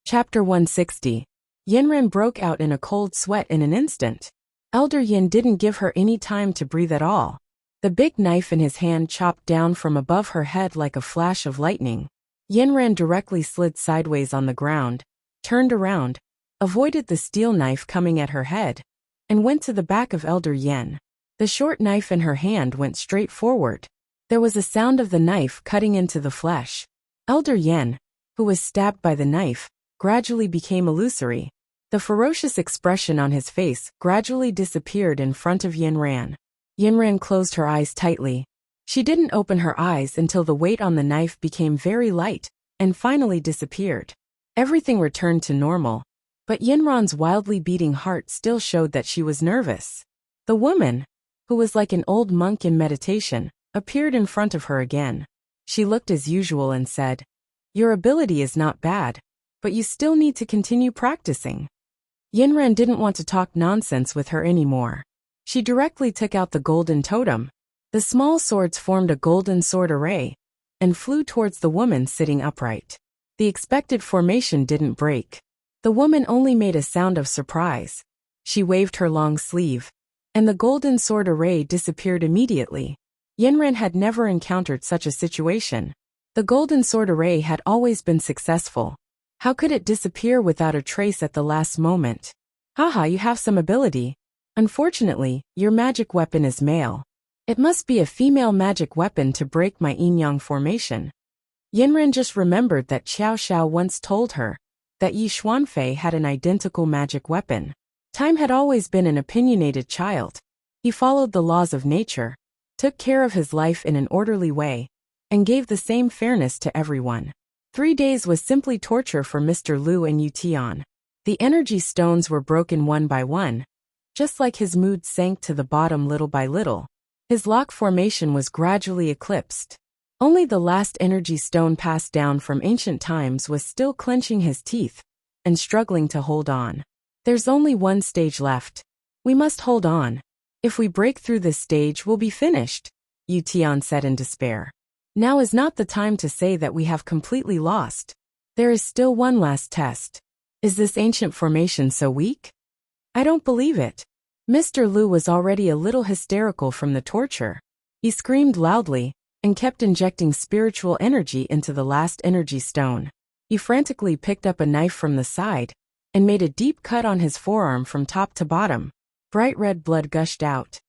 Chapter 160. Yinren broke out in a cold sweat in an instant. Elder Yin didn't give her any time to breathe at all. The big knife in his hand chopped down from above her head like a flash of lightning. Yinren directly slid sideways on the ground, turned around, avoided the steel knife coming at her head, and went to the back of Elder Yin. The short knife in her hand went straight forward. There was a sound of the knife cutting into the flesh. Elder Yin, who was stabbed by the knife, gradually became illusory. The ferocious expression on his face gradually disappeared in front of Yinren. Yinren closed her eyes tightly. She didn't open her eyes until the weight on the knife became very light and finally disappeared. Everything returned to normal, but Yinren's wildly beating heart still showed that she was nervous. The woman, who was like an old monk in meditation, appeared in front of her again. She looked as usual and said, "Your ability is not bad, but you still need to continue practicing." Yinren didn't want to talk nonsense with her anymore. She directly took out the golden totem. The small swords formed a golden sword array and flew towards the woman sitting upright. The expected formation didn't break. The woman only made a sound of surprise. She waved her long sleeve, and the golden sword array disappeared immediately. Yinren had never encountered such a situation. The golden sword array had always been successful. How could it disappear without a trace at the last moment? Haha, you have some ability. Unfortunately, your magic weapon is male. It must be a female magic weapon to break my yin-yang formation. Yinren just remembered that Xiao Xiao once told her that Yi Xuanfei had an identical magic weapon. Time had always been an opinionated child. He followed the laws of nature, took care of his life in an orderly way, and gave the same fairness to everyone. 3 days was simply torture for Mr. Lu and Yu Tian. The energy stones were broken one by one. Just like his mood sank to the bottom little by little, his lock formation was gradually eclipsed. Only the last energy stone passed down from ancient times was still clenching his teeth and struggling to hold on. There's only one stage left. We must hold on. If we break through this stage, we'll be finished, Yu Tian said in despair. Now is not the time to say that we have completely lost. There is still one last test. Is this ancient formation so weak? I don't believe it. Mr. Lu was already a little hysterical from the torture. He screamed loudly and kept injecting spiritual energy into the last energy stone. He frantically picked up a knife from the side and made a deep cut on his forearm from top to bottom. Bright red blood gushed out.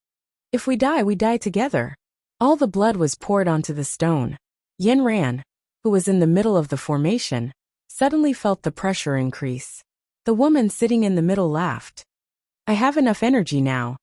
If we die together. All the blood was poured onto the stone. Yinren, who was in the middle of the formation, suddenly felt the pressure increase. The woman sitting in the middle laughed. I have enough energy now.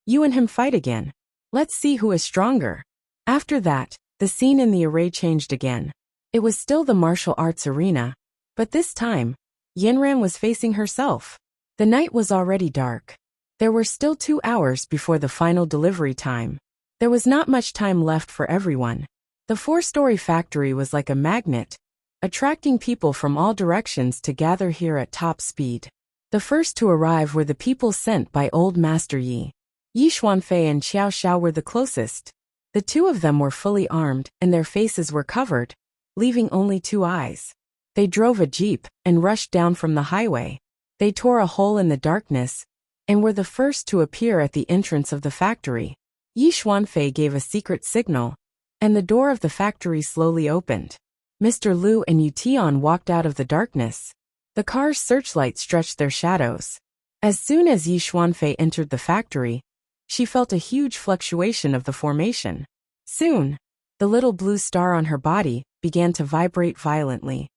You and him fight again. Let's see who is stronger. After that, the scene in the array changed again. It was still the martial arts arena, but this time, Yinren was facing herself. The night was already dark. There were still 2 hours before the final delivery time. There was not much time left for everyone. The 4-story factory was like a magnet, attracting people from all directions to gather here at top speed. The first to arrive were the people sent by Old Master Yi. Yi Xuanfei and Xiao Xiao were the closest. The two of them were fully armed and their faces were covered, leaving only 2 eyes. They drove a jeep and rushed down from the highway. They tore a hole in the darkness and were the first to appear at the entrance of the factory. Yi Xuanfei gave a secret signal, and the door of the factory slowly opened. Mr. Lu and Yu Tian walked out of the darkness. The car's searchlights stretched their shadows. As soon as Yi Xuanfei entered the factory, she felt a huge fluctuation of the formation. Soon, the little blue star on her body began to vibrate violently.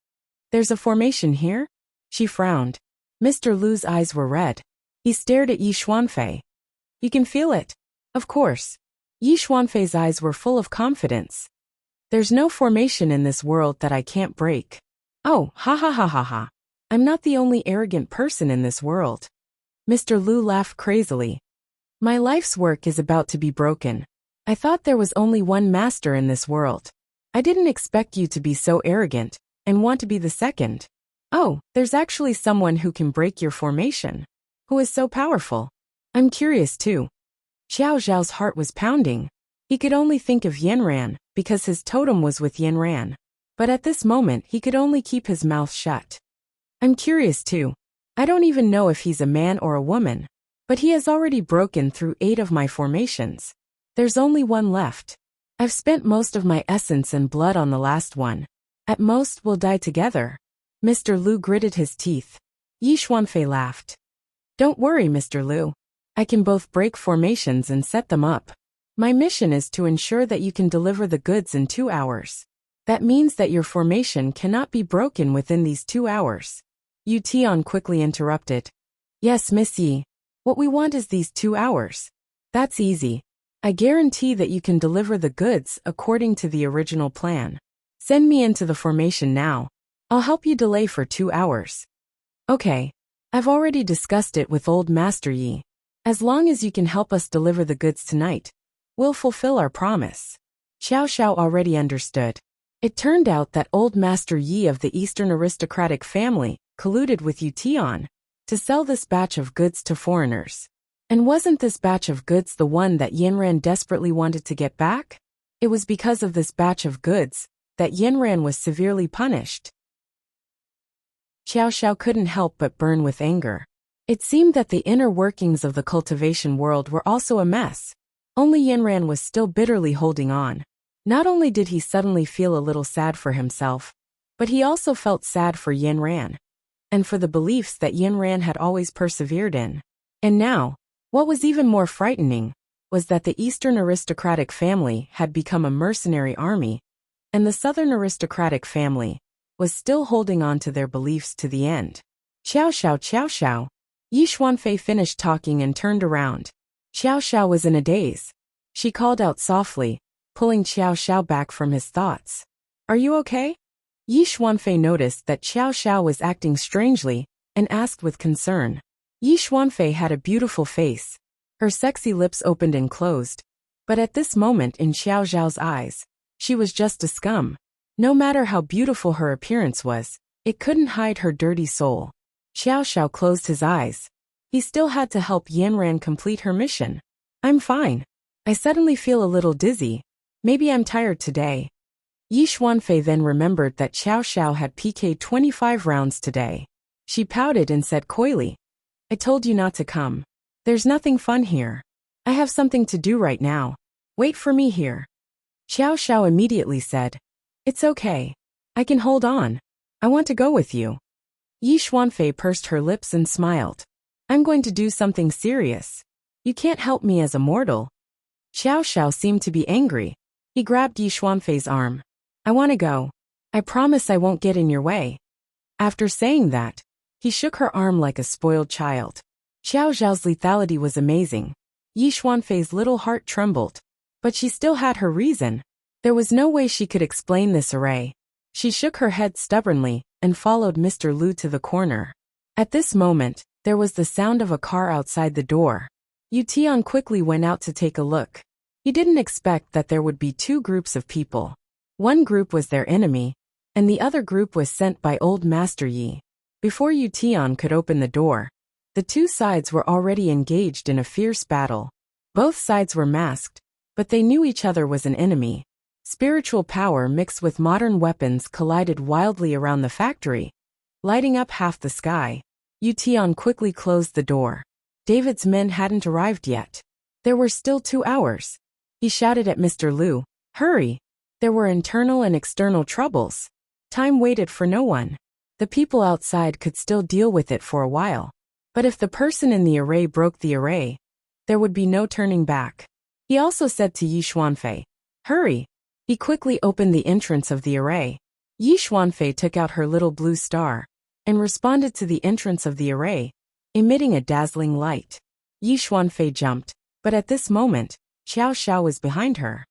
There's a formation here? She frowned. Mr. Lu's eyes were red. He stared at Yi Xuanfei. You can feel it. Of course. Yi Xuanfei's eyes were full of confidence. There's no formation in this world that I can't break. Oh, ha ha ha ha ha. I'm not the only arrogant person in this world. Mr. Lu laughed crazily. My life's work is about to be broken. I thought there was only one master in this world. I didn't expect you to be so arrogant and want to be the second. Oh, there's actually someone who can break your formation. Who is so powerful? I'm curious too. Xiao Zhao's heart was pounding. He could only think of Yinren because his totem was with Yinren. but at this moment he could only keep his mouth shut. I'm curious too. I don't even know if he's a man or a woman, but he has already broken through 8 of my formations. There's only one left. I've spent most of my essence and blood on the last one. At most we'll die together. Mr. Lu gritted his teeth. Yi Xuanfei laughed. Don't worry, Mr. Lu. I can both break formations and set them up. My mission is to ensure that you can deliver the goods in 2 hours. That means that your formation cannot be broken within these 2 hours. Yu Tian quickly interrupted. Yes, Miss Yi. What we want is these 2 hours. That's easy. I guarantee that you can deliver the goods according to the original plan. Send me into the formation now. I'll help you delay for 2 hours. Okay. I've already discussed it with old Master Yi. As long as you can help us deliver the goods tonight, we'll fulfill our promise. Xiao Xiao already understood. It turned out that old Master Yi of the Eastern aristocratic family colluded with Yu Tian to sell this batch of goods to foreigners. And wasn't this batch of goods the one that Yanran desperately wanted to get back? It was because of this batch of goods that Yanran was severely punished. Xiao Xiao couldn't help but burn with anger. It seemed that the inner workings of the cultivation world were also a mess. Only Yanran was still bitterly holding on. Not only did he suddenly feel a little sad for himself, but he also felt sad for Yanran, and for the beliefs that Yanran had always persevered in. And now, what was even more frightening was that the Eastern aristocratic family had become a mercenary army, and the Southern aristocratic family was still holding on to their beliefs to the end. Xiao Xiao, Xiao Xiao. Yi Xuanfei finished talking and turned around. Xiao Xiao was in a daze. She called out softly, pulling Xiao Xiao back from his thoughts. Are you okay? Yi Xuanfei noticed that Xiao Xiao was acting strangely and asked with concern. Yi Xuanfei had a beautiful face. Her sexy lips opened and closed, but at this moment in Xiao Xiao's eyes, she was just a scum. No matter how beautiful her appearance was, it couldn't hide her dirty soul. Xiao Xiao closed his eyes. He still had to help Yanran complete her mission. I'm fine. I suddenly feel a little dizzy. Maybe I'm tired today. Yi Xuanfei then remembered that Xiao Xiao had PK'd 25 rounds today. She pouted and said coyly, I told you not to come. There's nothing fun here. I have something to do right now. Wait for me here. Xiao Xiao immediately said, It's okay. I can hold on. I want to go with you. Yi Xuanfei pursed her lips and smiled. I'm going to do something serious. You can't help me as a mortal. Xiao Xiao seemed to be angry. He grabbed Yi Xuanfei's arm. I want to go. I promise I won't get in your way. After saying that, he shook her arm like a spoiled child. Xiao Xiao's lethality was amazing. Yi Xuanfei's little heart trembled. But she still had her reason. There was no way she could explain this array. She shook her head stubbornly and followed Mr. Lu to the corner. At this moment, there was the sound of a car outside the door. Yu Tian quickly went out to take a look. He didn't expect that there would be 2 groups of people. One group was their enemy, and the other group was sent by old Master Yi. Before Yu Tian could open the door, the 2 sides were already engaged in a fierce battle. Both sides were masked, but they knew each other was an enemy. Spiritual power mixed with modern weapons collided wildly around the factory, lighting up half the sky. Yu Tian quickly closed the door. David's men hadn't arrived yet. There were still 2 hours. He shouted at Mr. Lu, Hurry! There were internal and external troubles. Time waited for no one. The people outside could still deal with it for a while. But if the person in the array broke the array, there would be no turning back. He also said to Yi Xuanfei, Hurry! He quickly opened the entrance of the array. Yi Xuanfei took out her little blue star and responded to the entrance of the array, emitting a dazzling light. Yi Xuanfei jumped, but at this moment, Xiao Xiao was behind her.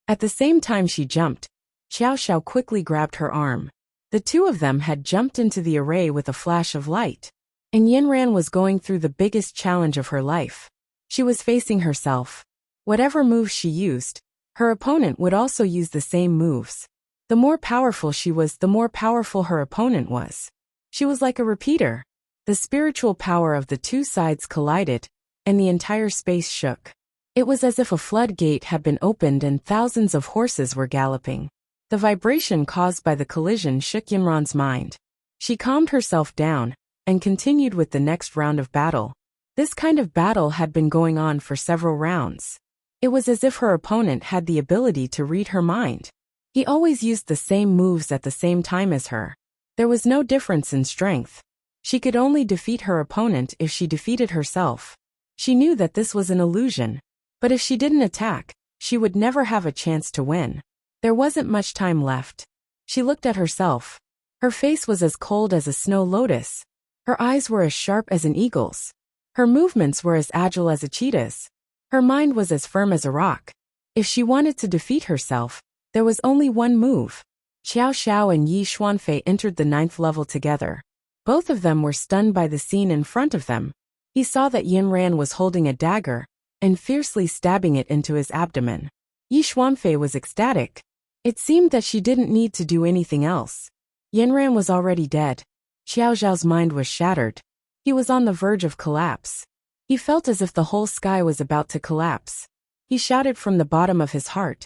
At the same time she jumped, Xiao Xiao quickly grabbed her arm. The 2 of them had jumped into the array with a flash of light. And Yanran was going through the biggest challenge of her life. She was facing herself. Whatever moves she used, her opponent would also use the same moves. The more powerful she was, the more powerful her opponent was. She was like a repeater. The spiritual power of the 2 sides collided, and the entire space shook. It was as if a floodgate had been opened and thousands of horses were galloping. The vibration caused by the collision shook Yinran's mind. She calmed herself down and continued with the next round of battle. This kind of battle had been going on for several rounds. It was as if her opponent had the ability to read her mind. He always used the same moves at the same time as her. There was no difference in strength. She could only defeat her opponent if she defeated herself. She knew that this was an illusion. But if she didn't attack, she would never have a chance to win. There wasn't much time left. She looked at herself. Her face was as cold as a snow lotus. Her eyes were as sharp as an eagle's. Her movements were as agile as a cheetah's. Her mind was as firm as a rock. If she wanted to defeat herself, there was only one move. Xiao Xiao and Yi Xuanfei entered the 9th level together. Both of them were stunned by the scene in front of them. He saw that Yinran was holding a dagger and fiercely stabbing it into his abdomen. Yi Xuanfei was ecstatic. It seemed that she didn't need to do anything else. Yinran was already dead. Xiao Zhao's mind was shattered. He was on the verge of collapse. He felt as if the whole sky was about to collapse. He shouted from the bottom of his heart,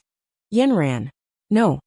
"Yinran, no!"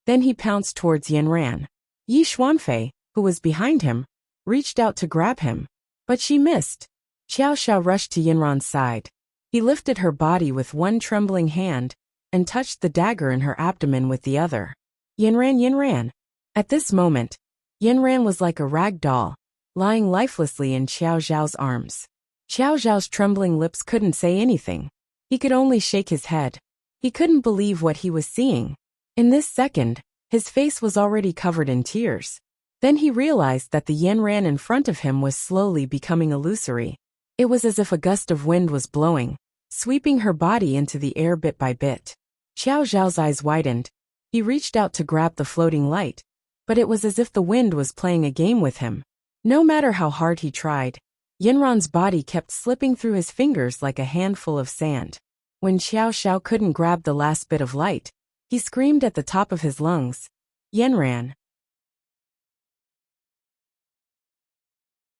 Then he pounced towards Yinran. Yi Xuanfei, who was behind him, reached out to grab him. But she missed. Xiao Xiao rushed to Yinran's side. He lifted her body with one trembling hand and touched the dagger in her abdomen with the other. "Yinran, Yinran!" At this moment, Yinran was like a rag doll, lying lifelessly in Xiao Zhao's arms. Xiao Zhao's trembling lips couldn't say anything. He could only shake his head. He couldn't believe what he was seeing. In this second, his face was already covered in tears. Then he realized that the Yinran in front of him was slowly becoming illusory. It was as if a gust of wind was blowing, sweeping her body into the air bit by bit. Xiao Zhao's eyes widened. He reached out to grab the floating light, but it was as if the wind was playing a game with him. No matter how hard he tried, Yinran's body kept slipping through his fingers like a handful of sand. When Xiao Xiao couldn't grab the last bit of light, he screamed at the top of his lungs, "Yinran!"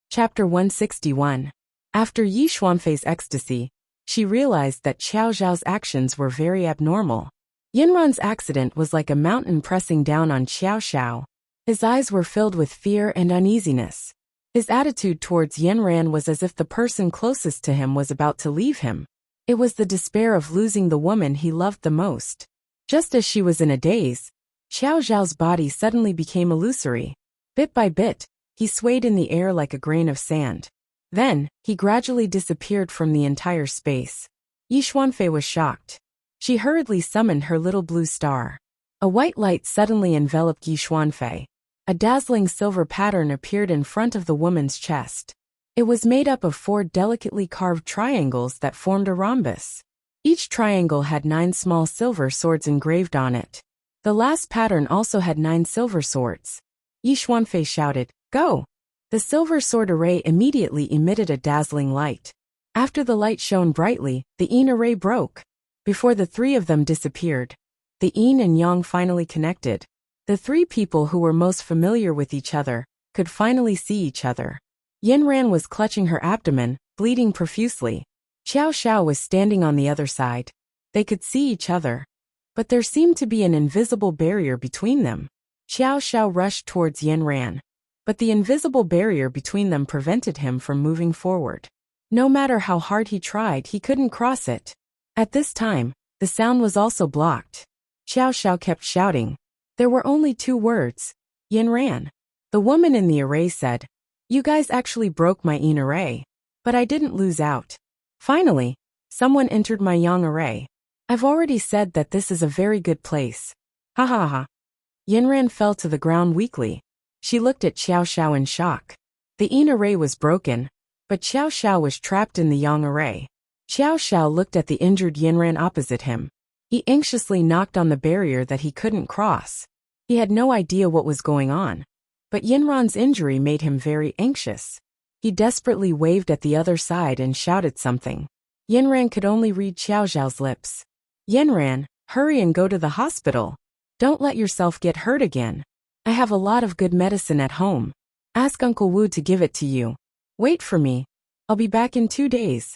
Chapter 161. After Yi Xuanfei's ecstasy, she realized that Xiao Zhao's actions were very abnormal. Yinran's accident was like a mountain pressing down on Xiao Xiao. His eyes were filled with fear and uneasiness. His attitude towards Yinran was as if the person closest to him was about to leave him. It was the despair of losing the woman he loved the most. Just as she was in a daze, Xiao Zhao's body suddenly became illusory. Bit by bit, he swayed in the air like a grain of sand. Then, he gradually disappeared from the entire space. Yi Xuanfei was shocked. She hurriedly summoned her little blue star. A white light suddenly enveloped Yi Xuanfei. A dazzling silver pattern appeared in front of the woman's chest. It was made up of 4 delicately carved triangles that formed a rhombus. Each triangle had 9 small silver swords engraved on it. The last pattern also had 9 silver swords. Yi Xuanfei shouted, "Go!" The silver sword array immediately emitted a dazzling light. After the light shone brightly, the yin array broke. Before the 3 of them disappeared, the yin and yang finally connected. The 3 people who were most familiar with each other could finally see each other. Yinran was clutching her abdomen, bleeding profusely. Xiao Xiao was standing on the other side. They could see each other, but there seemed to be an invisible barrier between them. Xiao Xiao rushed towards Yinran, but the invisible barrier between them prevented him from moving forward. No matter how hard he tried, he couldn't cross it. At this time, the sound was also blocked. Xiao Xiao kept shouting. There were only 2 words, "Yinran." The woman in the array said, "You guys actually broke my yin array. But I didn't lose out. Finally, someone entered my yang array. I've already said that this is a very good place. Ha ha ha." Yinran fell to the ground weakly. She looked at Xiao Xiao in shock. The yin array was broken, but Xiao Xiao was trapped in the yang array. Xiao Xiao looked at the injured Yinran opposite him. He anxiously knocked on the barrier that he couldn't cross. He had no idea what was going on, but Yinran's injury made him very anxious. He desperately waved at the other side and shouted something. Yinran could only read Xiao Zhao's lips. "Yinran, hurry and go to the hospital. Don't let yourself get hurt again. I have a lot of good medicine at home. Ask Uncle Wu to give it to you. Wait for me. I'll be back in 2 days."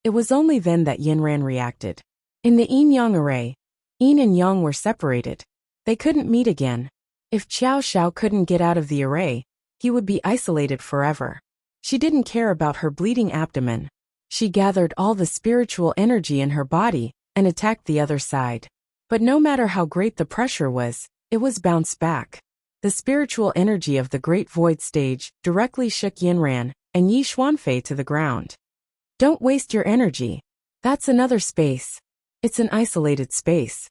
It was only then that Yinran reacted. In the yin-yang array, yin and yang were separated. They couldn't meet again. If Xiao Xiao couldn't get out of the array, he would be isolated forever. She didn't care about her bleeding abdomen. She gathered all the spiritual energy in her body and attacked the other side. But no matter how great the pressure was, it was bounced back. The spiritual energy of the Great Void stage directly shook Yinran and Yi Xuanfei to the ground. Don't waste your energy. That's another space. It's an isolated space.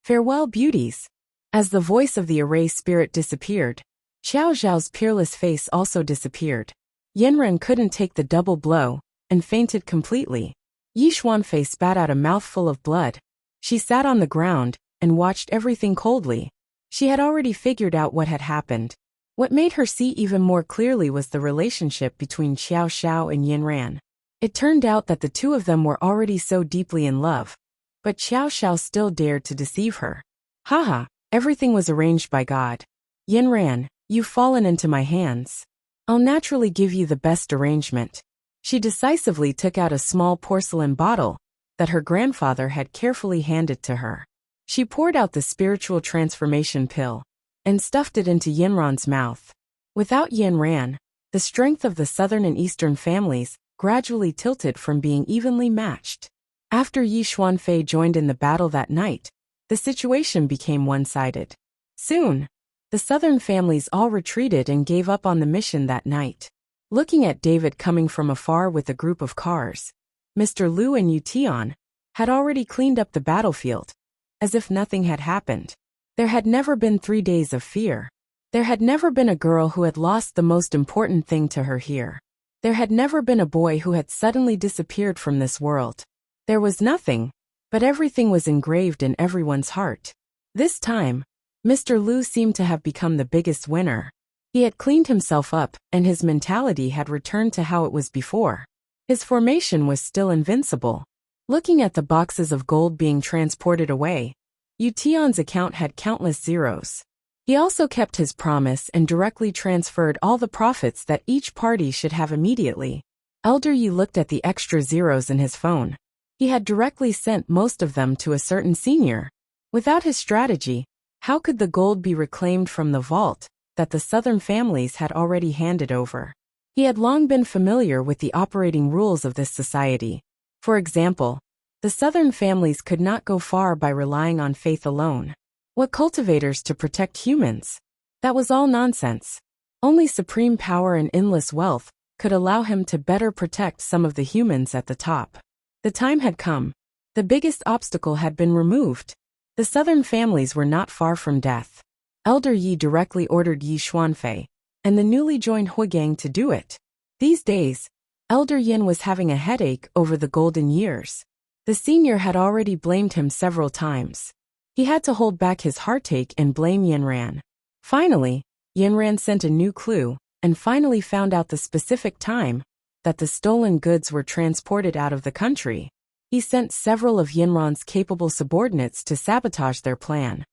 Farewell, beauties. As the voice of the array spirit disappeared, Xiao Zhao's peerless face also disappeared. Yinran couldn't take the double blow and fainted completely. Yi Xuanfei spat out a mouthful of blood. She sat on the ground and watched everything coldly. She had already figured out what had happened. What made her see even more clearly was the relationship between Xiao Xiao and Yinran. It turned out that the two of them were already so deeply in love. But Xiao Xiao still dared to deceive her. Haha, everything was arranged by God. Yinran, you've fallen into my hands. I'll naturally give you the best arrangement. She decisively took out a small porcelain bottle that her grandfather had carefully handed to her. She poured out the spiritual transformation pill and stuffed it into Yinran's mouth. Without Yinran, the strength of the southern and eastern families gradually tilted from being evenly matched. After Yi Xuanfei joined in the battle that night, the situation became one-sided. Soon, the southern families all retreated and gave up on the mission that night. Looking at David coming from afar with a group of cars, Mr. Liu and Yu Tian had already cleaned up the battlefield, as if nothing had happened. There had never been 3 days of fear. There had never been a girl who had lost the most important thing to her here. There had never been a boy who had suddenly disappeared from this world. There was nothing, but everything was engraved in everyone's heart. This time, Mr. Liu seemed to have become the biggest winner. He had cleaned himself up, and his mentality had returned to how it was before. His formation was still invincible. Looking at the boxes of gold being transported away, Yu Tian's account had countless zeros. He also kept his promise and directly transferred all the profits that each party should have immediately. Elder Yi looked at the extra zeros in his phone. He had directly sent most of them to a certain senior. Without his strategy, how could the gold be reclaimed from the vault that the southern families had already handed over? He had long been familiar with the operating rules of this society. For example, the southern families could not go far by relying on faith alone. What cultivators to protect humans? That was all nonsense. Only supreme power and endless wealth could allow him to better protect some of the humans at the top. The time had come. The biggest obstacle had been removed. The southern families were not far from death. Elder Yi directly ordered Yi Xuanfei and the newly joined Huigang to do it. These days, Elder Yin was having a headache over the golden years. The senior had already blamed him several times. He had to hold back his heartache and blame Yinran. Finally, Yinran sent a new clue and finally found out the specific time that the stolen goods were transported out of the country. He sent several of Yinran's capable subordinates to sabotage their plan.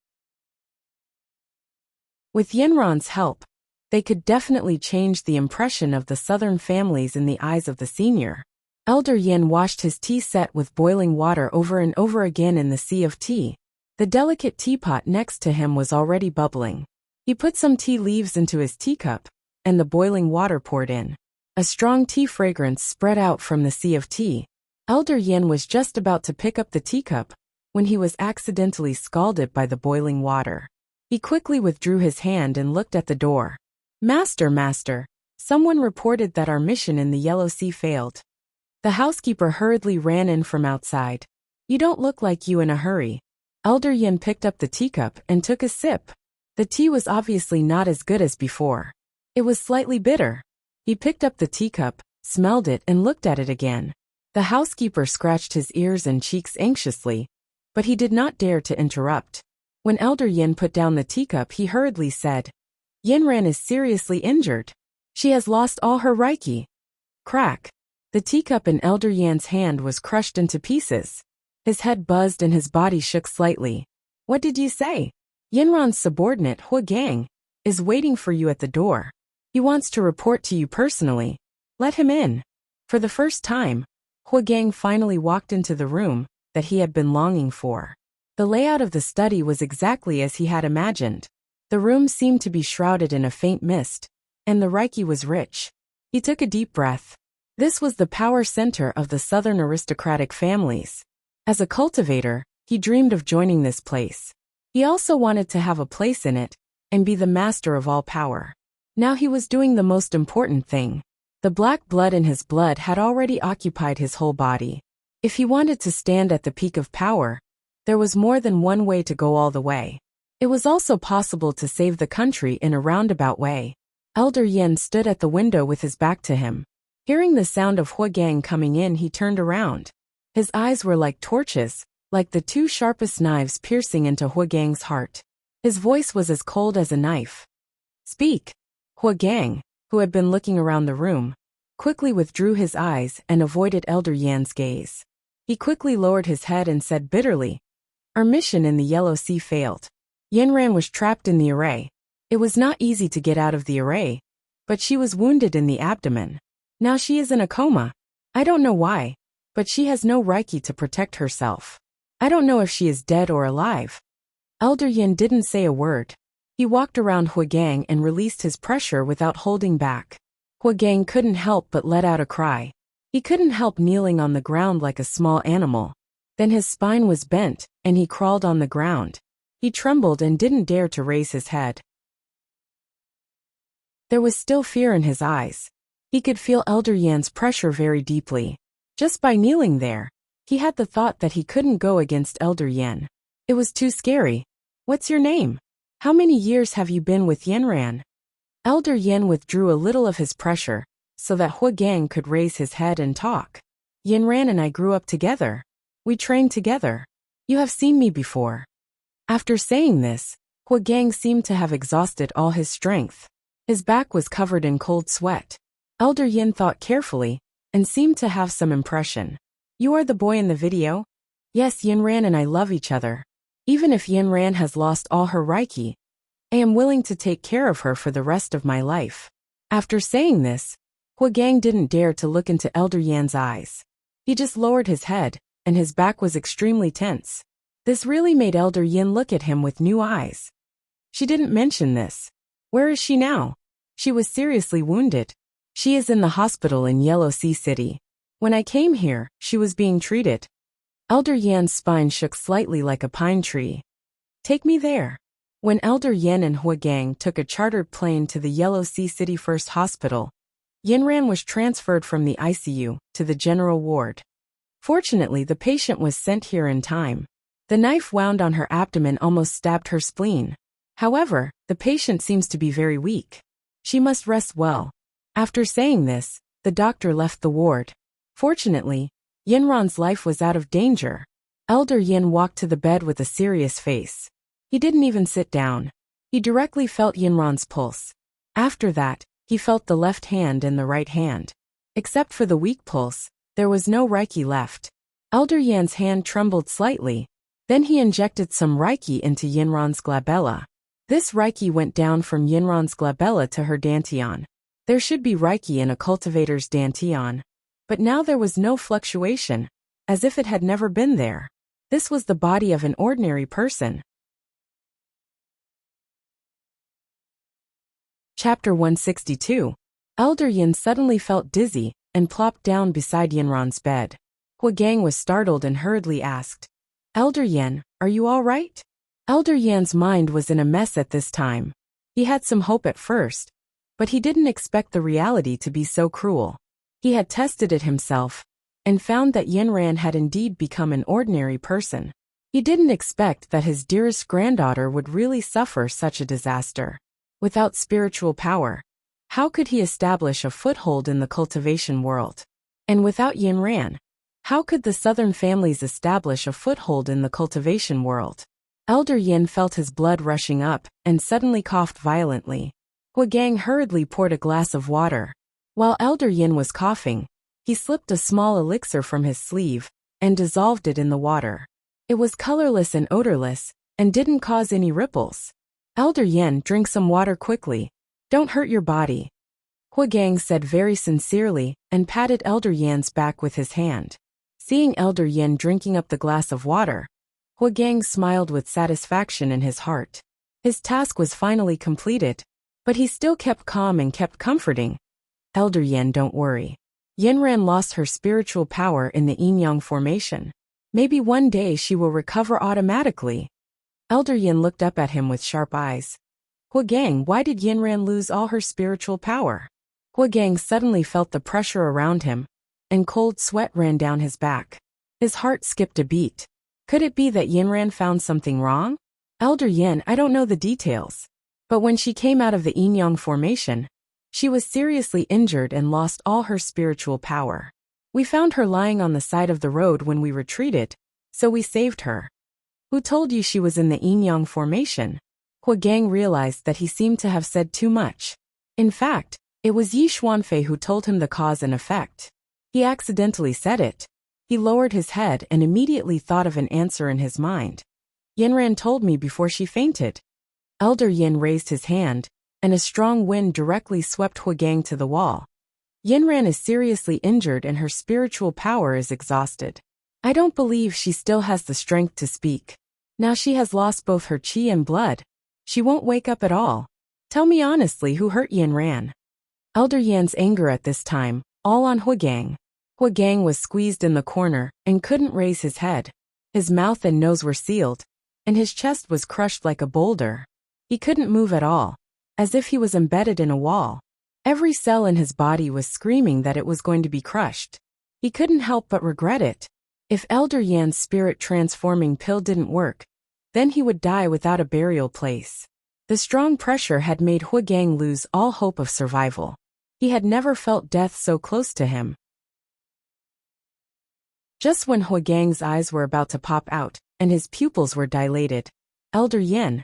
With Yinran's help, they could definitely change the impression of the southern families in the eyes of the senior. Elder Yin washed his tea set with boiling water over and over again in the sea of tea. The delicate teapot next to him was already bubbling. He put some tea leaves into his teacup, and the boiling water poured in. A strong tea fragrance spread out from the sea of tea. Elder Yin was just about to pick up the teacup when he was accidentally scalded by the boiling water. He quickly withdrew his hand and looked at the door. Master, someone reported that our mission in the Yellow Sea failed. The housekeeper hurriedly ran in from outside. You don't look like you in a hurry. Elder Yin picked up the teacup and took a sip. The tea was obviously not as good as before. It was slightly bitter. He picked up the teacup, smelled it and looked at it again. The housekeeper scratched his ears and cheeks anxiously, but he did not dare to interrupt. When Elder Yin put down the teacup, he hurriedly said, Yinran is seriously injured. She has lost all her Reiki. Crack. The teacup in Elder Yan's hand was crushed into pieces. His head buzzed and his body shook slightly. What did you say? Yinran's subordinate, Huigang, is waiting for you at the door. He wants to report to you personally. Let him in. For the first time, Huigang finally walked into the room that he had been longing for. The layout of the study was exactly as he had imagined. The room seemed to be shrouded in a faint mist, and the Reiki was rich. He took a deep breath. This was the power center of the southern aristocratic families. As a cultivator, he dreamed of joining this place. He also wanted to have a place in it, and be the master of all power. Now he was doing the most important thing. The black blood in his blood had already occupied his whole body. If he wanted to stand at the peak of power, there was more than one way to go all the way. It was also possible to save the country in a roundabout way. Elder Yin stood at the window with his back to him. Hearing the sound of Huagang coming in, he turned around. His eyes were like torches, like the two sharpest knives piercing into Huagang's heart. His voice was as cold as a knife. "Speak." Huagang, who had been looking around the room, quickly withdrew his eyes and avoided Elder Yan's gaze. He quickly lowered his head and said bitterly, "Our mission in the Yellow Sea failed. Yanran was trapped in the array. It was not easy to get out of the array, but she was wounded in the abdomen. Now she is in a coma. I don't know why, but she has no Reiki to protect herself. I don't know if she is dead or alive." Elder Yin didn't say a word. He walked around Huagang and released his pressure without holding back. Huagang couldn't help but let out a cry. He couldn't help kneeling on the ground like a small animal. Then his spine was bent, and he crawled on the ground. He trembled and didn't dare to raise his head. There was still fear in his eyes. He could feel Elder Yan's pressure very deeply. Just by kneeling there, he had the thought that he couldn't go against Elder Yan. It was too scary. "What's your name? How many years have you been with Yanran?" Elder Yan withdrew a little of his pressure, so that Huagang could raise his head and talk. "Yanran and I grew up together. We trained together. You have seen me before." After saying this, Huagang seemed to have exhausted all his strength. His back was covered in cold sweat. Elder Yin thought carefully, and seemed to have some impression. "You are the boy in the video?" "Yes, Yanran and I love each other. Even if Yanran has lost all her Reiki, I am willing to take care of her for the rest of my life." After saying this, Huagang didn't dare to look into Elder Yan's eyes. He just lowered his head, and his back was extremely tense. This really made Elder Yin look at him with new eyes. "She didn't mention this. Where is she now?" "She was seriously wounded. She is in the hospital in Yellow Sea City. When I came here, she was being treated." Elder Yan's spine shook slightly like a pine tree. "Take me there." When Elder Yan and Huagang took a chartered plane to the Yellow Sea City First Hospital, Yanran was transferred from the ICU to the general ward. Fortunately, the patient was sent here in time. The knife wound on her abdomen almost stabbed her spleen. However, the patient seems to be very weak. She must rest well. After saying this, the doctor left the ward. Fortunately, Yanran's life was out of danger. Elder Yin walked to the bed with a serious face. He didn't even sit down. He directly felt Yanran's pulse. After that, he felt the left hand and the right hand. Except for the weak pulse, there was no Reiki left. Elder Yan's hand trembled slightly. Then he injected some Reiki into Yanran's glabella. This Reiki went down from Yanran's glabella to her dantian. There should be Reiki in a cultivator's dantian. But now there was no fluctuation, as if it had never been there. This was the body of an ordinary person. Chapter 162. Elder Yin suddenly felt dizzy and plopped down beside Yanran's bed. Huagang was startled and hurriedly asked, "Elder Yin, are you all right?" Elder Yan's mind was in a mess at this time. He had some hope at first, but he didn't expect the reality to be so cruel. He had tested it himself, and found that Yanran had indeed become an ordinary person. He didn't expect that his dearest granddaughter would really suffer such a disaster. Without spiritual power, how could he establish a foothold in the cultivation world? And without Yanran, how could the southern families establish a foothold in the cultivation world? Elder Yin felt his blood rushing up, and suddenly coughed violently. Huagang hurriedly poured a glass of water. While Elder Yin was coughing, he slipped a small elixir from his sleeve, and dissolved it in the water. It was colorless and odorless, and didn't cause any ripples. "Elder Yin, drink some water quickly. Don't hurt your body." Huagang said very sincerely, and patted Elder Yan's back with his hand. Seeing Elder Yin drinking up the glass of water, Huagang smiled with satisfaction in his heart. His task was finally completed. But he still kept calm and kept comforting. Elder Yin, don't worry. Yinran lost her spiritual power in the yin-yang formation. Maybe one day she will recover automatically. Elder Yin looked up at him with sharp eyes. Huagang, why did Yinran lose all her spiritual power? Huagang suddenly felt the pressure around him, and cold sweat ran down his back. His heart skipped a beat. Could it be that Yinran found something wrong? Elder Yin, I don't know the details. But when she came out of the yin-yang formation, she was seriously injured and lost all her spiritual power. We found her lying on the side of the road when we retreated, so we saved her. Who told you she was in the yin-yang formation? Huagang realized that he seemed to have said too much. In fact, it was Yi Xuanfei who told him the cause and effect. He accidentally said it. He lowered his head and immediately thought of an answer in his mind. Yinran told me before she fainted. Elder Yin raised his hand, and a strong wind directly swept Huagang to the wall. Yinran is seriously injured and her spiritual power is exhausted. I don't believe she still has the strength to speak. Now she has lost both her qi and blood. She won't wake up at all. Tell me honestly who hurt Yinran. Elder Yan's anger at this time, all on Huagang. Huagang was squeezed in the corner and couldn't raise his head. His mouth and nose were sealed, and his chest was crushed like a boulder. He couldn't move at all, as if he was embedded in a wall. Every cell in his body was screaming that it was going to be crushed. He couldn't help but regret it. If Elder Yan's spirit transforming pill didn't work, then he would die without a burial place. The strong pressure had made Huagang lose all hope of survival. He had never felt death so close to him. Just when Huagang's eyes were about to pop out, and his pupils were dilated, Elder Yin,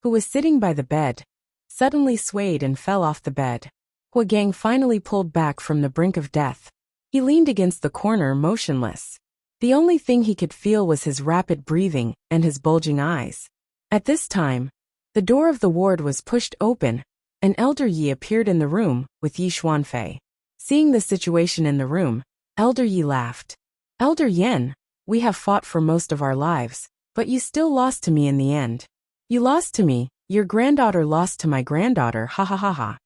who was sitting by the bed, suddenly swayed and fell off the bed. Huagang finally pulled back from the brink of death. He leaned against the corner motionless. The only thing he could feel was his rapid breathing and his bulging eyes. At this time, the door of the ward was pushed open, and Elder Yi appeared in the room with Yi Xuanfei. Seeing the situation in the room, Elder Yi laughed. Elder Yin, we have fought for most of our lives, but you still lost to me in the end. You lost to me, your granddaughter lost to my granddaughter, ha ha ha ha.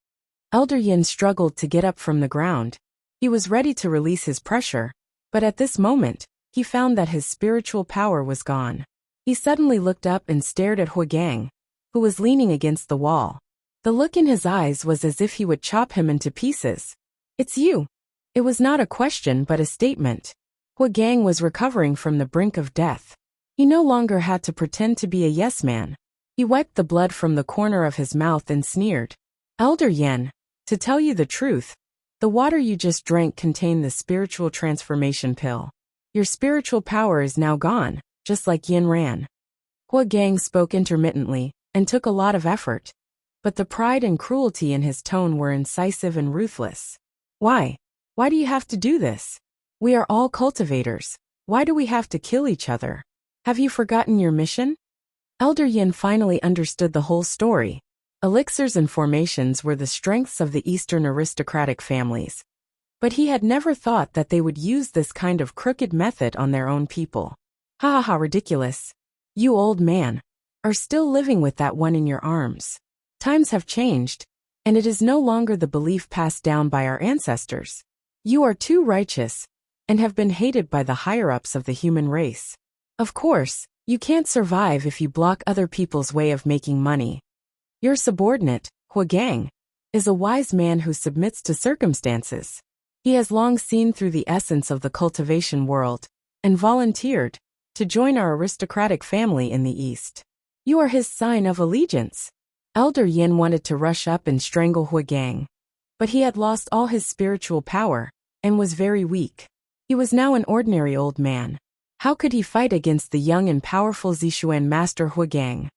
Elder Yin struggled to get up from the ground. He was ready to release his pressure, but at this moment, he found that his spiritual power was gone. He suddenly looked up and stared at Huagang, who was leaning against the wall. The look in his eyes was as if he would chop him into pieces. It's you. It was not a question but a statement. Huagang was recovering from the brink of death. He no longer had to pretend to be a yes man. He wiped the blood from the corner of his mouth and sneered. Elder Yin, to tell you the truth, the water you just drank contained the spiritual transformation pill. Your spiritual power is now gone, just like Yin Ran. Huagang spoke intermittently, and took a lot of effort. But the pride and cruelty in his tone were incisive and ruthless. Why? Why do you have to do this? We are all cultivators. Why do we have to kill each other? Have you forgotten your mission? Elder Yin finally understood the whole story. Elixirs and formations were the strengths of the Eastern aristocratic families. But he had never thought that they would use this kind of crooked method on their own people. Ha ha ha, ridiculous. You old man are still living with that one in your arms. Times have changed, and it is no longer the belief passed down by our ancestors. You are too righteous, and have been hated by the higher-ups of the human race. Of course, you can't survive if you block other people's way of making money. Your subordinate, Huagang, is a wise man who submits to circumstances. He has long seen through the essence of the cultivation world, and volunteered to join our aristocratic family in the East. You are his sign of allegiance. Elder Yin wanted to rush up and strangle Huagang, but he had lost all his spiritual power, and was very weak. He was now an ordinary old man. How could he fight against the young and powerful Zixuan master Huagang?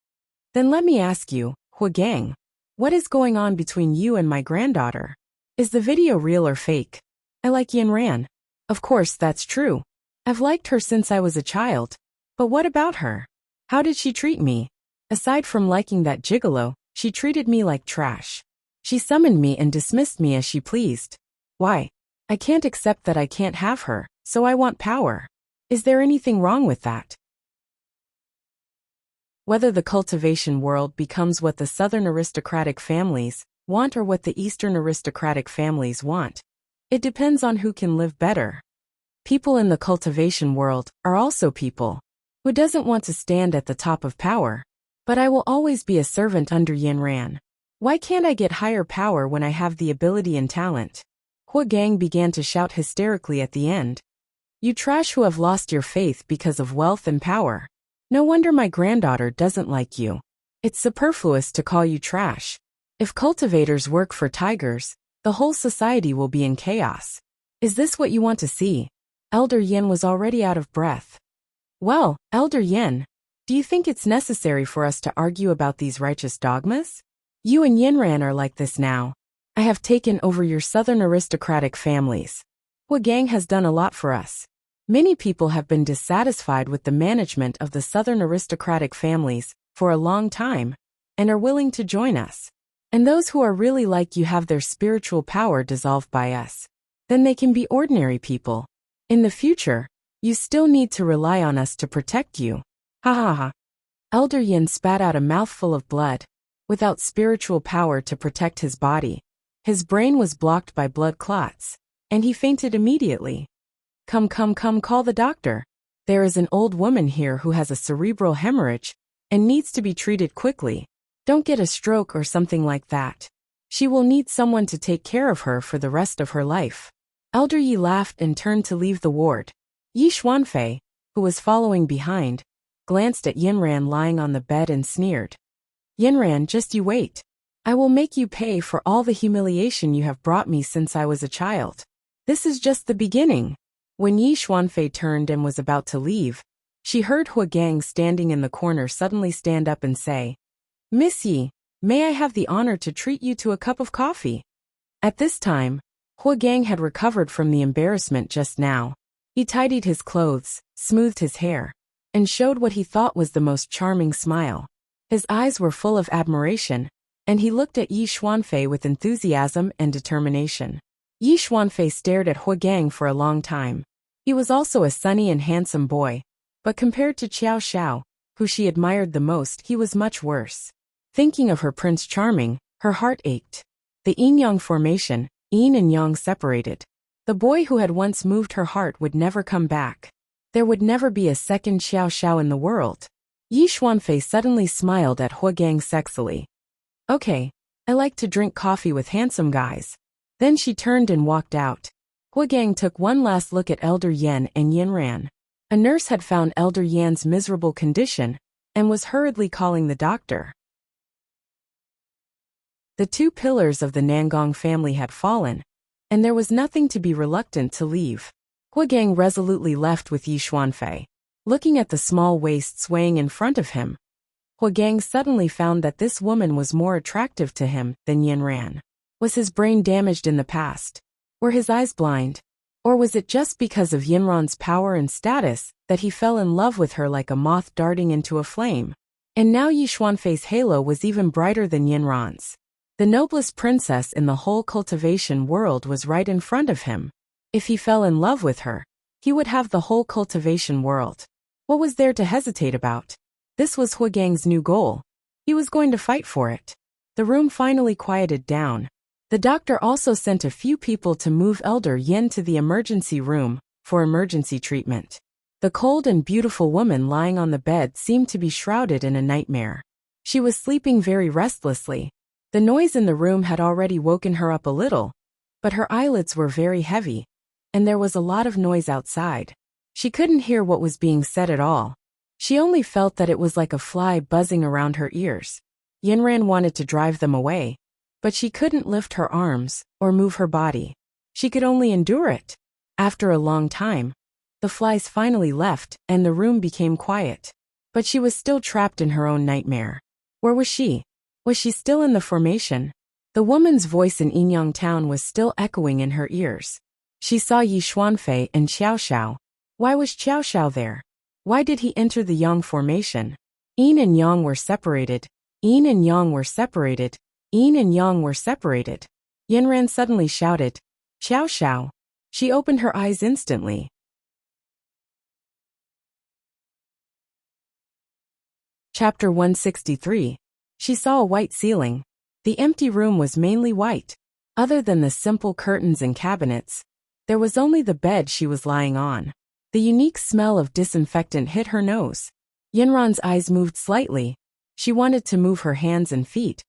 Then let me ask you, Huagang, what is going on between you and my granddaughter? Is the video real or fake? I like Yin Ran. Of course that's true. I've liked her since I was a child. But what about her? How did she treat me? Aside from liking that gigolo, she treated me like trash. She summoned me and dismissed me as she pleased. Why? I can't accept that I can't have her, so I want power. Is there anything wrong with that? Whether the cultivation world becomes what the southern aristocratic families want or what the eastern aristocratic families want, it depends on who can live better. People in the cultivation world are also people. Who doesn't want to stand at the top of power? But I will always be a servant under Yanran. Why can't I get higher power when I have the ability and talent? Hua Gang began to shout hysterically at the end. You trash who have lost your faith because of wealth and power. No wonder my granddaughter doesn't like you. It's superfluous to call you trash. If cultivators work for tigers, the whole society will be in chaos. Is this what you want to see? Elder Yin was already out of breath. Well, Elder Yin, do you think it's necessary for us to argue about these righteous dogmas? You and Yinran are like this now. I have taken over your southern aristocratic families. Hua Gang has done a lot for us. Many people have been dissatisfied with the management of the southern aristocratic families for a long time and are willing to join us. And those who are really like you have their spiritual power dissolved by us. Then they can be ordinary people. In the future, you still need to rely on us to protect you. Ha ha ha. Elder Yin spat out a mouthful of blood. Without spiritual power to protect his body, his brain was blocked by blood clots, and he fainted immediately. Come, call the doctor. There is an old woman here who has a cerebral hemorrhage and needs to be treated quickly. Don't get a stroke or something like that. She will need someone to take care of her for the rest of her life. Elder Yi laughed and turned to leave the ward. Yi Xuanfei, who was following behind, glanced at Yinran lying on the bed and sneered. Yinran, just you wait. I will make you pay for all the humiliation you have brought me since I was a child. This is just the beginning. When Yi Xuanfei turned and was about to leave, she heard Hua Gang standing in the corner suddenly stand up and say, Miss Yi, may I have the honor to treat you to a cup of coffee? At this time, Hua Gang had recovered from the embarrassment just now. He tidied his clothes, smoothed his hair, and showed what he thought was the most charming smile. His eyes were full of admiration, and he looked at Yi Xuanfei with enthusiasm and determination. Yi Xuanfei stared at Hua Gang for a long time. He was also a sunny and handsome boy, but compared to Qiao Xiao, who she admired the most, he was much worse. Thinking of her Prince Charming, her heart ached. The yin-yang formation, yin and yang separated. The boy who had once moved her heart would never come back. There would never be a second Xiao Xiao in the world. Yi Xuanfei suddenly smiled at Hua Gang sexily. Okay, I like to drink coffee with handsome guys. Then she turned and walked out. Hua Gang took one last look at Elder Yan and Yinran. A nurse had found Elder Yan's miserable condition and was hurriedly calling the doctor. The two pillars of the Nangong family had fallen, and there was nothing to be reluctant to leave. Hua Gang resolutely left with Yi Xuanfei. Looking at the small waist swaying in front of him, Hua Gang suddenly found that this woman was more attractive to him than Yinran. Was his brain damaged in the past? Were his eyes blind? Or was it just because of Yinran's power and status that he fell in love with her like a moth darting into a flame? And now Yi Xuanfei's halo was even brighter than Yinran's. The noblest princess in the whole cultivation world was right in front of him. If he fell in love with her, he would have the whole cultivation world. What was there to hesitate about? This was Hua Gang's new goal. He was going to fight for it. The room finally quieted down. The doctor also sent a few people to move Elder Yin to the emergency room for emergency treatment. The cold and beautiful woman lying on the bed seemed to be shrouded in a nightmare. She was sleeping very restlessly. The noise in the room had already woken her up a little, but her eyelids were very heavy, and there was a lot of noise outside. She couldn't hear what was being said at all. She only felt that it was like a fly buzzing around her ears. Yinran wanted to drive them away, but she couldn't lift her arms or move her body. She could only endure it. After a long time, the flies finally left and the room became quiet. But she was still trapped in her own nightmare. Where was she? Was she still in the formation? The woman's voice in Yinyang town was still echoing in her ears. She saw Yi Xuanfei and Qiao Xiao. Why was Qiao Xiao there? Why did he enter the Yang formation? Yin and Yang were separated. Yin and Yang were separated. Yin and Yang were separated. Yinran suddenly shouted, Qiao Xiao. She opened her eyes instantly. Chapter 163. She saw a white ceiling. The empty room was mainly white. Other than the simple curtains and cabinets, there was only the bed she was lying on. The unique smell of disinfectant hit her nose. Yinran's eyes moved slightly. She wanted to move her hands and feet,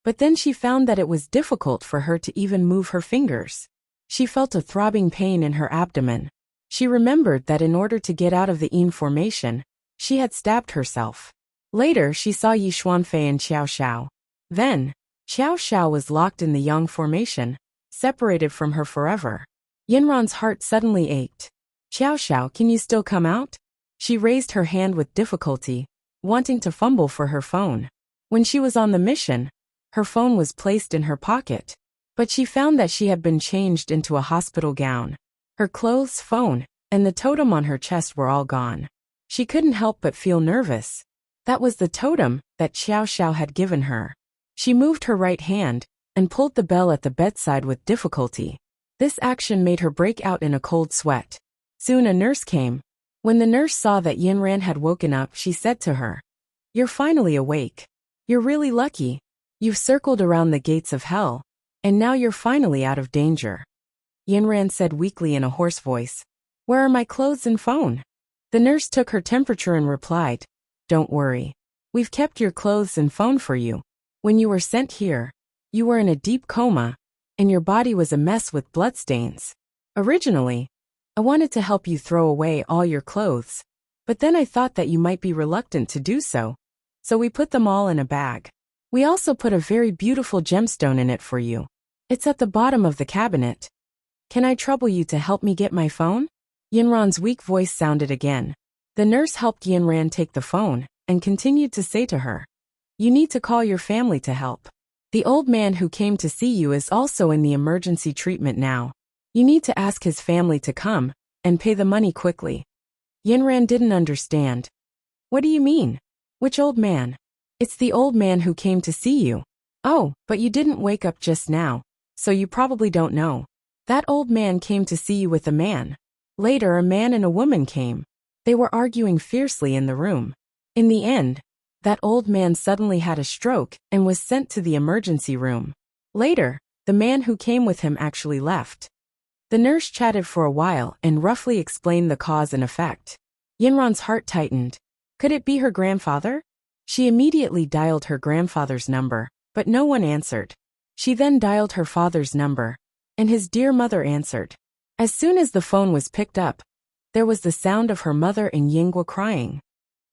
but then she found that it was difficult for her to even move her fingers. She felt a throbbing pain in her abdomen. She remembered that in order to get out of the Yin formation, she had stabbed herself. Later, she saw Yi Xuanfei and Xiao Xiao. Then, Xiao Xiao was locked in the Yang formation, separated from her forever. Yinran's heart suddenly ached. Xiao Xiao, can you still come out? She raised her hand with difficulty, wanting to fumble for her phone. When she was on the mission, her phone was placed in her pocket. But she found that she had been changed into a hospital gown. Her clothes, phone, and the totem on her chest were all gone. She couldn't help but feel nervous. That was the totem that Xiao Xiao had given her. She moved her right hand and pulled the bell at the bedside with difficulty. This action made her break out in a cold sweat. Soon a nurse came. When the nurse saw that Yinran had woken up, she said to her, "You're finally awake. You're really lucky. You've circled around the gates of hell, and now you're finally out of danger." Yinran said weakly in a hoarse voice, "Where are my clothes and phone?" The nurse took her temperature and replied, "Don't worry. We've kept your clothes and phone for you. When you were sent here, you were in a deep coma, and your body was a mess with bloodstains. Originally, I wanted to help you throw away all your clothes, but then I thought that you might be reluctant to do so, so we put them all in a bag. We also put a very beautiful gemstone in it for you. It's at the bottom of the cabinet. Can I trouble you to help me get my phone?" Yinran's weak voice sounded again. The nurse helped Yinran take the phone and continued to say to her, "You need to call your family to help. The old man who came to see you is also in the emergency treatment now. You need to ask his family to come and pay the money quickly." Yinran didn't understand. "What do you mean? Which old man?" "It's the old man who came to see you." "Oh, but you didn't wake up just now, so you probably don't know. That old man came to see you with a man. Later, a man and a woman came. They were arguing fiercely in the room. In the end, that old man suddenly had a stroke and was sent to the emergency room. Later, the man who came with him actually left." The nurse chatted for a while and roughly explained the cause and effect. Yinran's heart tightened. Could it be her grandfather? She immediately dialed her grandfather's number, but no one answered. She then dialed her father's number, and his dear mother answered. As soon as the phone was picked up, there was the sound of her mother and Yingguo crying.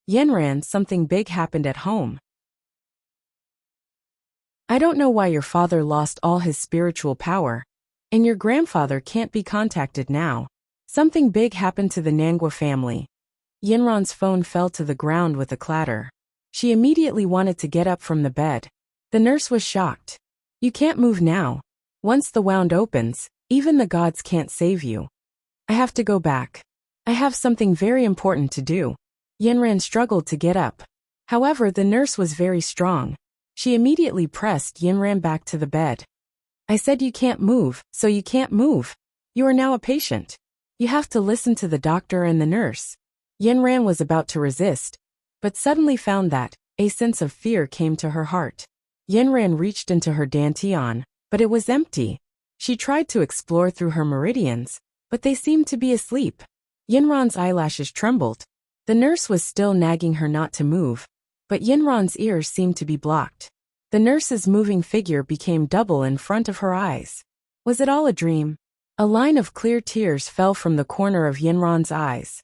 "Yinran, something big happened at home. I don't know why your father lost all his spiritual power, and your grandfather can't be contacted now. Something big happened to the Nangua family." Yinran's phone fell to the ground with a clatter. She immediately wanted to get up from the bed. The nurse was shocked. "You can't move now. Once the wound opens, even the gods can't save you. I have to go back. I have something very important to do." Yinran struggled to get up. However, the nurse was very strong. She immediately pressed Yinran back to the bed. "I said you can't move, so you can't move. You are now a patient. You have to listen to the doctor and the nurse." Yinran was about to resist, but suddenly found that a sense of fear came to her heart. Yinran reached into her dantian, but it was empty. She tried to explore through her meridians, but they seemed to be asleep. Yinran's eyelashes trembled. The nurse was still nagging her not to move, but Yinran's ears seemed to be blocked. The nurse's moving figure became double in front of her eyes. Was it all a dream? A line of clear tears fell from the corner of Yinran's eyes.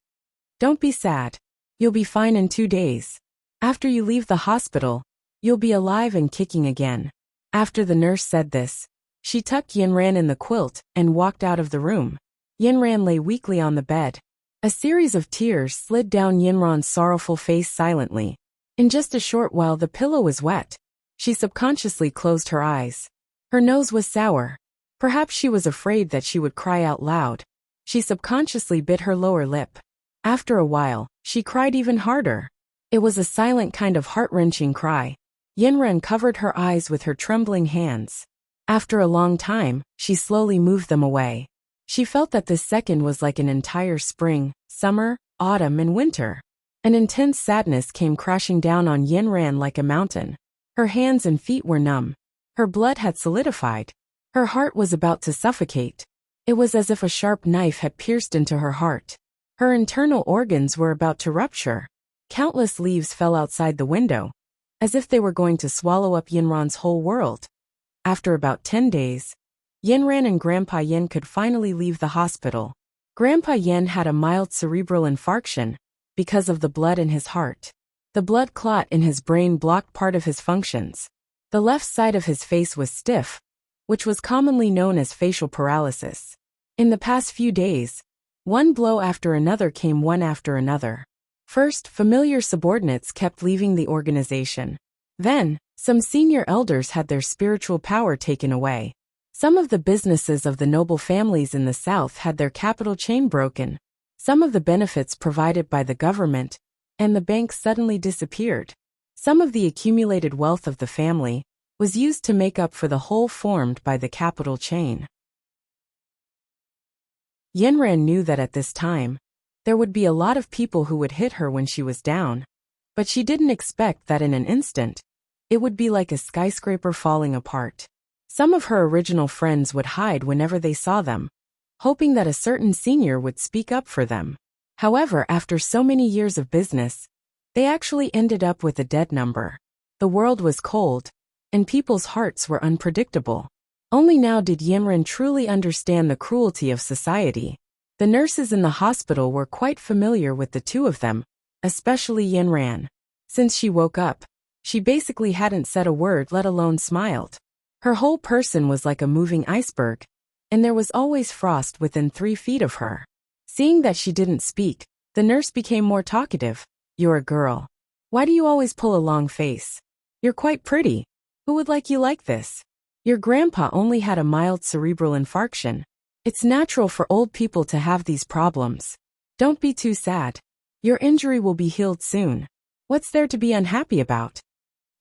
"Don't be sad. You'll be fine in 2 days. After you leave the hospital, you'll be alive and kicking again." After the nurse said this, she tucked Yinran in the quilt and walked out of the room. Yinran lay weakly on the bed. A series of tears slid down Yinran's sorrowful face silently. In just a short while the pillow was wet. She subconsciously closed her eyes. Her nose was sour. Perhaps she was afraid that she would cry out loud. She subconsciously bit her lower lip. After a while, she cried even harder. It was a silent kind of heart-wrenching cry. Yinran covered her eyes with her trembling hands. After a long time, she slowly moved them away. She felt that this second was like an entire spring, summer, autumn, and winter. An intense sadness came crashing down on Yinran like a mountain. Her hands and feet were numb. Her blood had solidified. Her heart was about to suffocate. It was as if a sharp knife had pierced into her heart. Her internal organs were about to rupture. Countless leaves fell outside the window, as if they were going to swallow up Yinran's whole world. After about 10 days, Yinran and Grandpa Yin could finally leave the hospital. Grandpa Yin had a mild cerebral infarction because of the blood in his heart. The blood clot in his brain blocked part of his functions. The left side of his face was stiff, which was commonly known as facial paralysis. In the past few days, one blow after another came one after another. First, familiar subordinates kept leaving the organization. Then, some senior elders had their spiritual power taken away. Some of the businesses of the noble families in the south had their capital chain broken. Some of the benefits provided by the government and the banks suddenly disappeared. Some of the accumulated wealth of the family was used to make up for the hole formed by the capital chain. Yinran knew that at this time, there would be a lot of people who would hit her when she was down, but she didn't expect that in an instant, it would be like a skyscraper falling apart. Some of her original friends would hide whenever they saw them, hoping that a certain senior would speak up for them. However, after so many years of business, they actually ended up with a dead number. The world was cold, and people's hearts were unpredictable. Only now did Yinran truly understand the cruelty of society. The nurses in the hospital were quite familiar with the two of them, especially Yinran. Since she woke up, she basically hadn't said a word, let alone smiled. Her whole person was like a moving iceberg, and there was always frost within 3 feet of her. Seeing that she didn't speak, the nurse became more talkative. "You're a girl. Why do you always pull a long face? You're quite pretty. Who would like you like this? Your grandpa only had a mild cerebral infarction. It's natural for old people to have these problems. Don't be too sad. Your injury will be healed soon. What's there to be unhappy about?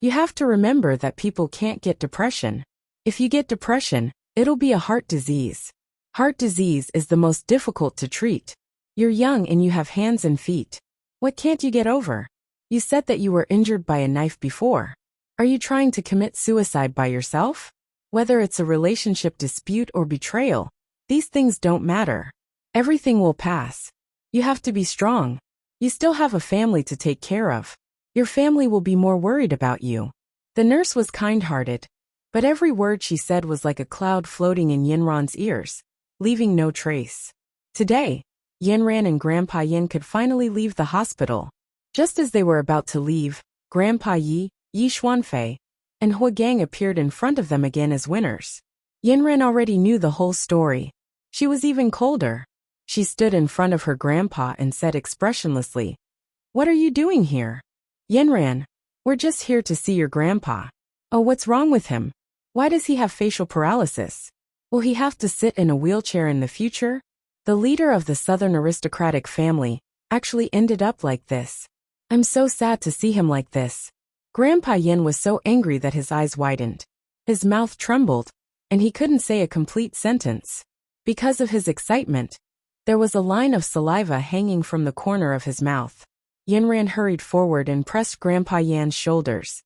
You have to remember that people can't get depression. If you get depression, it'll be a heart disease. Heart disease is the most difficult to treat. You're young and you have hands and feet. What can't you get over? You said that you were injured by a knife before. Are you trying to commit suicide by yourself? Whether it's a relationship dispute or betrayal, these things don't matter. Everything will pass. You have to be strong. You still have a family to take care of. Your family will be more worried about you." The nurse was kind-hearted, but every word she said was like a cloud floating in Yinran's ears, leaving no trace. Today, Yinran and Grandpa Yin could finally leave the hospital. Just as they were about to leave, Grandpa Yi Xuanfei, and Hua Gang appeared in front of them again as winners. Yinran already knew the whole story. She was even colder. She stood in front of her grandpa and said expressionlessly, "What are you doing here?" "Yinran, we're just here to see your grandpa." "Oh, what's wrong with him? Why does he have facial paralysis? Will he have to sit in a wheelchair in the future?" The leader of the southern aristocratic family actually ended up like this. "I'm so sad to see him like this." Grandpa Yin was so angry that his eyes widened. His mouth trembled, and he couldn't say a complete sentence. Because of his excitement, there was a line of saliva hanging from the corner of his mouth. Yinran hurried forward and pressed Grandpa Yan's shoulders.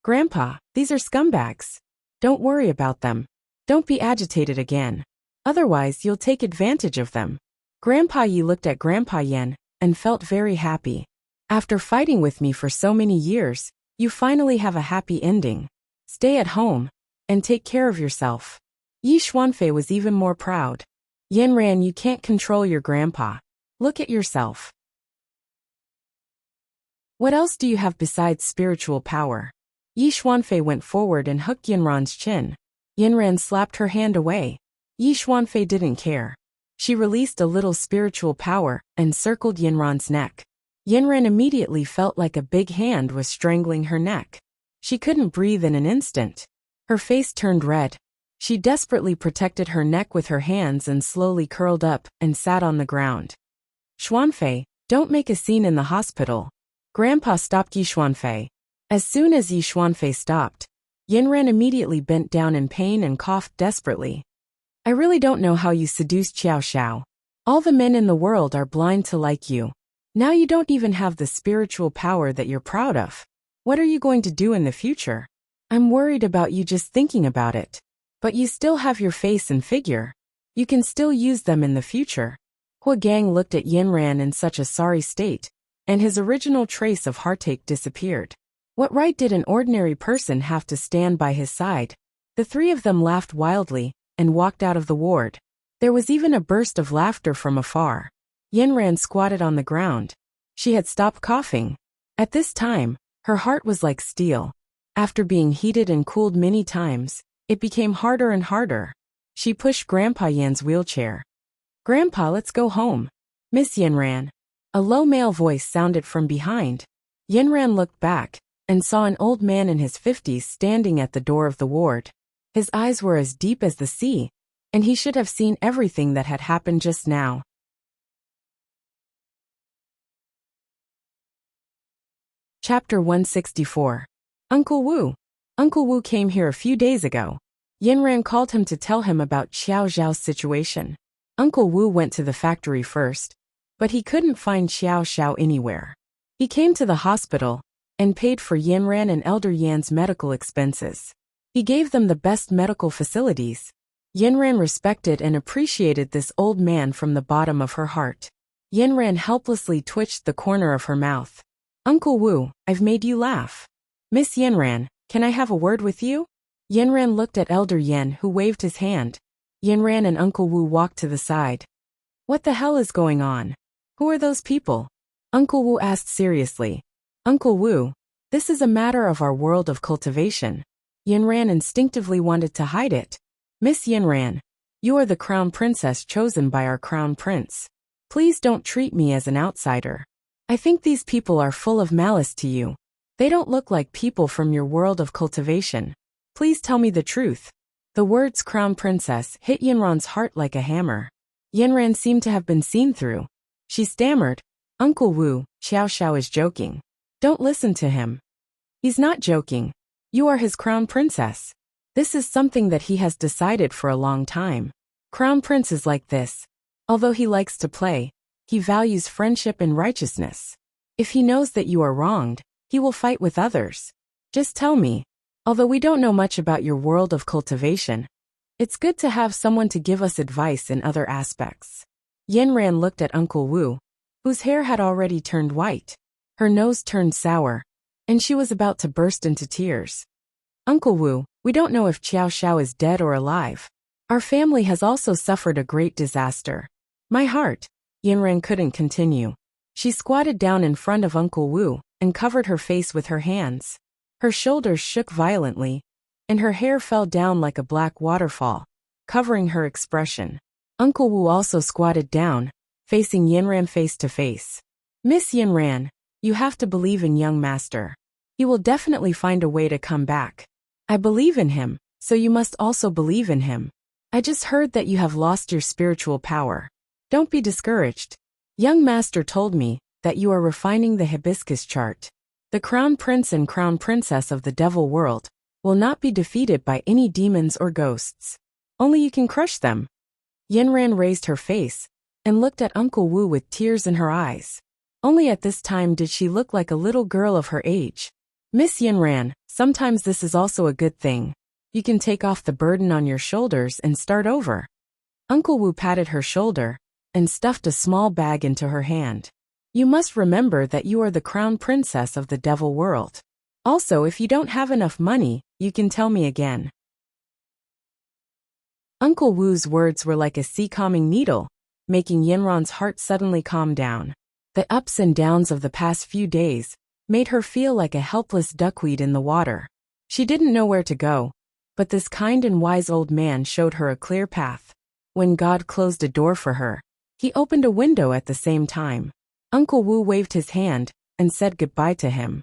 "Grandpa, these are scumbags. Don't worry about them. Don't be agitated again. Otherwise, you'll take advantage of them." Grandpa Yi looked at Grandpa Yan and felt very happy. "After fighting with me for so many years, you finally have a happy ending. Stay at home and take care of yourself." Yi Xuanfei was even more proud. "Yinran, you can't control your grandpa. Look at yourself. What else do you have besides spiritual power?" Yi Xuanfei went forward and hooked Yinran's chin. Yinran slapped her hand away. Yi Xuanfei didn't care. She released a little spiritual power and circled Yinran's neck. Yinran immediately felt like a big hand was strangling her neck. She couldn't breathe in an instant. Her face turned red. She desperately protected her neck with her hands and slowly curled up and sat on the ground. "Xuanfei, don't make a scene in the hospital." Grandpa stopped Yi Xuanfei. As soon as Yi Xuanfei stopped, Yinran immediately bent down in pain and coughed desperately. "I really don't know how you seduced Xiao Xiao. All the men in the world are blind to like you. Now you don't even have the spiritual power that you're proud of. What are you going to do in the future? I'm worried about you just thinking about it. But you still have your face and figure. You can still use them in the future. Hua Gang looked at Yinran in such a sorry state, and his original trace of heartache disappeared. What right did an ordinary person have to stand by his side? The three of them laughed wildly and walked out of the ward. There was even a burst of laughter from afar. Yinran squatted on the ground. She had stopped coughing. At this time, her heart was like steel. After being heated and cooled many times, it became harder and harder. She pushed Grandpa Yan's wheelchair. "Grandpa, let's go home. Miss Yinran." A low male voice sounded from behind. Yinran looked back and saw an old man in his 50s standing at the door of the ward. His eyes were as deep as the sea, and he should have seen everything that had happened just now. Chapter 164. Uncle Wu. Uncle Wu came here a few days ago. Yinran called him to tell him about Xiao Xiao's situation. Uncle Wu went to the factory first, but he couldn't find Xiao Xiao anywhere. He came to the hospital and paid for Yinran and Elder Yan's medical expenses. He gave them the best medical facilities. Yinran respected and appreciated this old man from the bottom of her heart. Yinran helplessly twitched the corner of her mouth. "Uncle Wu, I've made you laugh. Miss Yinran, can I have a word with you?" Yinran looked at Elder Yan, who waved his hand. Yinran and Uncle Wu walked to the side. "What the hell is going on? Who are those people?" Uncle Wu asked seriously. "Uncle Wu, this is a matter of our world of cultivation." Yinran instinctively wanted to hide it. "Miss Yinran, you are the crown princess chosen by our crown prince. Please don't treat me as an outsider. I think these people are full of malice to you. They don't look like people from your world of cultivation. Please tell me the truth." The words crown princess hit Yinran's heart like a hammer. Yinran seemed to have been seen through. She stammered, "Uncle Wu, Xiao Xiao is joking. Don't listen to him. He's not joking. You are his crown princess. This is something that he has decided for a long time. Crown prince is like this. Although he likes to play, he values friendship and righteousness. If he knows that you are wronged, he will fight with others. Just tell me. Although we don't know much about your world of cultivation, it's good to have someone to give us advice in other aspects." Yinran looked at Uncle Wu, whose hair had already turned white. Her nose turned sour, and she was about to burst into tears. "Uncle Wu, we don't know if Xiao Xiao is dead or alive. Our family has also suffered a great disaster. My heart." Yinran couldn't continue. She squatted down in front of Uncle Wu and covered her face with her hands. Her shoulders shook violently, and her hair fell down like a black waterfall, covering her expression. Uncle Wu also squatted down, facing Yinran face to face. "Miss Yinran, you have to believe in young master. He will definitely find a way to come back. I believe in him, so you must also believe in him. I just heard that you have lost your spiritual power. Don't be discouraged. Young master told me that you are refining the hibiscus chart. The crown prince and crown princess of the devil world will not be defeated by any demons or ghosts. Only you can crush them." Yinran raised her face and looked at Uncle Wu with tears in her eyes. Only at this time did she look like a little girl of her age. "Miss Yinran, sometimes this is also a good thing. You can take off the burden on your shoulders and start over." Uncle Wu patted her shoulder and stuffed a small bag into her hand. "You must remember that you are the crown princess of the devil world. Also, if you don't have enough money, you can tell me again." Uncle Wu's words were like a sea-calming needle, making Yinran's heart suddenly calm down. The ups and downs of the past few days made her feel like a helpless duckweed in the water. She didn't know where to go, but this kind and wise old man showed her a clear path. When God closed a door for her, he opened a window at the same time. Uncle Wu waved his hand and said goodbye to him.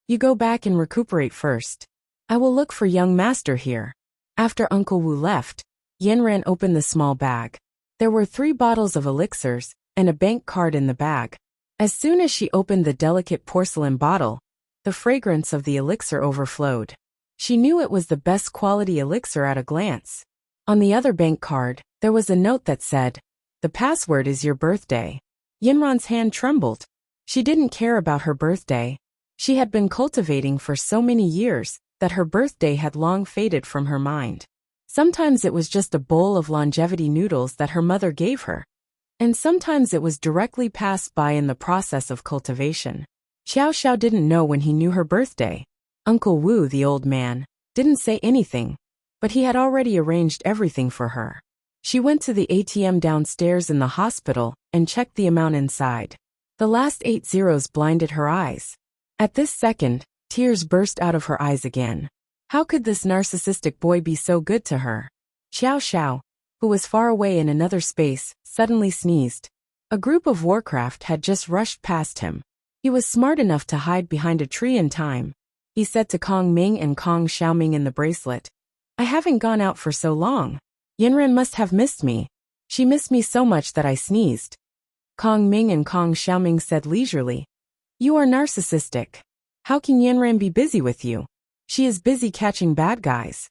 "You go back and recuperate first. I will look for young master here." After Uncle Wu left, Yinran opened the small bag. There were 3 bottles of elixirs and a bank card in the bag. As soon as she opened the delicate porcelain bottle, the fragrance of the elixir overflowed. She knew it was the best quality elixir at a glance. On the other bank card, there was a note that said, "The password is your birthday." Yinran's hand trembled. She didn't care about her birthday. She had been cultivating for so many years that her birthday had long faded from her mind. Sometimes it was just a bowl of longevity noodles that her mother gave her, and sometimes it was directly passed by in the process of cultivation. Xiao Xiao didn't know when he knew her birthday. Uncle Wu, the old man, didn't say anything, but he had already arranged everything for her. She went to the ATM downstairs in the hospital and checked the amount inside. The last 8 zeros blinded her eyes. At this second, tears burst out of her eyes again. How could this narcissistic boy be so good to her? Xiao Xiao, who was far away in another space, suddenly sneezed. A group of Warcraft had just rushed past him. He was smart enough to hide behind a tree in time. He said to Kong Ming and Kong Xiaoming in the bracelet, "I haven't gone out for so long. Yanran must have missed me. She missed me so much that I sneezed." Kong Ming and Kong Xiaoming said leisurely, "You are narcissistic. How can Yanran be busy with you? She is busy catching bad guys."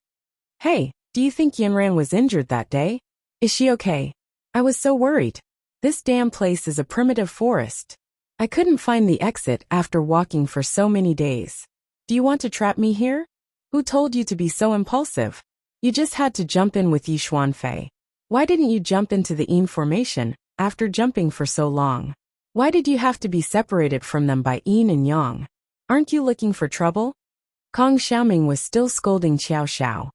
"Hey, do you think Yanran was injured that day? Is she okay? I was so worried. This damn place is a primitive forest. I couldn't find the exit after walking for so many days. Do you want to trap me here? Who told you to be so impulsive? You just had to jump in with Yi Xuanfei. Why didn't you jump into the Yin formation after jumping for so long? Why did you have to be separated from them by Yin and Yang? Aren't you looking for trouble?" Kong Xiaoming was still scolding Xiao Xiao.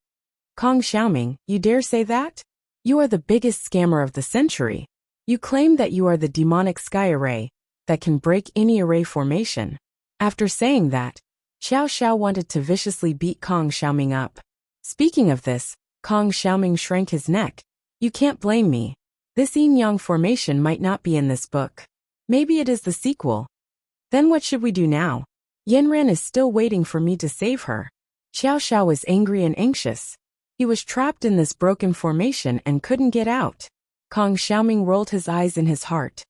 "Kong Xiaoming, you dare say that? You are the biggest scammer of the century. You claim that you are the demonic sky array that can break any array formation." After saying that, Xiao Xiao wanted to viciously beat Kong Xiaoming up. Speaking of this, Kong Xiaoming shrank his neck. "You can't blame me. This yin-yang formation might not be in this book. Maybe it is the sequel. Then what should we do now? Yanran is still waiting for me to save her." Xiao Xiao was angry and anxious. He was trapped in this broken formation and couldn't get out. Kong Xiaoming rolled his eyes in his heart.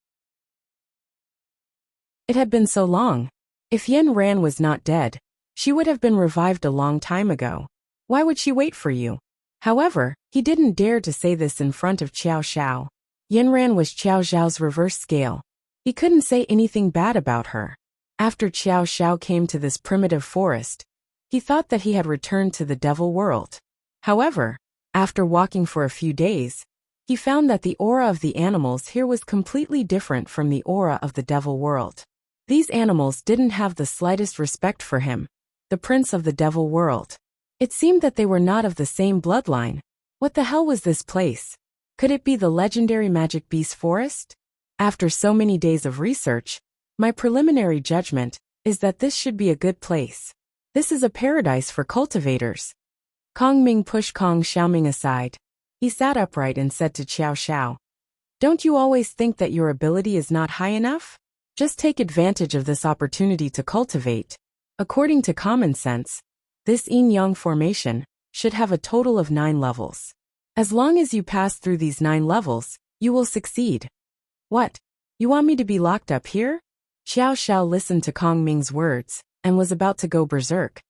It had been so long. If Yanran was not dead, she would have been revived a long time ago. Why would she wait for you? However, he didn't dare to say this in front of Xiao Xiao. Yanran was Xiao Xiao's reverse scale. He couldn't say anything bad about her. After Xiao Xiao came to this primitive forest, he thought that he had returned to the devil world. However, after walking for a few days, he found that the aura of the animals here was completely different from the aura of the devil world. These animals didn't have the slightest respect for him, the prince of the devil world. It seemed that they were not of the same bloodline. What the hell was this place? Could it be the legendary Magic Beast Forest? After so many days of research, my preliminary judgment is that this should be a good place. This is a paradise for cultivators. Kong Ming pushed Kong Xiaoming aside. He sat upright and said to Xiao Xiao, "Don't you always think that your ability is not high enough? Just take advantage of this opportunity to cultivate. According to common sense, this yin-yang formation should have a total of 9 levels. As long as you pass through these 9 levels, you will succeed." "What? You want me to be locked up here?" Xiao Xiao listened to Kong Ming's words and was about to go berserk.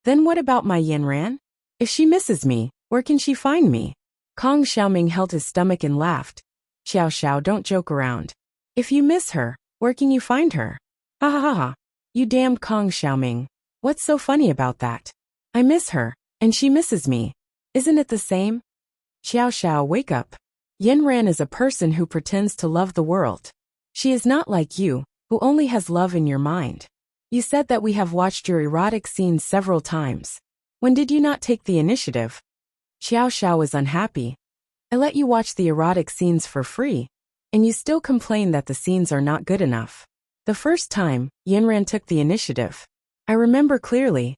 "Then what about my Yanran? If she misses me, where can she find me?" Kong Xiaoming held his stomach and laughed. "Xiao Xiao, don't joke around. If you miss her, where can you find her?" "Ha ha ha ha. You damned Kong Xiaoming. What's so funny about that? I miss her, and she misses me. Isn't it the same?" "Xiao Xiao, wake up. Yanran is a person who pretends to love the world. She is not like you, who only has love in your mind. You said that we have watched your erotic scenes several times. When did you not take the initiative?" Xiao Xiao was unhappy. "I let you watch the erotic scenes for free, and you still complain that the scenes are not good enough. The first time, Yanran took the initiative. I remember clearly."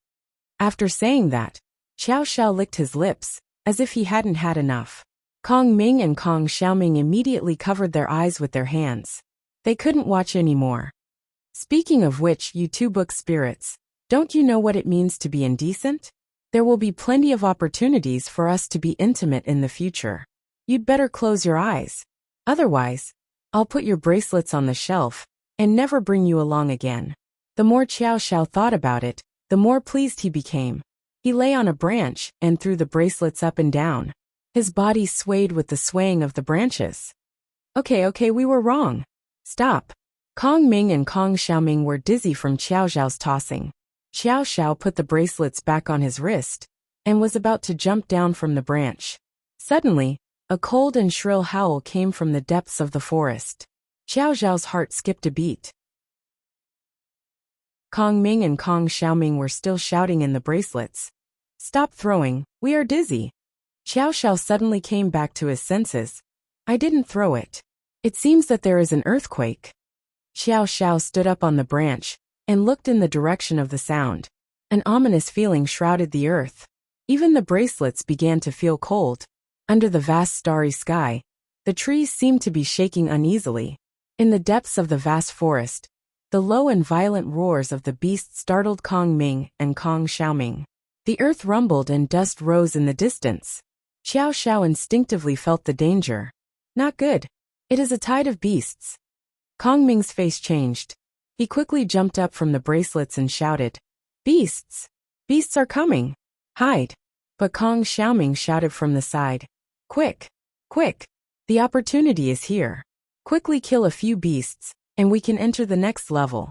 After saying that, Xiao Xiao licked his lips, as if he hadn't had enough. Kong Ming and Kong Xiaoming immediately covered their eyes with their hands. They couldn't watch anymore. "Speaking of which, you two book spirits, don't you know what it means to be indecent? There will be plenty of opportunities for us to be intimate in the future. You'd better close your eyes. Otherwise, I'll put your bracelets on the shelf and never bring you along again." The more Xiao Xiao thought about it, the more pleased he became. He lay on a branch and threw the bracelets up and down. His body swayed with the swaying of the branches. Okay, we were wrong. Stop. Kong Ming and Kong Xiaoming were dizzy from Xiao Zhao's tossing. Xiao Zhao put the bracelets back on his wrist and was about to jump down from the branch. Suddenly, a cold and shrill howl came from the depths of the forest. Xiao Zhao's heart skipped a beat. Kong Ming and Kong Xiaoming were still shouting in the bracelets. "Stop throwing, we are dizzy." Xiao Zhao suddenly came back to his senses. "I didn't throw it. It seems that there is an earthquake." Xiao Zhao stood up on the branch and looked in the direction of the sound. An ominous feeling shrouded the earth. Even the bracelets began to feel cold. Under the vast starry sky, the trees seemed to be shaking uneasily. In the depths of the vast forest, the low and violent roars of the beasts startled Kong Ming and Kong Xiaoming. The earth rumbled and dust rose in the distance. Xiao Zhao instinctively felt the danger. Not good. It is a tide of beasts. Kong Ming's face changed. He quickly jumped up from the bracelets and shouted, "Beasts! Beasts are coming! Hide!" But Kong Xiaoming shouted from the side, "Quick! Quick! The opportunity is here. Quickly kill a few beasts, and we can enter the next level."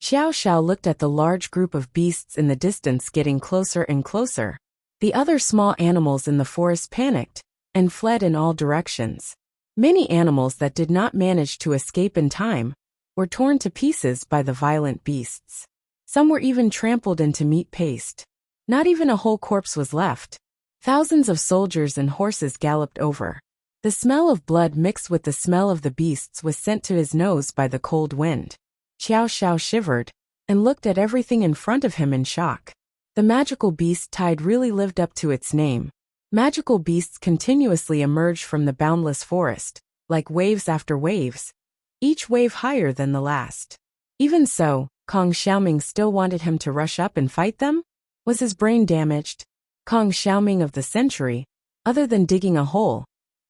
Xiao Zhao looked at the large group of beasts in the distance getting closer and closer. The other small animals in the forest panicked and fled in all directions. Many animals that did not manage to escape in time were torn to pieces by the violent beasts. Some were even trampled into meat paste. Not even a whole corpse was left. Thousands of soldiers and horses galloped over. The smell of blood mixed with the smell of the beasts was sent to his nose by the cold wind. Xiao Zhao shivered and looked at everything in front of him in shock. The magical beast tide really lived up to its name. Magical beasts continuously emerged from the boundless forest, like waves after waves, each wave higher than the last. Even so, Kong Xiaoming still wanted him to rush up and fight them? Was his brain damaged? Kong Xiaoming of the century, other than digging a hole,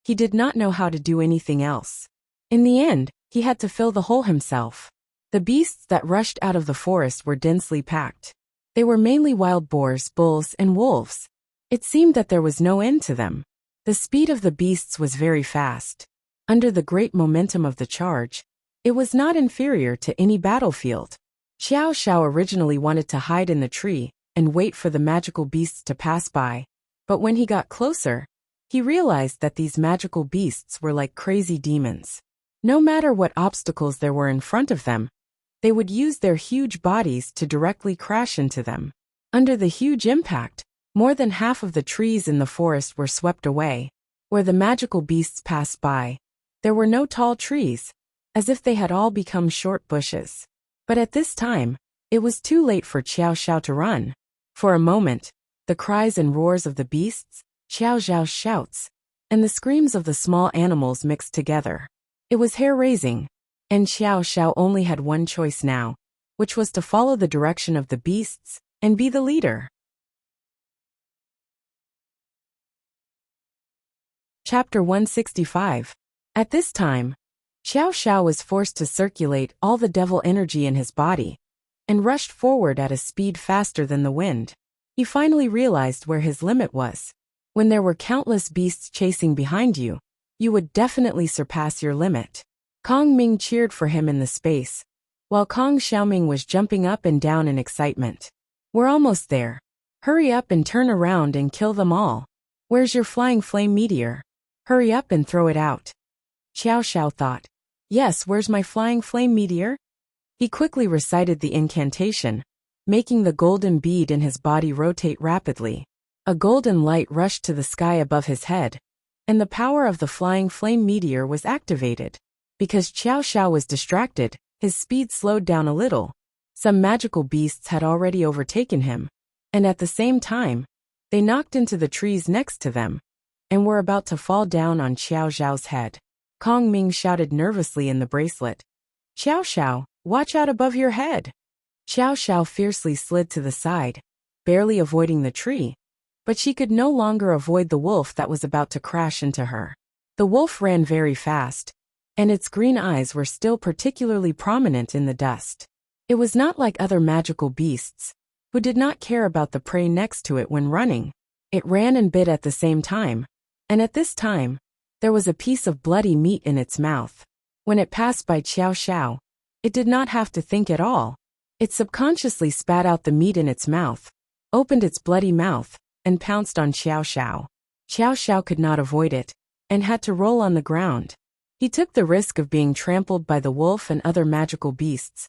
he did not know how to do anything else. In the end, he had to fill the hole himself. The beasts that rushed out of the forest were densely packed. They were mainly wild boars, bulls, and wolves. It seemed that there was no end to them. The speed of the beasts was very fast. Under the great momentum of the charge, it was not inferior to any battlefield. Xiao Zhao originally wanted to hide in the tree and wait for the magical beasts to pass by. But when he got closer, he realized that these magical beasts were like crazy demons. No matter what obstacles there were in front of them, they would use their huge bodies to directly crash into them. Under the huge impact, more than half of the trees in the forest were swept away. Where the magical beasts passed by, there were no tall trees, as if they had all become short bushes. But at this time, it was too late for Xiao Zhao to run. For a moment, the cries and roars of the beasts, Xiao Zhao's shouts, and the screams of the small animals mixed together. It was hair-raising, and Xiao Zhao only had one choice now, which was to follow the direction of the beasts and be the leader. Chapter 165. At this time, Xiao Zhao was forced to circulate all the devil energy in his body and rushed forward at a speed faster than the wind. He finally realized where his limit was. When there were countless beasts chasing behind you, you would definitely surpass your limit. Kong Ming cheered for him in the space, while Kong Xiaoming was jumping up and down in excitement. "We're almost there. Hurry up and turn around and kill them all. Where's your flying flame meteor? Hurry up and throw it out." Xiao Zhao thought, "Yes, where's my flying flame meteor?" He quickly recited the incantation, making the golden bead in his body rotate rapidly. A golden light rushed to the sky above his head, and the power of the flying flame meteor was activated. Because Xiao Zhao was distracted, his speed slowed down a little. Some magical beasts had already overtaken him, and at the same time, they knocked into the trees next to them and were about to fall down on Xiao Zhao's head. Kong Ming shouted nervously in the bracelet, "Xiao Zhao, watch out above your head." Xiao Zhao fiercely slid to the side, barely avoiding the tree, but she could no longer avoid the wolf that was about to crash into her. The wolf ran very fast, and its green eyes were still particularly prominent in the dust. It was not like other magical beasts, who did not care about the prey next to it when running. It ran and bit at the same time, and at this time, there was a piece of bloody meat in its mouth. When it passed by Xiao Zhao, It did not have to think at all. It subconsciously spat out the meat in its mouth, opened its bloody mouth, and pounced on Xiao Xiao. Xiao Xiao could not avoid it, and had to roll on the ground. He took the risk of being trampled by the wolf and other magical beasts,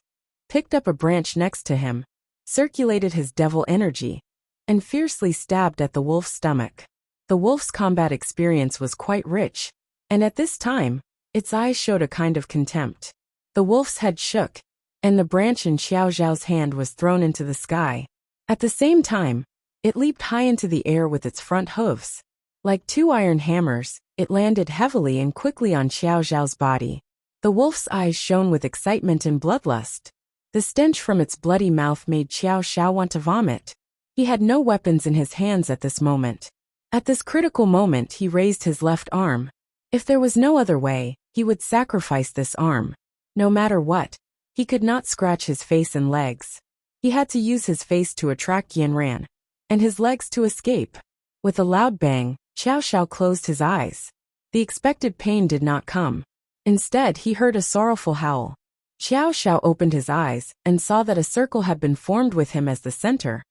picked up a branch next to him, circulated his devil energy, and fiercely stabbed at the wolf's stomach. The wolf's combat experience was quite rich, and at this time, its eyes showed a kind of contempt. The wolf's head shook, and the branch in Xiao Xiao's hand was thrown into the sky. At the same time, it leaped high into the air with its front hooves. Like two iron hammers, it landed heavily and quickly on Xiao Xiao's body. The wolf's eyes shone with excitement and bloodlust. The stench from its bloody mouth made Xiao Xiao want to vomit. He had no weapons in his hands at this moment. At this critical moment he raised his left arm. If there was no other way, he would sacrifice this arm. No matter what, he could not scratch his face and legs. He had to use his face to attract Yanran, and his legs to escape. With a loud bang, Xiao Xiao closed his eyes. The expected pain did not come. Instead, he heard a sorrowful howl. Xiao Xiao opened his eyes and saw that a circle had been formed with him as the center,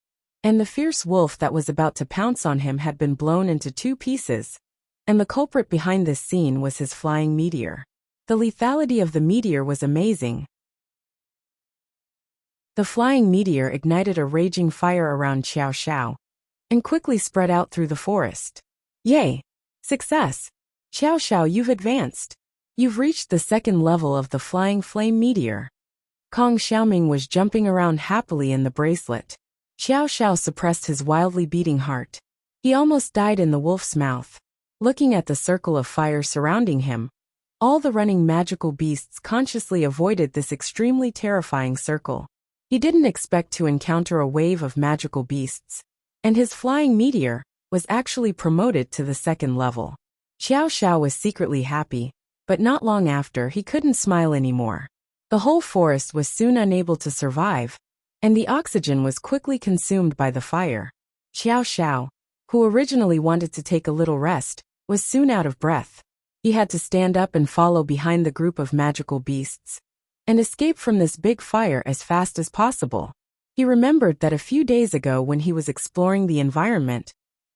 and the fierce wolf that was about to pounce on him had been blown into two pieces, and the culprit behind this scene was his flying meteor. The lethality of the meteor was amazing. The flying meteor ignited a raging fire around Xiao Xiao, and quickly spread out through the forest. Yay! Success! Xiao Xiao, you've advanced. You've reached the second level of the flying flame meteor. Kong Xiaoming was jumping around happily in the bracelet. Xiao Xiao suppressed his wildly beating heart. He almost died in the wolf's mouth. Looking at the circle of fire surrounding him, all the running magical beasts consciously avoided this extremely terrifying circle. He didn't expect to encounter a wave of magical beasts, and his flying meteor was actually promoted to the second level. Xiao Xiao was secretly happy, but not long after he couldn't smile anymore. The whole forest was soon unable to survive, and the oxygen was quickly consumed by the fire. Xiao Xiao, who originally wanted to take a little rest, was soon out of breath. He had to stand up and follow behind the group of magical beasts, and escape from this big fire as fast as possible. He remembered that a few days ago when he was exploring the environment,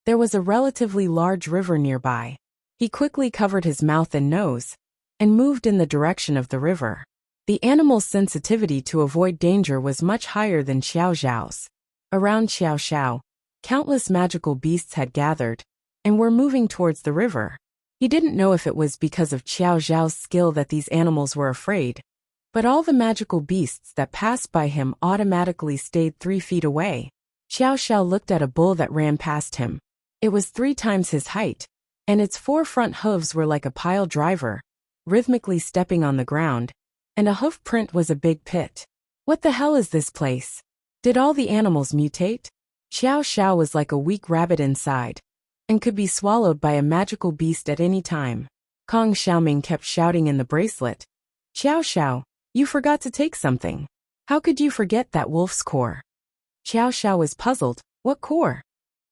there was a relatively large river nearby. He quickly covered his mouth and nose, and moved in the direction of the river. The animal's sensitivity to avoid danger was much higher than Xiao Xiao's. Around Xiao Xiao, countless magical beasts had gathered, and were moving towards the river. He didn't know if it was because of Xiao Xiao's skill that these animals were afraid, but all the magical beasts that passed by him automatically stayed 3 feet away. Xiao Xiao looked at a bull that ran past him. It was 3 times his height, and its 4 front hooves were like a pile driver, rhythmically stepping on the ground, and a hoof print was a big pit. What the hell is this place? Did all the animals mutate? Xiao Xiao was like a weak rabbit inside, and could be swallowed by a magical beast at any time. Kong Xiaoming kept shouting in the bracelet, "Xiao Xiao, you forgot to take something. How could you forget that wolf's core?" Xiao Xiao was puzzled. What core?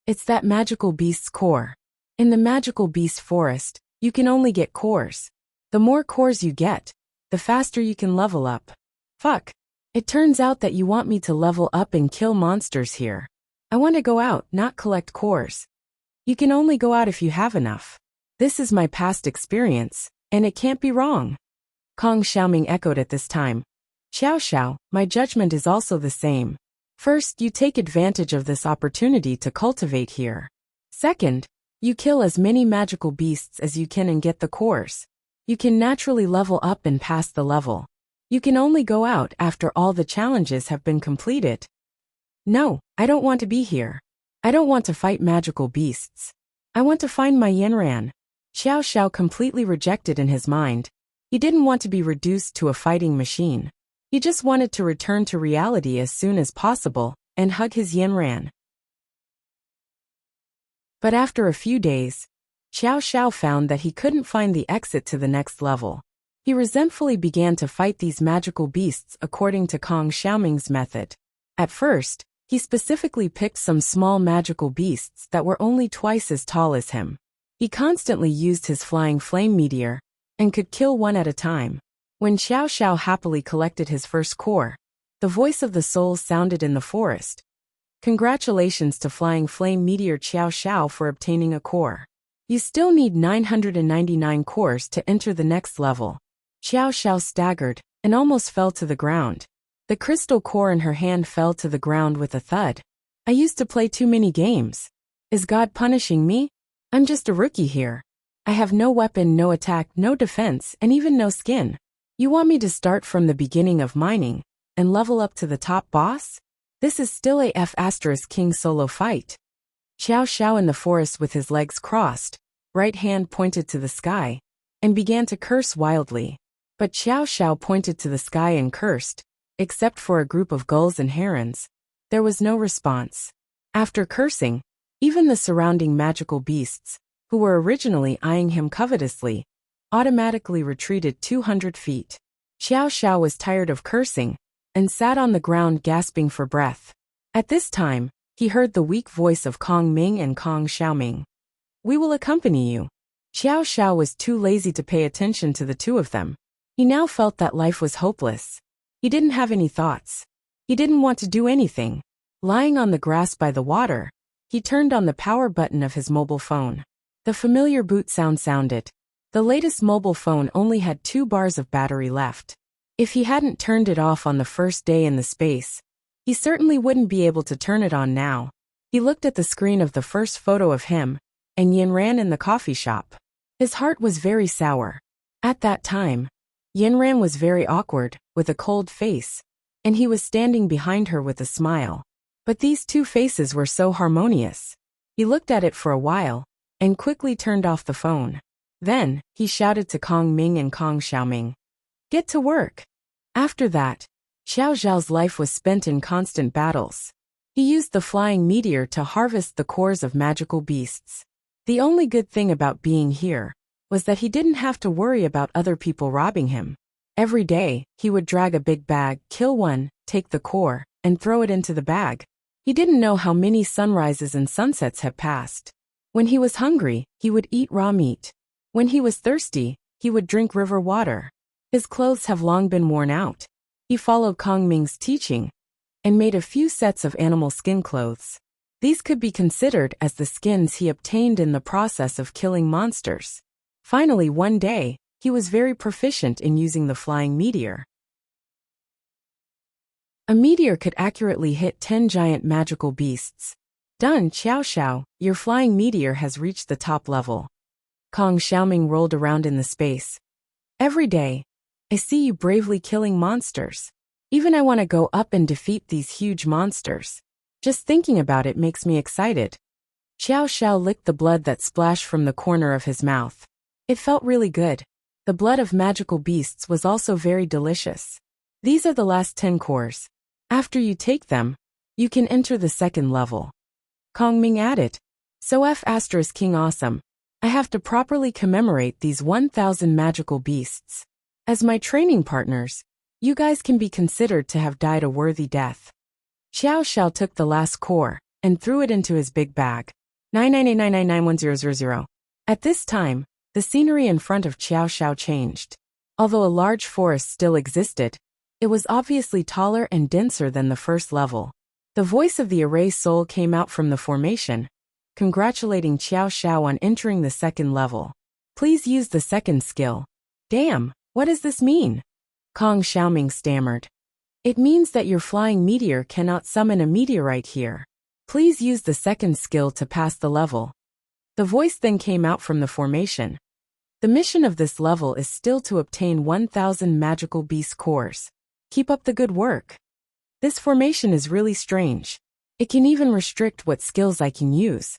It's that magical beast's core. In the magical beast forest, you can only get cores. The more cores you get, the faster you can level up. Fuck. It turns out that you want me to level up and kill monsters here. I want to go out, not collect cores. You can only go out if you have enough. This is my past experience, and it can't be wrong. Kong Xiaoming echoed at this time. Xiao Xiao, my judgment is also the same. First, you take advantage of this opportunity to cultivate here. Second, you kill as many magical beasts as you can and get the cores. You can naturally level up and pass the level. You can only go out after all the challenges have been completed. No, I don't want to be here. I don't want to fight magical beasts. I want to find my Yanran. Xiao Xiao completely rejected in his mind. He didn't want to be reduced to a fighting machine. He just wanted to return to reality as soon as possible and hug his Yanran. But after a few days, Xiao Xiao found that he couldn't find the exit to the next level. He resentfully began to fight these magical beasts according to Kong Xiaoming's method. At first, he specifically picked some small magical beasts that were only twice as tall as him. He constantly used his flying flame meteor, and could kill one at a time. When Xiao Xiao happily collected his first core, the voice of the soul sounded in the forest. Congratulations to Flying Flame Meteor Xiao Xiao for obtaining a core. You still need 999 cores to enter the next level. Xiao Xiao staggered and almost fell to the ground. The crystal core in her hand fell to the ground with a thud. I used to play too many games. Is God punishing me? I'm just a rookie here. I have no weapon, no attack, no defense, and even no skin. You want me to start from the beginning of mining and level up to the top boss? This is still a F*King solo fight. Xiao Xiao in the forest with his legs crossed, right hand pointed to the sky, and began to curse wildly. But Xiao Xiao pointed to the sky and cursed, except for a group of gulls and herons. There was no response. After cursing, even the surrounding magical beasts, who were originally eyeing him covetously, automatically retreated 200 feet. Xiao Xiao was tired of cursing and sat on the ground gasping for breath. At this time, he heard the weak voice of Kong Ming and Kong Xiaoming. We will accompany you. Xiao Xiao was too lazy to pay attention to the two of them. He now felt that life was hopeless. He didn't have any thoughts. He didn't want to do anything. Lying on the grass by the water, he turned on the power button of his mobile phone. The familiar boot sound sounded. The latest mobile phone only had 2 bars of battery left. If he hadn't turned it off on the first day in the space, he certainly wouldn't be able to turn it on now. He looked at the screen of the first photo of him and Yinran in the coffee shop. His heart was very sour. At that time, Yinran was very awkward, with a cold face, and he was standing behind her with a smile. But these two faces were so harmonious. He looked at it for a while, and quickly turned off the phone. Then, he shouted to Kong Ming and Kong Xiaoming. Get to work. After that, Xiao Zhao's life was spent in constant battles. He used the flying meteor to harvest the cores of magical beasts. The only good thing about being here was that he didn't have to worry about other people robbing him. Every day, he would drag a big bag, kill one, take the core, and throw it into the bag. He didn't know how many sunrises and sunsets had passed. When he was hungry, he would eat raw meat. When he was thirsty, he would drink river water. His clothes have long been worn out. He followed Kong Ming's teaching and made a few sets of animal skin clothes. These could be considered as the skins he obtained in the process of killing monsters. Finally, one day, he was very proficient in using the flying meteor. A meteor could accurately hit 10 giant magical beasts. Done, Xiao Xiao, your flying meteor has reached the top level. Kong Xiaoming rolled around in the space. Every day, I see you bravely killing monsters. Even I want to go up and defeat these huge monsters. Just thinking about it makes me excited. Xiao Xiao licked the blood that splashed from the corner of his mouth. It felt really good. The blood of magical beasts was also very delicious. These are the last 10 cores. After you take them, you can enter the second level. Kong Ming added. So F*King awesome. I have to properly commemorate these 1,000 magical beasts. As my training partners, you guys can be considered to have died a worthy death. Xiao Xiao took the last core and threw it into his big bag. 998999100. At this time, the scenery in front of Xiao Xiao changed. Although a large forest still existed, it was obviously taller and denser than the first level. The voice of the array soul came out from the formation, congratulating Xiao Xiao on entering the second level. Please use the second skill. Damn, what does this mean? Kong Xiaoming stammered. It means that your flying meteor cannot summon a meteorite here. Please use the second skill to pass the level. The voice then came out from the formation. The mission of this level is still to obtain 1,000 magical beast cores. Keep up the good work. This formation is really strange. It can even restrict what skills I can use.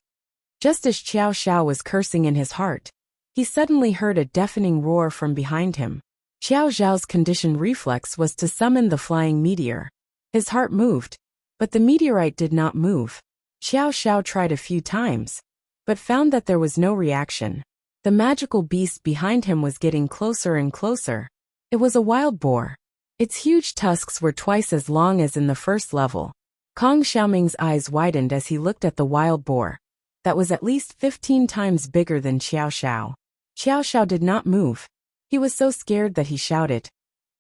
Just as Xiao Xiao was cursing in his heart, he suddenly heard a deafening roar from behind him. Xiao Zhao's conditioned reflex was to summon the flying meteor. His heart moved, but the meteorite did not move. Xiao Xiao tried a few times, but found that there was no reaction. The magical beast behind him was getting closer and closer. It was a wild boar. Its huge tusks were twice as long as in the first level. Kong Xiaoming's eyes widened as he looked at the wild boar. That was at least 15 times bigger than Xiao Xiao. Xiao Xiao did not move. He was so scared that he shouted,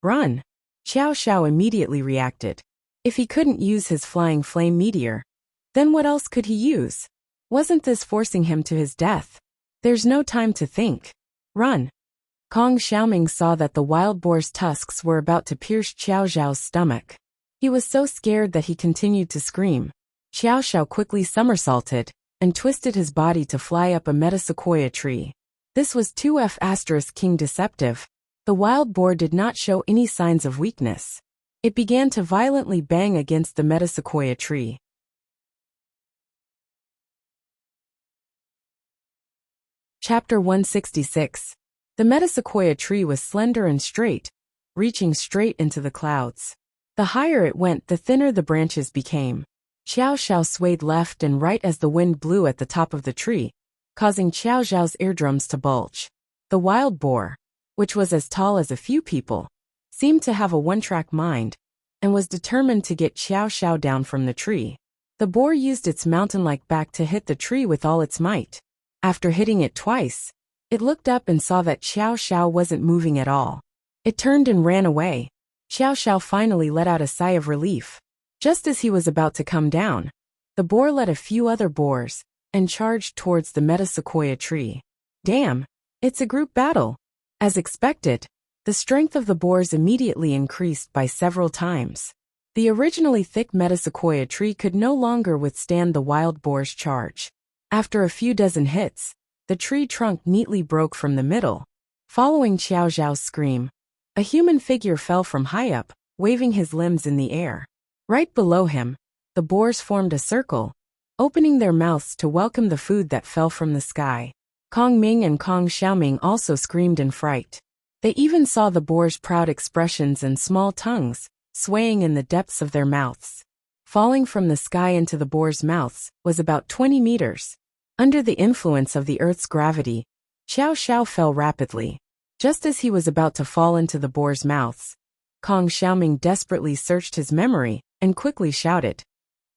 Run! Xiao Xiao immediately reacted. If he couldn't use his flying flame meteor, then what else could he use? Wasn't this forcing him to his death? There's no time to think. Run! Kong Xiaoming saw that the wild boar's tusks were about to pierce Xiao Xiao's stomach. He was so scared that he continued to scream. Xiao Xiao quickly somersaulted and twisted his body to fly up a metasequoia tree. This was 2F** King deceptive. The wild boar did not show any signs of weakness. It began to violently bang against the metasequoia tree. Chapter 166. The metasequoia tree was slender and straight, reaching straight into the clouds. The higher it went, the thinner the branches became. Xiao Xiao swayed left and right as the wind blew at the top of the tree, causing Xiao Xiao's eardrums to bulge. The wild boar, which was as tall as a few people, seemed to have a one-track mind, and was determined to get Xiao Xiao down from the tree. The boar used its mountain-like back to hit the tree with all its might. After hitting it twice, it looked up and saw that Xiao Xiao wasn't moving at all. It turned and ran away. Xiao Xiao finally let out a sigh of relief. Just as he was about to come down, the boar led a few other boars and charged towards the metasequoia tree. Damn, it's a group battle. As expected, the strength of the boars immediately increased by several times. The originally thick metasequoia tree could no longer withstand the wild boar's charge. After a few dozen hits, the tree trunk neatly broke from the middle. Following Xiao Xiao's scream, a human figure fell from high up, waving his limbs in the air. Right below him, the boars formed a circle, opening their mouths to welcome the food that fell from the sky. Kong Ming and Kong Xiaoming also screamed in fright. They even saw the boars' proud expressions and small tongues, swaying in the depths of their mouths. Falling from the sky into the boars' mouths was about 20 meters. Under the influence of the Earth's gravity, Xiao Xiao fell rapidly. Just as he was about to fall into the boars' mouths, Kong Xiaoming desperately searched his memory and quickly shouted.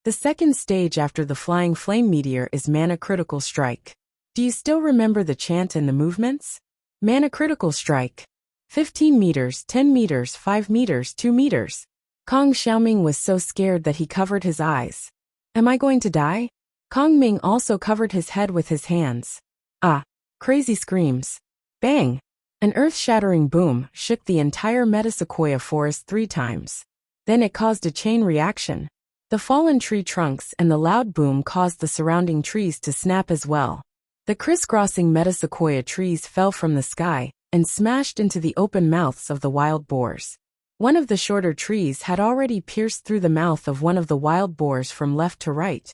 The second stage after the flying flame meteor is Mana Critical Strike. Do you still remember the chant and the movements? Mana Critical Strike. 15 meters, 10 meters, 5 meters, 2 meters. Kong Xiaoming was so scared that he covered his eyes. Am I going to die? Kong Ming also covered his head with his hands. Ah! Crazy screams. Bang! An earth-shattering boom shook the entire metasequoia forest 3 times. Then it caused a chain reaction. The fallen tree trunks and the loud boom caused the surrounding trees to snap as well. The crisscrossing metasequoia trees fell from the sky and smashed into the open mouths of the wild boars. One of the shorter trees had already pierced through the mouth of one of the wild boars from left to right,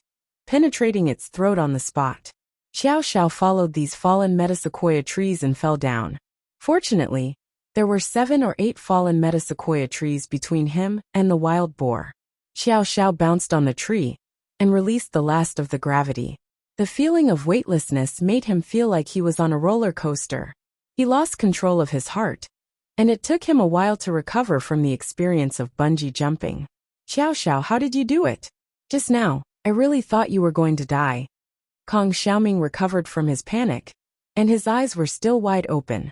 penetrating its throat on the spot. Xiao Xiao followed these fallen metasequoia trees and fell down. Fortunately, there were 7 or 8 fallen metasequoia trees between him and the wild boar. Xiao Xiao bounced on the tree and released the last of the gravity. The feeling of weightlessness made him feel like he was on a roller coaster. He lost control of his heart, and it took him a while to recover from the experience of bungee jumping. Xiao Xiao, how did you do it? Just now, I really thought you were going to die. Kong Xiaoming recovered from his panic, and his eyes were still wide open.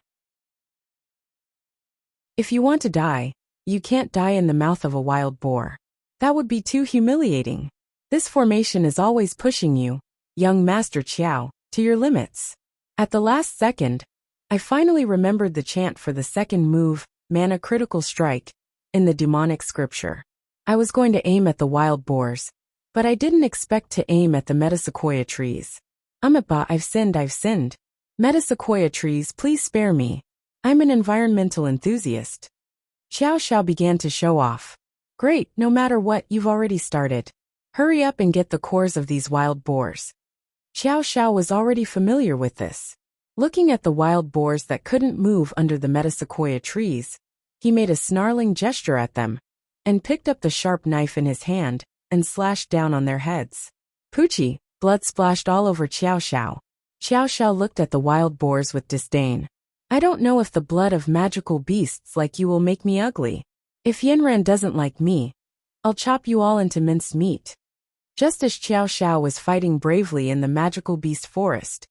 If you want to die, you can't die in the mouth of a wild boar. That would be too humiliating. This formation is always pushing you, young Master Qiao, to your limits. At the last second, I finally remembered the chant for the second move, Mana Critical Strike, in the demonic scripture. I was going to aim at the wild boars, but I didn't expect to aim at the metasequoia trees. I've sinned. Metasequoia trees, please spare me. I'm an environmental enthusiast. Xiao Xiao began to show off. Great, no matter what, you've already started. Hurry up and get the cores of these wild boars. Xiao Xiao was already familiar with this. Looking at the wild boars that couldn't move under the metasequoia trees, he made a snarling gesture at them, and picked up the sharp knife in his hand, and slashed down on their heads. Poochie, blood splashed all over Xiao Xiao. Xiao Xiao looked at the wild boars with disdain. I don't know if the blood of magical beasts like you will make me ugly. If Yanran doesn't like me, I'll chop you all into minced meat. Just as Xiao Xiao was fighting bravely in the magical beast forest,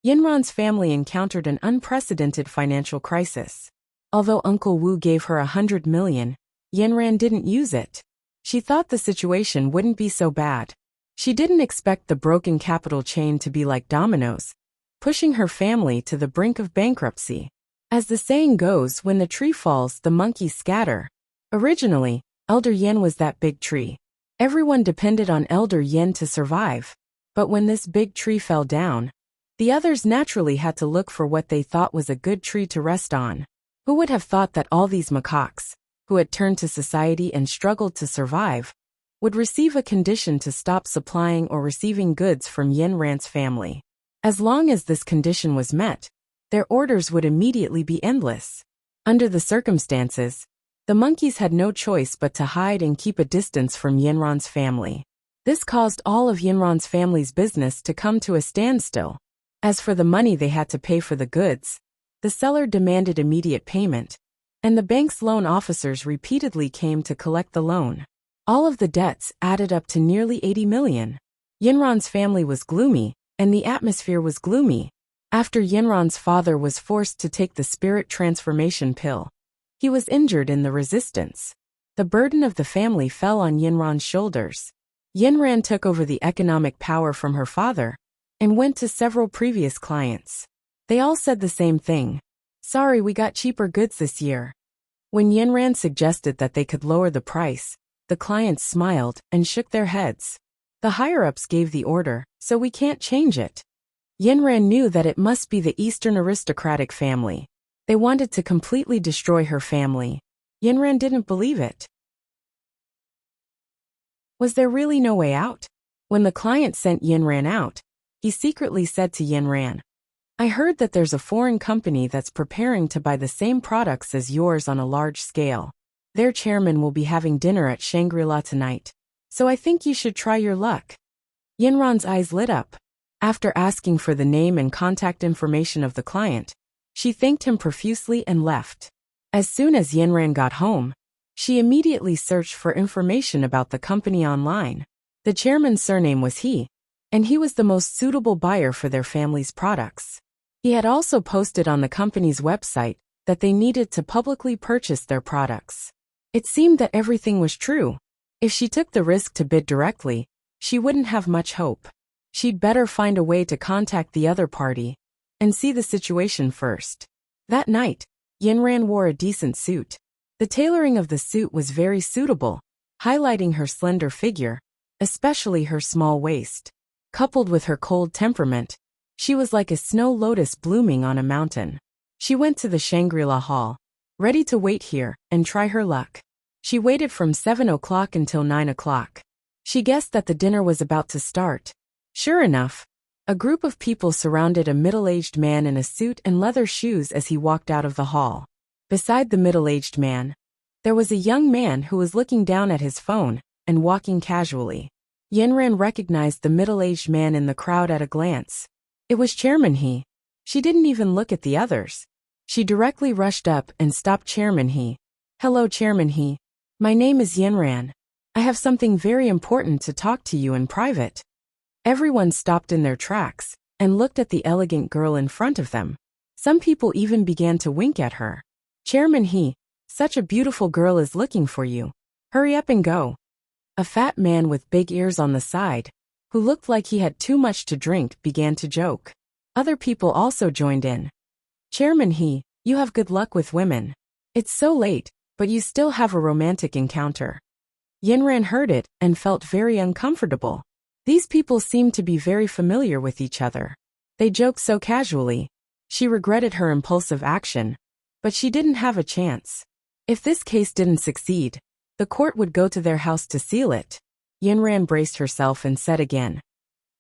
Yanran's family encountered an unprecedented financial crisis. Although Uncle Wu gave her 100 million, Yanran didn't use it. She thought the situation wouldn't be so bad. She didn't expect the broken capital chain to be like dominoes, pushing her family to the brink of bankruptcy. As the saying goes, when the tree falls, the monkeys scatter. Originally, Elder Yen was that big tree. Everyone depended on Elder Yen to survive. But when this big tree fell down, the others naturally had to look for what they thought was a good tree to rest on. Who would have thought that all these macaques, who had turned to society and struggled to survive, would receive a condition to stop supplying or receiving goods from Yen Ran's family? As long as this condition was met, their orders would immediately be endless. Under the circumstances, the monkeys had no choice but to hide and keep a distance from Yanran's family. This caused all of Yanran's family's business to come to a standstill. As for the money they had to pay for the goods, the seller demanded immediate payment, and the bank's loan officers repeatedly came to collect the loan. All of the debts added up to nearly 80 million. Yanran's family was gloomy, and the atmosphere was gloomy. After Yanran's father was forced to take the spirit transformation pill, he was injured in the resistance. The burden of the family fell on Yanran's shoulders. Yanran took over the economic power from her father and went to several previous clients. They all said the same thing. Sorry, we got cheaper goods this year. When Yanran suggested that they could lower the price, the clients smiled and shook their heads. The higher-ups gave the order, so we can't change it. Yanran knew that it must be the Eastern aristocratic family. They wanted to completely destroy her family. Yanran didn't believe it. Was there really no way out? When the client sent Yanran out, he secretly said to Yanran, I heard that there's a foreign company that's preparing to buy the same products as yours on a large scale. Their chairman will be having dinner at Shangri-La tonight, so I think you should try your luck. Yanran's eyes lit up. After asking for the name and contact information of the client, she thanked him profusely and left. As soon as Yanran got home, she immediately searched for information about the company online. The chairman's surname was He, and he was the most suitable buyer for their family's products. He had also posted on the company's website that they needed to publicly purchase their products. It seemed that everything was true. If she took the risk to bid directly, she wouldn't have much hope. She'd better find a way to contact the other party and see the situation first. That night, Yanran wore a decent suit. The tailoring of the suit was very suitable, highlighting her slender figure, especially her small waist. Coupled with her cold temperament, she was like a snow lotus blooming on a mountain. She went to the Shangri-La Hall, ready to wait here and try her luck. She waited from 7 o'clock until 9 o'clock. She guessed that the dinner was about to start. Sure enough, a group of people surrounded a middle-aged man in a suit and leather shoes as he walked out of the hall. Beside the middle-aged man, there was a young man who was looking down at his phone and walking casually. Yanran recognized the middle-aged man in the crowd at a glance. It was Chairman He. She didn't even look at the others. She directly rushed up and stopped Chairman He. Hello, Chairman He. My name is Yanran. I have something very important to talk to you in private. Everyone stopped in their tracks and looked at the elegant girl in front of them. Some people even began to wink at her. Chairman He, such a beautiful girl is looking for you. Hurry up and go. A fat man with big ears on the side, who looked like he had too much to drink, began to joke. Other people also joined in. Chairman He, you have good luck with women. It's so late, but you still have a romantic encounter. Yanran heard it and felt very uncomfortable. These people seemed to be very familiar with each other. They joked so casually. She regretted her impulsive action, but she didn't have a chance. If this case didn't succeed, the court would go to their house to seal it. Yanran braced herself and said again,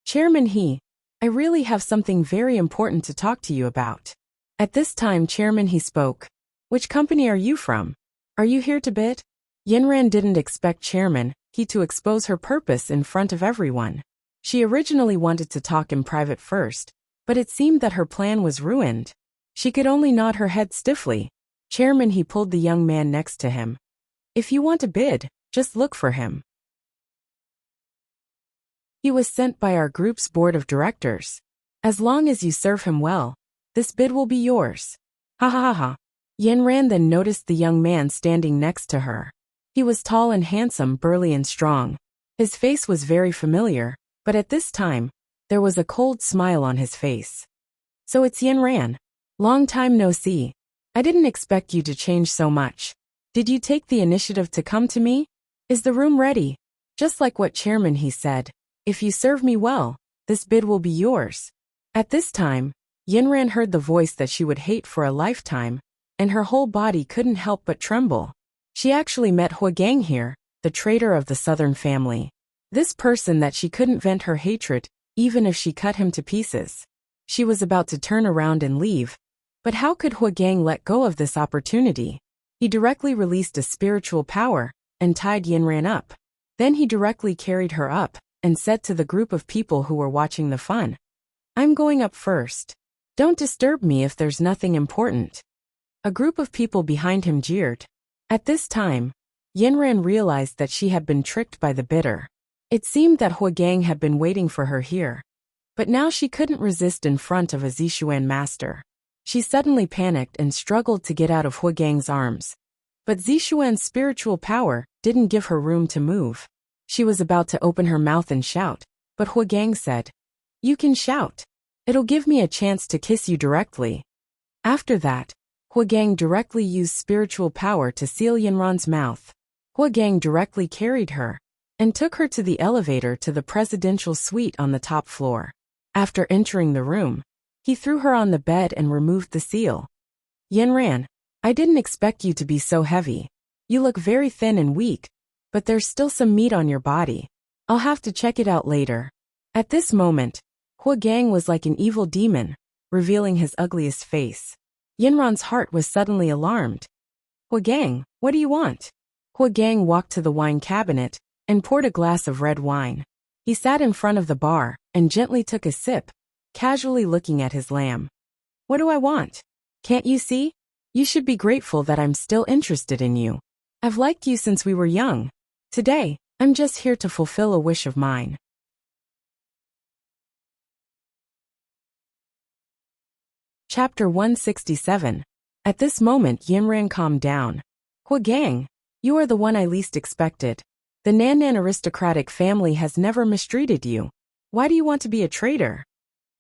Chairman He, I really have something very important to talk to you about. At this time Chairman He spoke. Which company are you from? Are you here to bid? Yanran didn't expect Chairman He to expose her purpose in front of everyone. She originally wanted to talk in private first, but it seemed that her plan was ruined. She could only nod her head stiffly. Chairman He pulled the young man next to him. If you want to bid, just look for him. He was sent by our group's board of directors. As long as you serve him well, this bid will be yours. Ha ha ha ha. Yanran then noticed the young man standing next to her. He was tall and handsome, burly and strong. His face was very familiar, but at this time, there was a cold smile on his face. So it's Yanran. Long time no see. I didn't expect you to change so much. Did you take the initiative to come to me? Is the room ready? Just like what chairman he said, if you serve me well, this bid will be yours. At this time, Yanran heard the voice that she would hate for a lifetime, and her whole body couldn't help but tremble. She actually met Huagang here, the traitor of the southern family. This person that she couldn't vent her hatred, even if she cut him to pieces. She was about to turn around and leave, but how could Huagang let go of this opportunity? He directly released a spiritual power and tied Yanran up. Then he directly carried her up and said to the group of people who were watching the fun, I'm going up first. Don't disturb me if there's nothing important. A group of people behind him jeered. At this time, Yanran realized that she had been tricked by the bidder. It seemed that Huagang had been waiting for her here. But now she couldn't resist in front of a Zishuan master. She suddenly panicked and struggled to get out of Huagang's arms. But Zishuan's spiritual power didn't give her room to move. She was about to open her mouth and shout, but Huagang said, You can shout. It'll give me a chance to kiss you directly. After that, Huagang directly used spiritual power to seal Yanran's mouth. Huagang directly carried her and took her to the elevator to the presidential suite on the top floor. After entering the room, he threw her on the bed and removed the seal. Yanran, I didn't expect you to be so heavy. You look very thin and weak, but there's still some meat on your body. I'll have to check it out later. At this moment, Huagang was like an evil demon, revealing his ugliest face. Yanran's heart was suddenly alarmed. Huagang, what do you want? Huagang walked to the wine cabinet and poured a glass of red wine. He sat in front of the bar and gently took a sip, casually looking at his lamb. What do I want? Can't you see? You should be grateful that I'm still interested in you. I've liked you since we were young. Today, I'm just here to fulfill a wish of mine. Chapter 167. At this moment Yanran calmed down. Huagang, you are the one I least expected. The Nannan aristocratic family has never mistreated you. Why do you want to be a traitor?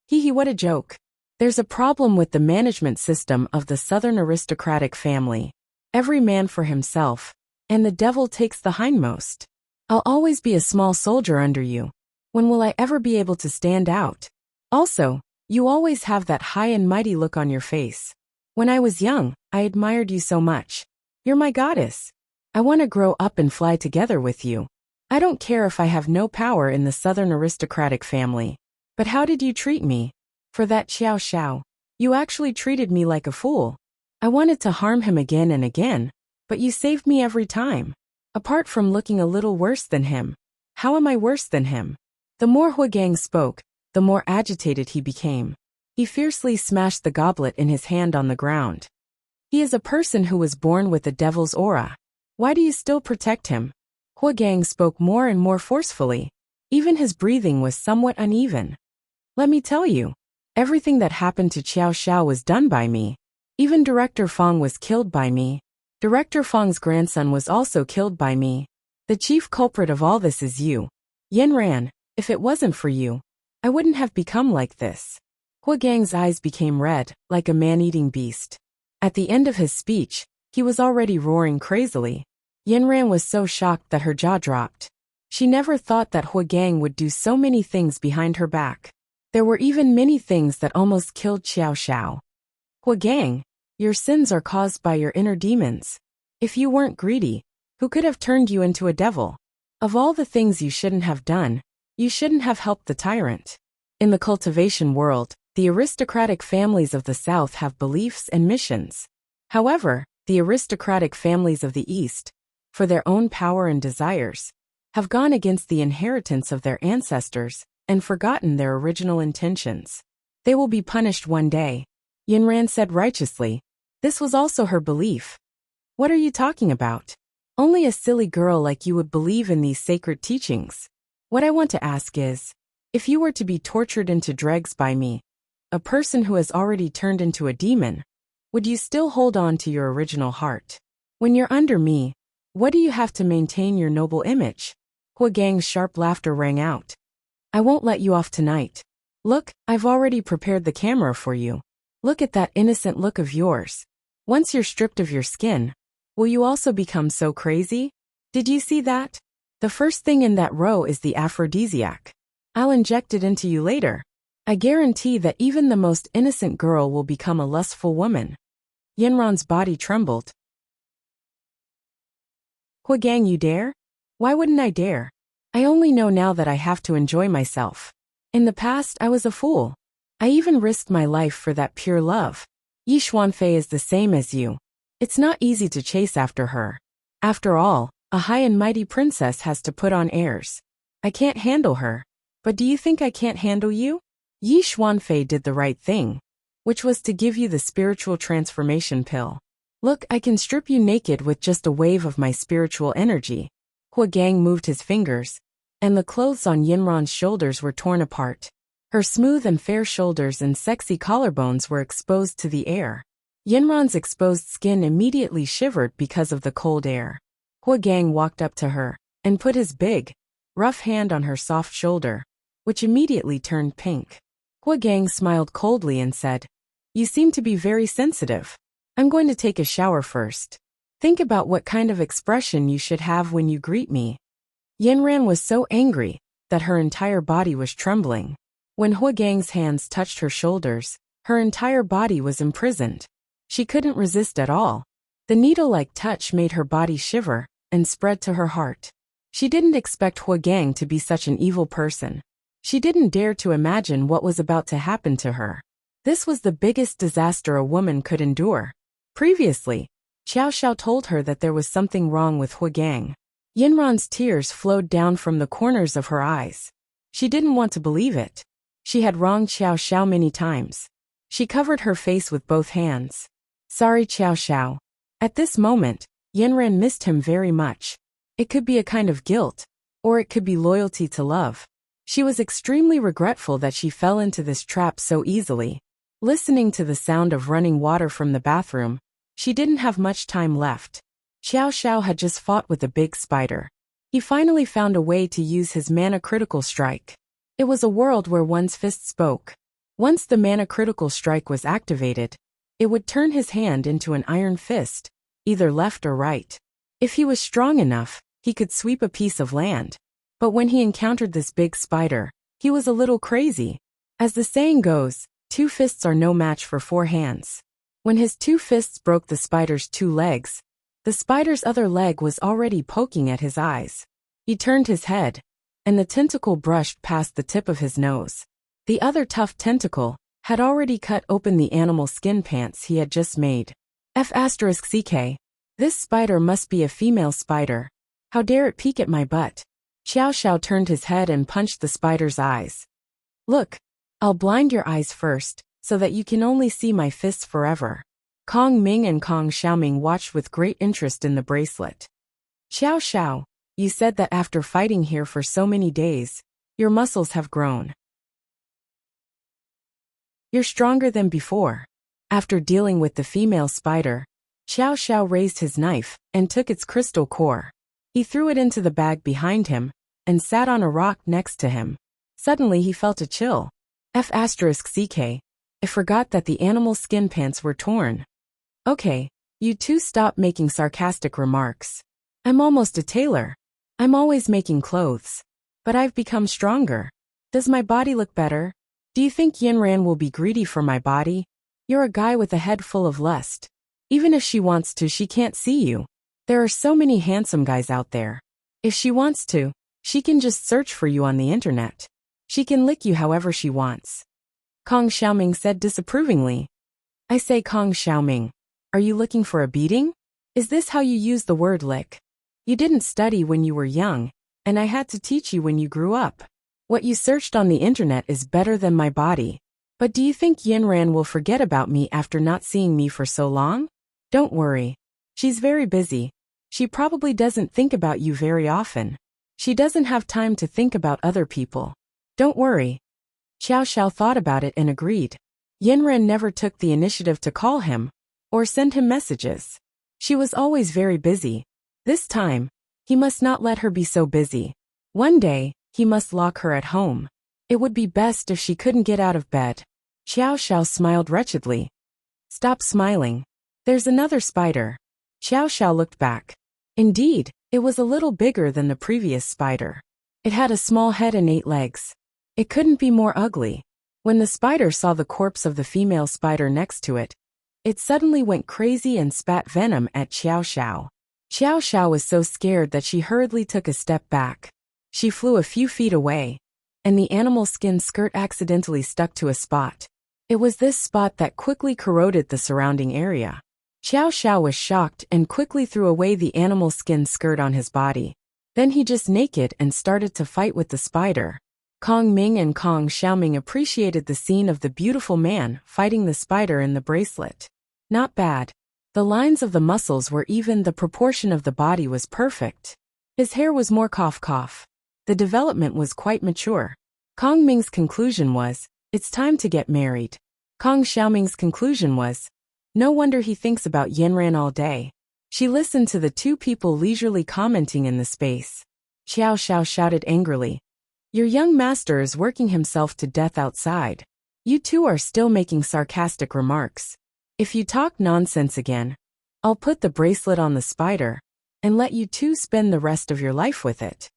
Hee, what a joke. There's a problem with the management system of the southern aristocratic family. Every man for himself, and the devil takes the hindmost. I'll always be a small soldier under you. When will I ever be able to stand out? Also, you always have that high and mighty look on your face. When I was young, I admired you so much. You're my goddess. I want to grow up and fly together with you. I don't care if I have no power in the southern aristocratic family. But how did you treat me? For that Xiao Xiao, you actually treated me like a fool. I wanted to harm him again and again, but you saved me every time. Apart from looking a little worse than him, how am I worse than him? The more Huagang spoke, the more agitated he became. He fiercely smashed the goblet in his hand on the ground. He is a person who was born with the devil's aura. Why do you still protect him? Huagang spoke more and more forcefully. Even his breathing was somewhat uneven. Let me tell you, everything that happened to Xiao Xiao was done by me. Even Director Fong was killed by me. Director Fong's grandson was also killed by me. The chief culprit of all this is you. Yanran, if it wasn't for you, I wouldn't have become like this. Huagang's eyes became red, like a man-eating beast. At the end of his speech, he was already roaring crazily. Yanran was so shocked that her jaw dropped. She never thought that Huagang would do so many things behind her back. There were even many things that almost killed Xiao Xiao. Huagang, your sins are caused by your inner demons. If you weren't greedy, who could have turned you into a devil? Of all the things you shouldn't have done, you shouldn't have helped the tyrant. In the cultivation world, the aristocratic families of the South have beliefs and missions. However, the aristocratic families of the East, for their own power and desires, have gone against the inheritance of their ancestors and forgotten their original intentions. They will be punished one day. Yanran said righteously. This was also her belief. What are you talking about? Only a silly girl like you would believe in these sacred teachings. What I want to ask is, if you were to be tortured into dregs by me, a person who has already turned into a demon, Would you still hold on to your original heart? When you're under me, what do you have to maintain your noble image? Hua Gang's sharp laughter rang out. I won't let you off tonight. Look, I've already prepared the camera for you. Look at that innocent look of yours. Once you're stripped of your skin, will you also become so crazy? Did you see that? The first thing in that row is the aphrodisiac. I'll inject it into you later. I guarantee that even the most innocent girl will become a lustful woman. Yinran's body trembled. Hua Gang, you dare? Why wouldn't I dare? I only know now that I have to enjoy myself. In the past, I was a fool. I even risked my life for that pure love. Yi Xuanfei is the same as you. It's not easy to chase after her. After all, a high and mighty princess has to put on airs. I can't handle her. But do you think I can't handle you? Yi Xuanfei did the right thing, which was to give you the spiritual transformation pill. Look, I can strip you naked with just a wave of my spiritual energy. Hua Gang moved his fingers, and the clothes on Yinran's shoulders were torn apart. Her smooth and fair shoulders and sexy collarbones were exposed to the air. Yinran's exposed skin immediately shivered because of the cold air. Hua Gang walked up to her, and put his big, rough hand on her soft shoulder, which immediately turned pink. Hua Gang smiled coldly and said, You seem to be very sensitive. I'm going to take a shower first. Think about what kind of expression you should have when you greet me. Yinran was so angry that her entire body was trembling. When Hua Gang's hands touched her shoulders, her entire body was imprisoned. She couldn't resist at all. The needle-like touch made her body shiver and spread to her heart. She didn't expect Hua Gang to be such an evil person. She didn't dare to imagine what was about to happen to her. This was the biggest disaster a woman could endure. Previously, Xiao Xiao told her that there was something wrong with Hua Gang. Yinran's tears flowed down from the corners of her eyes. She didn't want to believe it. She had wronged Xiao Xiao many times. She covered her face with both hands. Sorry, Xiao Xiao. At this moment, Yinran missed him very much. It could be a kind of guilt, or it could be loyalty to love. She was extremely regretful that she fell into this trap so easily. Listening to the sound of running water from the bathroom, she didn't have much time left. Xiao Xiao had just fought with a big spider. He finally found a way to use his mana critical strike. It was a world where one's fist spoke. Once the mana critical strike was activated, it would turn his hand into an iron fist, either left or right. If he was strong enough, he could sweep a piece of land. But when he encountered this big spider, he was a little crazy. As the saying goes, 2 fists are no match for 4 hands. When his 2 fists broke the spider's 2 legs, the spider's other leg was already poking at his eyes. He turned his head, and the tentacle brushed past the tip of his nose. The other tough tentacle had already cut open the animal skin pants he had just made. F***ck. This spider must be a female spider. How dare it peek at my butt? Xiao Xiao turned his head and punched the spider's eyes. Look, I'll blind your eyes first, so that you can only see my fists forever. Kong Ming and Kong Xiaoming watched with great interest in the bracelet. Xiao Xiao, you said that after fighting here for so many days, your muscles have grown. You're stronger than before. After dealing with the female spider, Xiao Xiao raised his knife and took its crystal core. He threw it into the bag behind him and sat on a rock next to him. Suddenly he felt a chill. F***ck. I forgot that the animal skin pants were torn. Okay, you two stop making sarcastic remarks. I'm almost a tailor. I'm always making clothes. But I've become stronger. Does my body look better? Do you think Yinran will be greedy for my body? You're a guy with a head full of lust. Even if she wants to, she can't see you. There are so many handsome guys out there. If she wants to, she can just search for you on the internet. She can lick you however she wants. Kong Xiaoming said disapprovingly. I say, Kong Xiaoming, are you looking for a beating? Is this how you use the word lick? You didn't study when you were young, and I had to teach you when you grew up. What you searched on the internet is better than my body. But do you think Yinran will forget about me after not seeing me for so long? Don't worry. She's very busy. She probably doesn't think about you very often. She doesn't have time to think about other people. Don't worry. Xiao Xiao thought about it and agreed. Yinran never took the initiative to call him, or send him messages. She was always very busy. This time, he must not let her be so busy. One day, he must lock her at home. It would be best if she couldn't get out of bed. Xiao Xiao smiled wretchedly. Stop smiling. There's another spider. Xiao Xiao looked back. Indeed, it was a little bigger than the previous spider. It had a small head and 8 legs. It couldn't be more ugly. When the spider saw the corpse of the female spider next to it, it suddenly went crazy and spat venom at Xiao Xiao. Xiao Xiao was so scared that she hurriedly took a step back. She flew a few feet away, and the animal skin skirt accidentally stuck to a spot. It was this spot that quickly corroded the surrounding area. Xiao Xiao was shocked and quickly threw away the animal skin skirt on his body. Then he just naked and started to fight with the spider. Kong Ming and Kong Xiaoming appreciated the scene of the beautiful man fighting the spider in the bracelet. Not bad. The lines of the muscles were even, the proportion of the body was perfect. His hair was more cough. The development was quite mature. Kong Ming's conclusion was, it's time to get married. Kong Xiaoming's conclusion was, no wonder he thinks about Yanran all day. She listened to the two people leisurely commenting in the space. Xiao Xiao shouted angrily, your young master is working himself to death outside. You two are still making sarcastic remarks. If you talk nonsense again, I'll put the bracelet on the spider and let you two spend the rest of your life with it.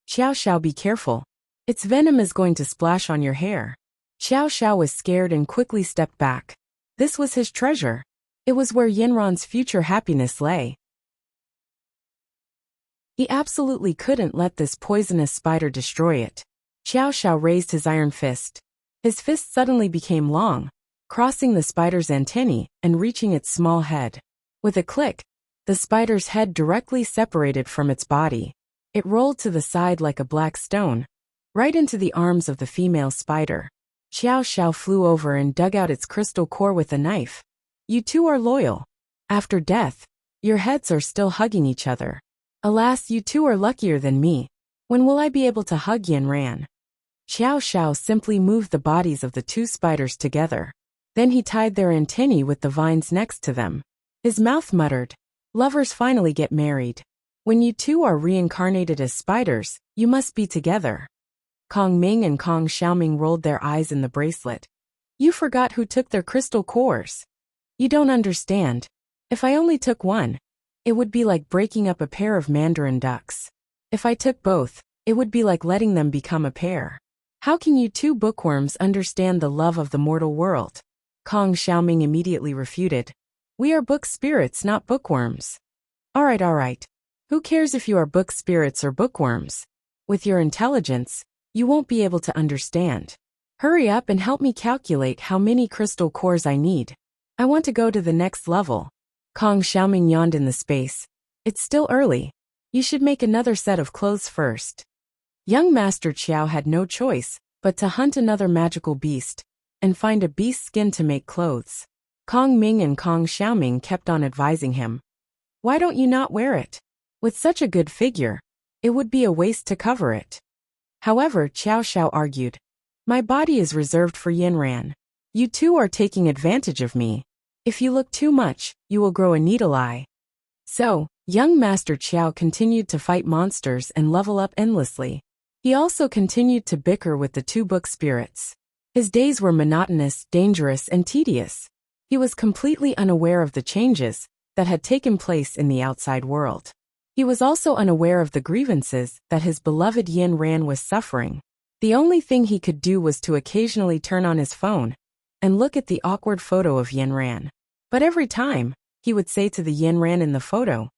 Xiao Xiao, be careful. Its venom is going to splash on your hair. Xiao Xiao was scared and quickly stepped back. This was his treasure. It was where Yanran's future happiness lay. He absolutely couldn't let this poisonous spider destroy it. Xiao Xiao raised his iron fist. His fist suddenly became long, crossing the spider's antennae and reaching its small head. With a click, the spider's head directly separated from its body. It rolled to the side like a black stone, right into the arms of the female spider. Xiao Xiao flew over and dug out its crystal core with a knife. You two are loyal. After death, your heads are still hugging each other. Alas, you two are luckier than me. When will I be able to hug Yanran? Xiao Xiao simply moved the bodies of the two spiders together. Then he tied their antennae with the vines next to them. His mouth muttered, lovers finally get married. When you two are reincarnated as spiders, you must be together. Kong Ming and Kong Xiaoming rolled their eyes in the bracelet. You forgot who took their crystal cores. You don't understand. If I only took one, it would be like breaking up a pair of mandarin ducks. If I took both, it would be like letting them become a pair. How can you two bookworms understand the love of the mortal world? Kong Xiaoming immediately refuted. We are book spirits, not bookworms. All right. Who cares if you are book spirits or bookworms? With your intelligence, you won't be able to understand. Hurry up and help me calculate how many crystal cores I need. I want to go to the next level. Kong Xiaoming yawned in the space. It's still early. You should make another set of clothes first. Young Master Qiao had no choice but to hunt another magical beast and find a beast skin to make clothes. Kong Ming and Kong Xiaoming kept on advising him. Why don't you not wear it? With such a good figure, it would be a waste to cover it. However, Xiao Xiao argued, my body is reserved for Yanran. You two are taking advantage of me. If you look too much, you will grow a needle eye. So, young Master Qiao continued to fight monsters and level up endlessly. He also continued to bicker with the two book spirits. His days were monotonous, dangerous, and tedious. He was completely unaware of the changes that had taken place in the outside world. He was also unaware of the grievances that his beloved Yanran was suffering. The only thing he could do was to occasionally turn on his phone and look at the awkward photo of Yanran. But every time, he would say to the Yanran in the photo,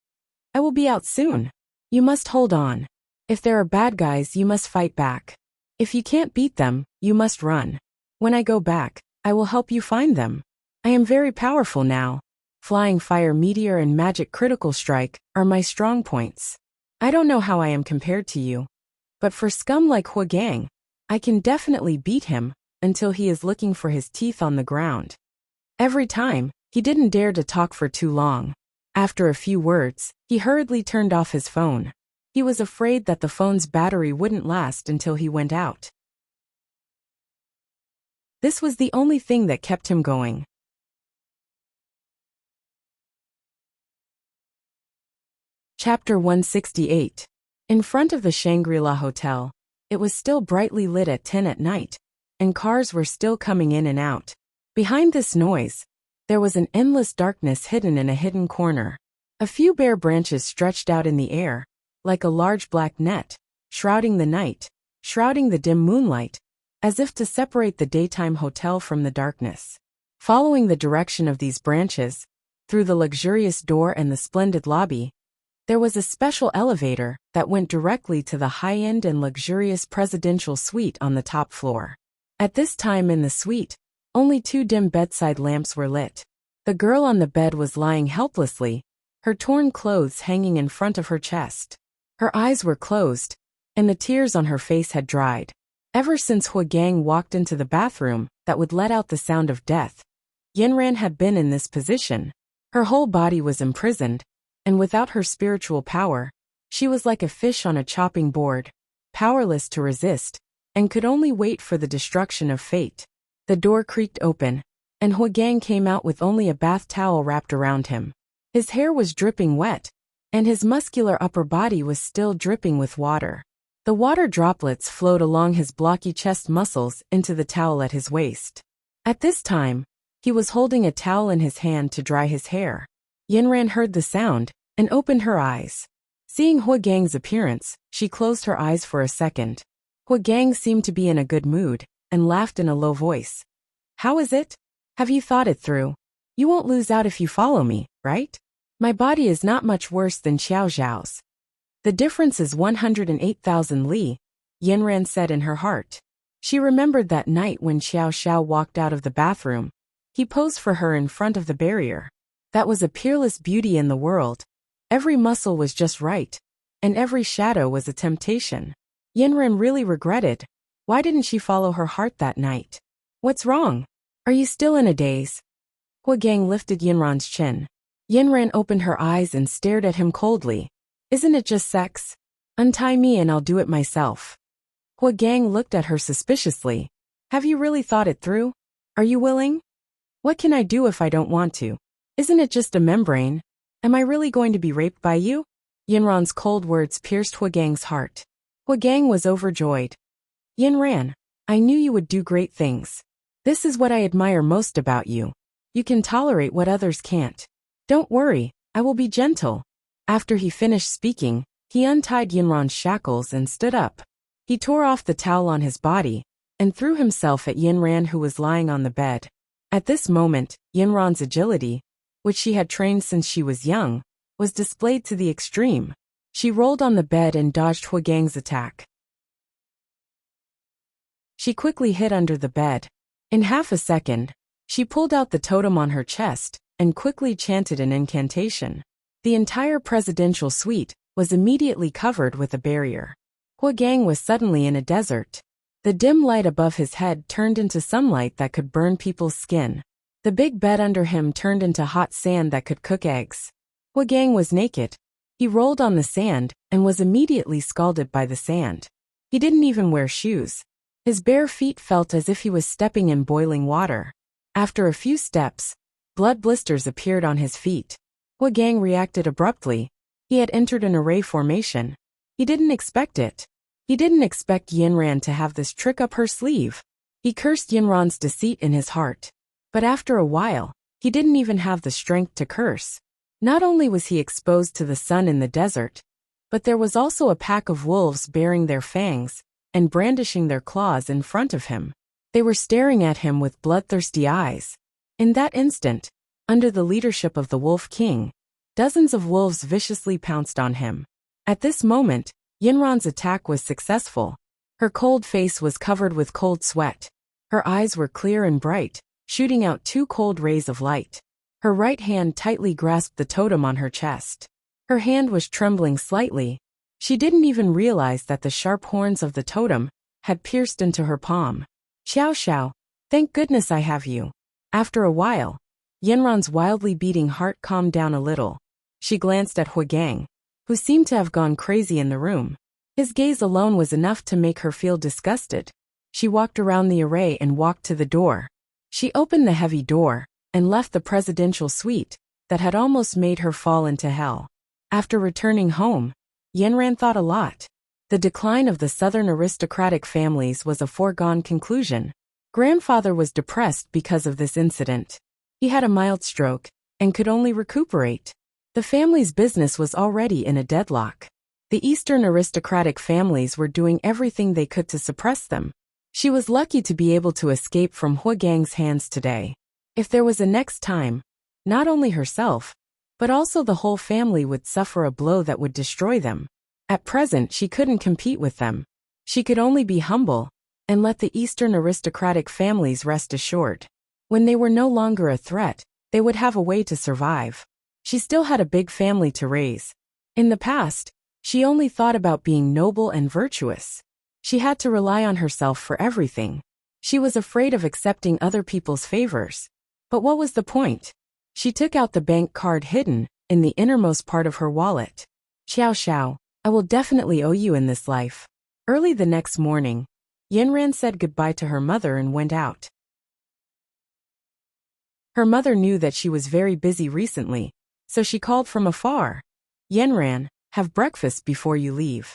I will be out soon. You must hold on. If there are bad guys, you must fight back. If you can't beat them, you must run. When I go back, I will help you find them. I am very powerful now. Flying fire meteor and magic critical strike are my strong points. I don't know how I am compared to you, but for scum like Huagang, I can definitely beat him until he is looking for his teeth on the ground. Every time, he didn't dare to talk for too long. After a few words, he hurriedly turned off his phone. He was afraid that the phone's battery wouldn't last until he went out. This was the only thing that kept him going. Chapter 168. In front of the Shangri-La Hotel, it was still brightly lit at 10 at night, and cars were still coming in and out. Behind this noise, there was an endless darkness hidden in a hidden corner. A few bare branches stretched out in the air, like a large black net, shrouding the night, shrouding the dim moonlight, as if to separate the daytime hotel from the darkness. Following the direction of these branches, through the luxurious door and the splendid lobby, there was a special elevator that went directly to the high-end and luxurious presidential suite on the top floor. At this time in the suite, only 2 dim bedside lamps were lit. The girl on the bed was lying helplessly, her torn clothes hanging in front of her chest. Her eyes were closed, and the tears on her face had dried. Ever since Huagang walked into the bathroom that would let out the sound of death, Yinran had been in this position. Her whole body was imprisoned, and without her spiritual power, she was like a fish on a chopping board, powerless to resist, and could only wait for the destruction of fate. The door creaked open, and Huagang came out with only a bath towel wrapped around him. His hair was dripping wet, and his muscular upper body was still dripping with water. The water droplets flowed along his blocky chest muscles into the towel at his waist. At this time, he was holding a towel in his hand to dry his hair. Yinran heard the sound and opened her eyes. Seeing Huagang's appearance, she closed her eyes for a second. Huagang seemed to be in a good mood and laughed in a low voice. "How is it? Have you thought it through? You won't lose out if you follow me, right? My body is not much worse than Xiao Zhao's. The difference is 108,000 li," Yinran said in her heart. She remembered that night when Xiao Xiao walked out of the bathroom. He posed for her in front of the barrier. That was a peerless beauty in the world. Every muscle was just right, and every shadow was a temptation. Yinran really regretted. Why didn't she follow her heart that night? "What's wrong? Are you still in a daze?" Huagang lifted Yinran's chin. Yinran opened her eyes and stared at him coldly. "Isn't it just sex? Untie me and I'll do it myself." Huagang looked at her suspiciously. "Have you really thought it through? Are you willing? What can I do if I don't want to? Isn't it just a membrane? Am I really going to be raped by you?" Yinran's cold words pierced Huagang's heart. Huagang was overjoyed. "Yinran, I knew you would do great things. This is what I admire most about you. You can tolerate what others can't. Don't worry, I will be gentle." After he finished speaking, he untied Yinran's shackles and stood up. He tore off the towel on his body and threw himself at Yinran, who was lying on the bed. At this moment, Yinran's agility, which she had trained since she was young, was displayed to the extreme. She rolled on the bed and dodged Huagang's attack. She quickly hid under the bed. In half a second, she pulled out the totem on her chest and quickly chanted an incantation. The entire presidential suite was immediately covered with a barrier. Huagang was suddenly in a desert. The dim light above his head turned into sunlight that could burn people's skin. The big bed under him turned into hot sand that could cook eggs. Huagang was naked. He rolled on the sand and was immediately scalded by the sand. He didn't even wear shoes. His bare feet felt as if he was stepping in boiling water. After a few steps, blood blisters appeared on his feet. Huagang reacted abruptly. He had entered an array formation. He didn't expect it. He didn't expect Yinran to have this trick up her sleeve. He cursed Yinran's deceit in his heart. But after a while, he didn't even have the strength to curse. Not only was he exposed to the sun in the desert, but there was also a pack of wolves bearing their fangs and brandishing their claws in front of him. They were staring at him with bloodthirsty eyes. In that instant, under the leadership of the Wolf King, dozens of wolves viciously pounced on him. At this moment, Yinran's attack was successful. Her cold face was covered with cold sweat. Her eyes were clear and bright, shooting out 2 cold rays of light. Her right hand tightly grasped the totem on her chest. Her hand was trembling slightly. She didn't even realize that the sharp horns of the totem had pierced into her palm. "Xiao Xiao, thank goodness I have you." After a while, Yinran's wildly beating heart calmed down a little. She glanced at Huagang, who seemed to have gone crazy in the room. His gaze alone was enough to make her feel disgusted. She walked around the array and walked to the door. She opened the heavy door and left the presidential suite that had almost made her fall into hell. After returning home, Yanran thought a lot. The decline of the southern aristocratic families was a foregone conclusion. Grandfather was depressed because of this incident. He had a mild stroke and could only recuperate. The family's business was already in a deadlock. The eastern aristocratic families were doing everything they could to suppress them. She was lucky to be able to escape from Huagang's hands today. If there was a next time, not only herself, but also the whole family would suffer a blow that would destroy them. At present she couldn't compete with them. She could only be humble and let the eastern aristocratic families rest assured. When they were no longer a threat, they would have a way to survive. She still had a big family to raise. In the past, she only thought about being noble and virtuous. She had to rely on herself for everything. She was afraid of accepting other people's favors. But what was the point? She took out the bank card hidden in the innermost part of her wallet. Xiao Xiao, I will definitely owe you in this life. Early the next morning, Yanran said goodbye to her mother and went out. Her mother knew that she was very busy recently, so she called from afar. Yanran, have breakfast before you leave.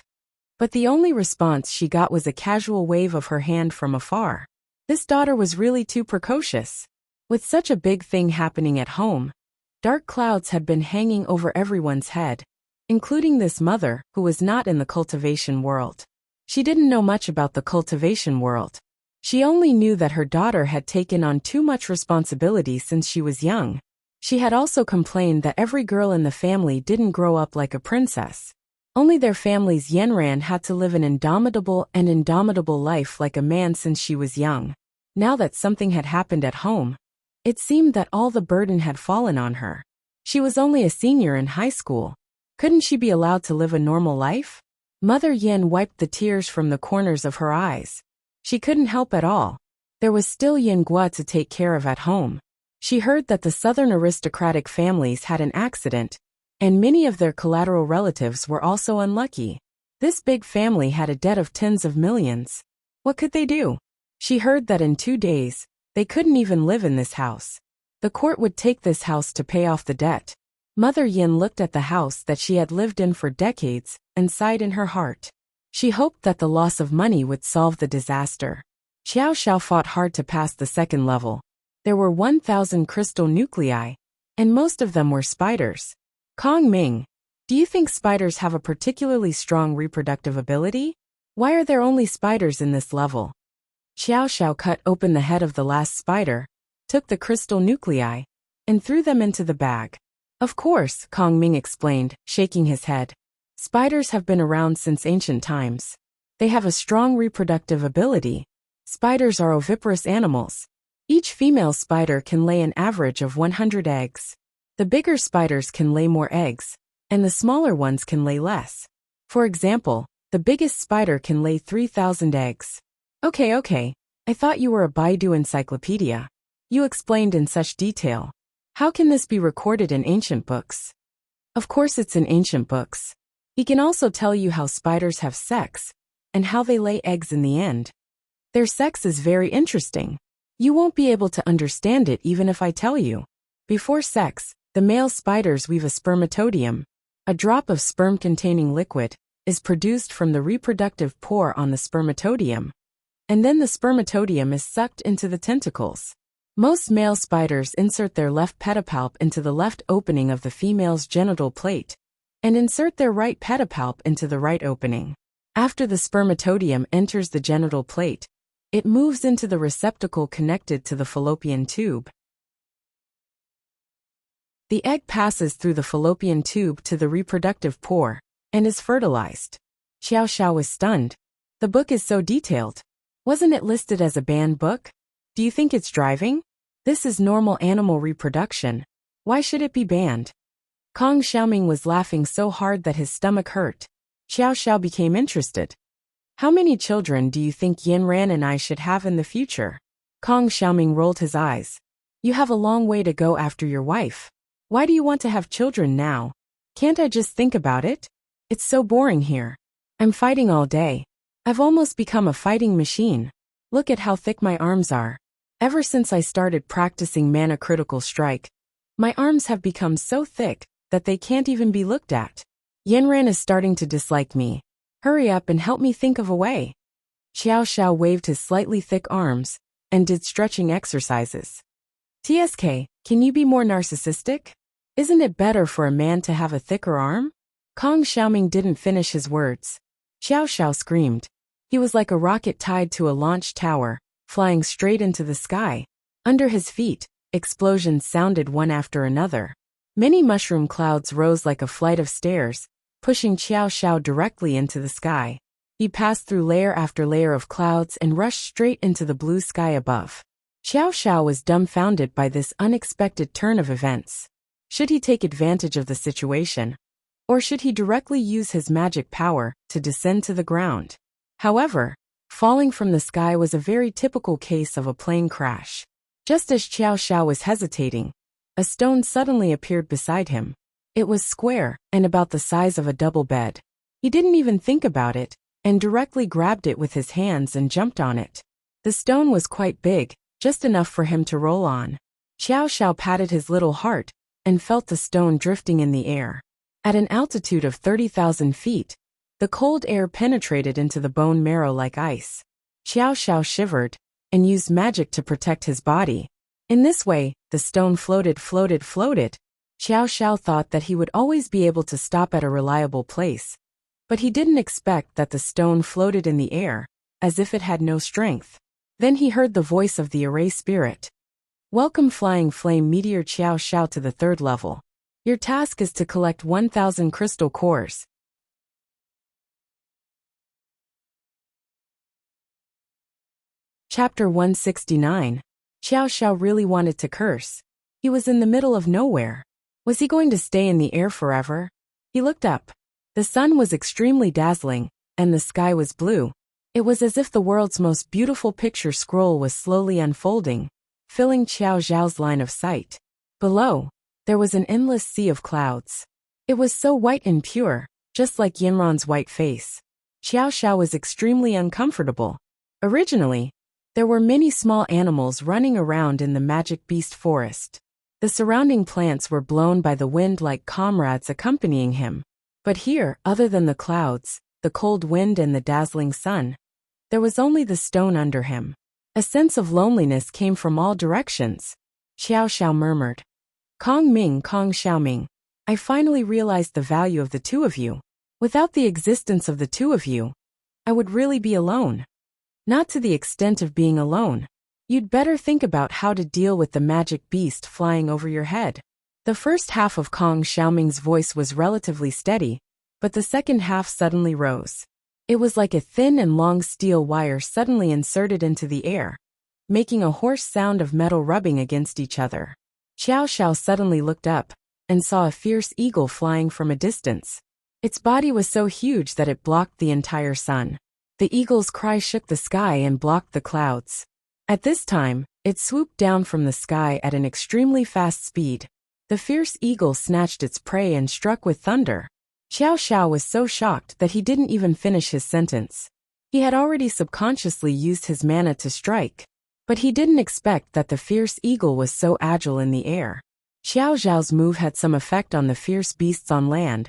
But the only response she got was a casual wave of her hand from afar. This daughter was really too precocious. With such a big thing happening at home, dark clouds had been hanging over everyone's head, including this mother who was not in the cultivation world. She didn't know much about the cultivation world. She only knew that her daughter had taken on too much responsibility since she was young. She had also complained that every girl in the family didn't grow up like a princess. Only their family's Yanran had to live an indomitable life like a man since she was young. Now that something had happened at home, it seemed that all the burden had fallen on her. She was only a senior in high school. Couldn't she be allowed to live a normal life? Mother Yin wiped the tears from the corners of her eyes. She couldn't help at all. There was still Yin Gua to take care of at home. She heard that the southern aristocratic families had an accident, and many of their collateral relatives were also unlucky. This big family had a debt of tens of millions. What could they do? She heard that in 2 days, they couldn't even live in this house. The court would take this house to pay off the debt. Mother Yin looked at the house that she had lived in for decades and sighed in her heart. She hoped that the loss of money would solve the disaster. Xiao Xiao fought hard to pass the second level. There were 1,000 crystal nuclei, and most of them were spiders. Kong Ming, do you think spiders have a particularly strong reproductive ability? Why are there only spiders in this level? Xiao Xiao cut open the head of the last spider, took the crystal nuclei, and threw them into the bag. Of course, Kong Ming explained, shaking his head. Spiders have been around since ancient times. They have a strong reproductive ability. Spiders are oviparous animals. Each female spider can lay an average of 100 eggs. The bigger spiders can lay more eggs, and the smaller ones can lay less. For example, the biggest spider can lay 3,000 eggs. Okay, I thought you were a Baidu encyclopedia. You explained in such detail. How can this be recorded in ancient books? Of course it's in ancient books. He can also tell you how spiders have sex, and how they lay eggs in the end. Their sex is very interesting. You won't be able to understand it even if I tell you. Before sex, the male spiders weave a spermatodium. A drop of sperm-containing liquid is produced from the reproductive pore on the spermatodium, and then the spermatodium is sucked into the tentacles. Most male spiders insert their left pedipalp into the left opening of the female's genital plate, and insert their right pedipalp into the right opening. After the spermatodium enters the genital plate, it moves into the receptacle connected to the fallopian tube. The egg passes through the fallopian tube to the reproductive pore, and is fertilized. Xiao Xiao was stunned. The book is so detailed. Wasn't it listed as a banned book? Do you think it's driving? This is normal animal reproduction. Why should it be banned? Kong Xiaoming was laughing so hard that his stomach hurt. Xiao Xiao became interested. How many children do you think Yanran and I should have in the future? Kong Xiaoming rolled his eyes. You have a long way to go after your wife. Why do you want to have children now? Can't I just think about it? It's so boring here. I'm fighting all day. I've almost become a fighting machine. Look at how thick my arms are. Ever since I started practicing Mana Critical Strike, my arms have become so thick that they can't even be looked at. Yanran is starting to dislike me. Hurry up and help me think of a way. Xiao Xiao waved his slightly thick arms and did stretching exercises. TSK, can you be more narcissistic? Isn't it better for a man to have a thicker arm? Kong Xiaoming didn't finish his words. Xiao Xiao screamed. He was like a rocket tied to a launch tower, flying straight into the sky. Under his feet, explosions sounded one after another. Many mushroom clouds rose like a flight of stairs, pushing Xiao Xiao directly into the sky. He passed through layer after layer of clouds and rushed straight into the blue sky above. Xiao Xiao was dumbfounded by this unexpected turn of events. Should he take advantage of the situation? Or should he directly use his magic power to descend to the ground? However, falling from the sky was a very typical case of a plane crash. Just as Xiao Xiao was hesitating, a stone suddenly appeared beside him. It was square and about the size of a double bed. He didn't even think about it, and directly grabbed it with his hands and jumped on it. The stone was quite big, just enough for him to roll on. Xiao Xiao patted his little heart and felt the stone drifting in the air. At an altitude of 30,000 feet, the cold air penetrated into the bone marrow like ice. Xiao Xiao shivered and used magic to protect his body. In this way, the stone floated. Xiao Xiao thought that he would always be able to stop at a reliable place, but he didn't expect that the stone floated in the air, as if it had no strength. Then he heard the voice of the array spirit. Welcome Flying Flame Meteor Xiao Xiao to the 3rd level. Your task is to collect 1,000 crystal cores. Chapter 169. Xiao Xiao really wanted to curse. He was in the middle of nowhere. Was he going to stay in the air forever? He looked up. The sun was extremely dazzling, and the sky was blue. It was as if the world's most beautiful picture scroll was slowly unfolding, filling Xiao Xiao's line of sight. Below, there was an endless sea of clouds. It was so white and pure, just like Yinran's white face. Xiao Xiao was extremely uncomfortable. Originally, there were many small animals running around in the magic beast forest. The surrounding plants were blown by the wind like comrades accompanying him. But here, other than the clouds, the cold wind and the dazzling sun, there was only the stone under him. A sense of loneliness came from all directions. Xiao Xiao murmured. Kong Xiaoming, I finally realized the value of the two of you. Without the existence of the two of you, I would really be alone. Not to the extent of being alone. You'd better think about how to deal with the magic beast flying over your head. The first half of Kong Xiaoming's voice was relatively steady, but the second half suddenly rose. It was like a thin and long steel wire suddenly inserted into the air, making a hoarse sound of metal rubbing against each other. Xiao Xiao suddenly looked up and saw a fierce eagle flying from a distance. Its body was so huge that it blocked the entire sun. The eagle's cry shook the sky and blocked the clouds. At this time, it swooped down from the sky at an extremely fast speed. The fierce eagle snatched its prey and struck with thunder. Xiao Xiao was so shocked that he didn't even finish his sentence. He had already subconsciously used his mana to strike, but he didn't expect that the fierce eagle was so agile in the air. Xiao Xiao's move had some effect on the fierce beasts on land,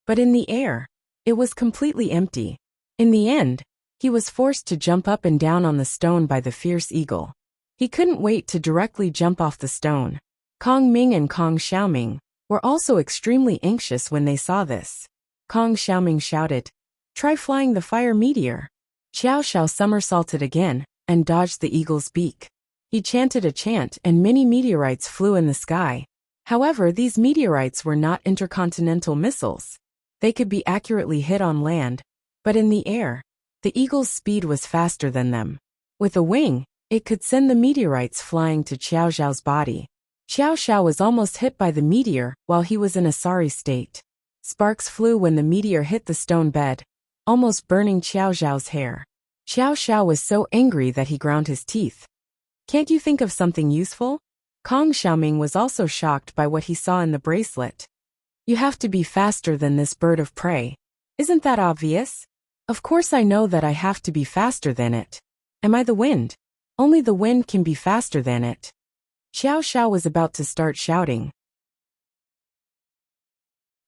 but in the air, it was completely empty. In the end, he was forced to jump up and down on the stone by the fierce eagle. He couldn't wait to directly jump off the stone. Kong Ming and Kong Xiaoming were also extremely anxious when they saw this. Kong Xiaoming shouted, "Try flying the fire meteor." Xiao Xiao somersaulted again and dodged the eagle's beak. He chanted a chant and many meteorites flew in the sky. However, these meteorites were not intercontinental missiles. They could be accurately hit on land, but in the air, the eagle's speed was faster than them. With a wing, it could send the meteorites flying to Xiao Xiao's body. Xiao Xiao was almost hit by the meteor while he was in a sorry state. Sparks flew when the meteor hit the stone bed, almost burning Xiao Xiao's hair. Xiao Xiao was so angry that he ground his teeth. Can't you think of something useful? Kong Xiaoming was also shocked by what he saw in the bracelet. You have to be faster than this bird of prey. Isn't that obvious? Of course I know that I have to be faster than it. Am I the wind? Only the wind can be faster than it. Xiao Xiao was about to start shouting.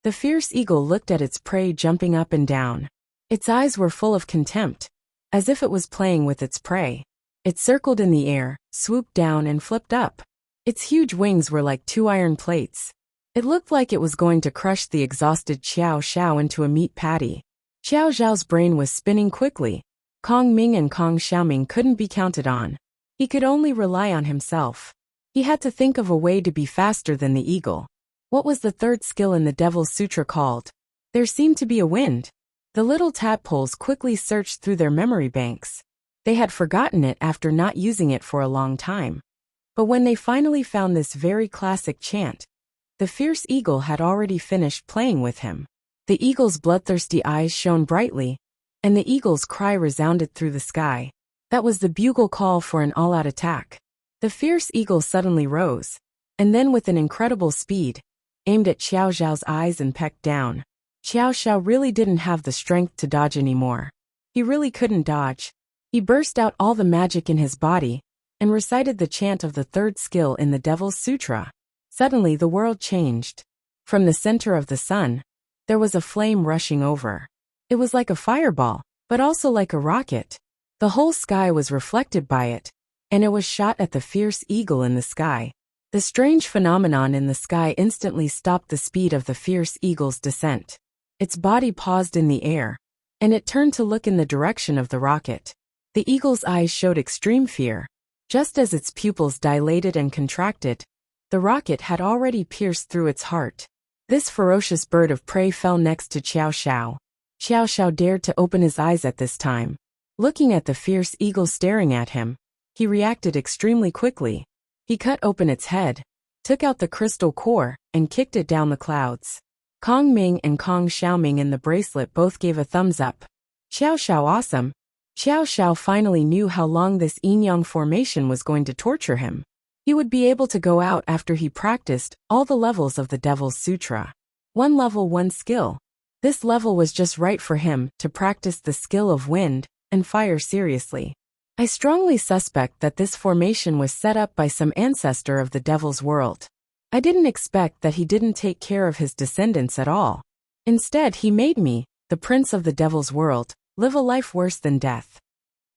The fierce eagle looked at its prey jumping up and down. Its eyes were full of contempt, as if it was playing with its prey. It circled in the air, swooped down and flipped up. Its huge wings were like two iron plates. It looked like it was going to crush the exhausted Xiao Xiao into a meat patty. Xiao Xiao's brain was spinning quickly. Kong Ming and Kong Xiaoming couldn't be counted on. He could only rely on himself. He had to think of a way to be faster than the eagle. What was the third skill in the Devil's Sutra called? There seemed to be a wind. The little tadpoles quickly searched through their memory banks. They had forgotten it after not using it for a long time. But when they finally found this very classic chant, the fierce eagle had already finished playing with him. The eagle's bloodthirsty eyes shone brightly, and the eagle's cry resounded through the sky. That was the bugle call for an all-out attack. The fierce eagle suddenly rose, and then with an incredible speed, aimed at Xiao Xiao's eyes and pecked down. Xiao Xiao really didn't have the strength to dodge anymore. He really couldn't dodge. He burst out all the magic in his body, and recited the chant of the third skill in the Devil's Sutra. Suddenly the world changed. From the center of the sun, there was a flame rushing over. It was like a fireball, but also like a rocket. The whole sky was reflected by it, and it was shot at the fierce eagle in the sky. The strange phenomenon in the sky instantly stopped the speed of the fierce eagle's descent. Its body paused in the air, and it turned to look in the direction of the rocket. The eagle's eyes showed extreme fear. Just as its pupils dilated and contracted, the rocket had already pierced through its heart. This ferocious bird of prey fell next to Xiao Xiao. Xiao Xiao dared to open his eyes at this time. Looking at the fierce eagle staring at him, he reacted extremely quickly. He cut open its head, took out the crystal core, and kicked it down the clouds. Kong Ming and Kong Xiaoming in the bracelet both gave a thumbs up. Xiao Xiao awesome. Xiao Xiao finally knew how long this yin-yang formation was going to torture him. He would be able to go out after he practiced all the levels of the Devil's Sutra. One level, one skill. This level was just right for him to practice the skill of wind and fire seriously. I strongly suspect that this formation was set up by some ancestor of the Devil's world. I didn't expect that he didn't take care of his descendants at all. Instead, he made me, the prince of the Devil's world, live a life worse than death.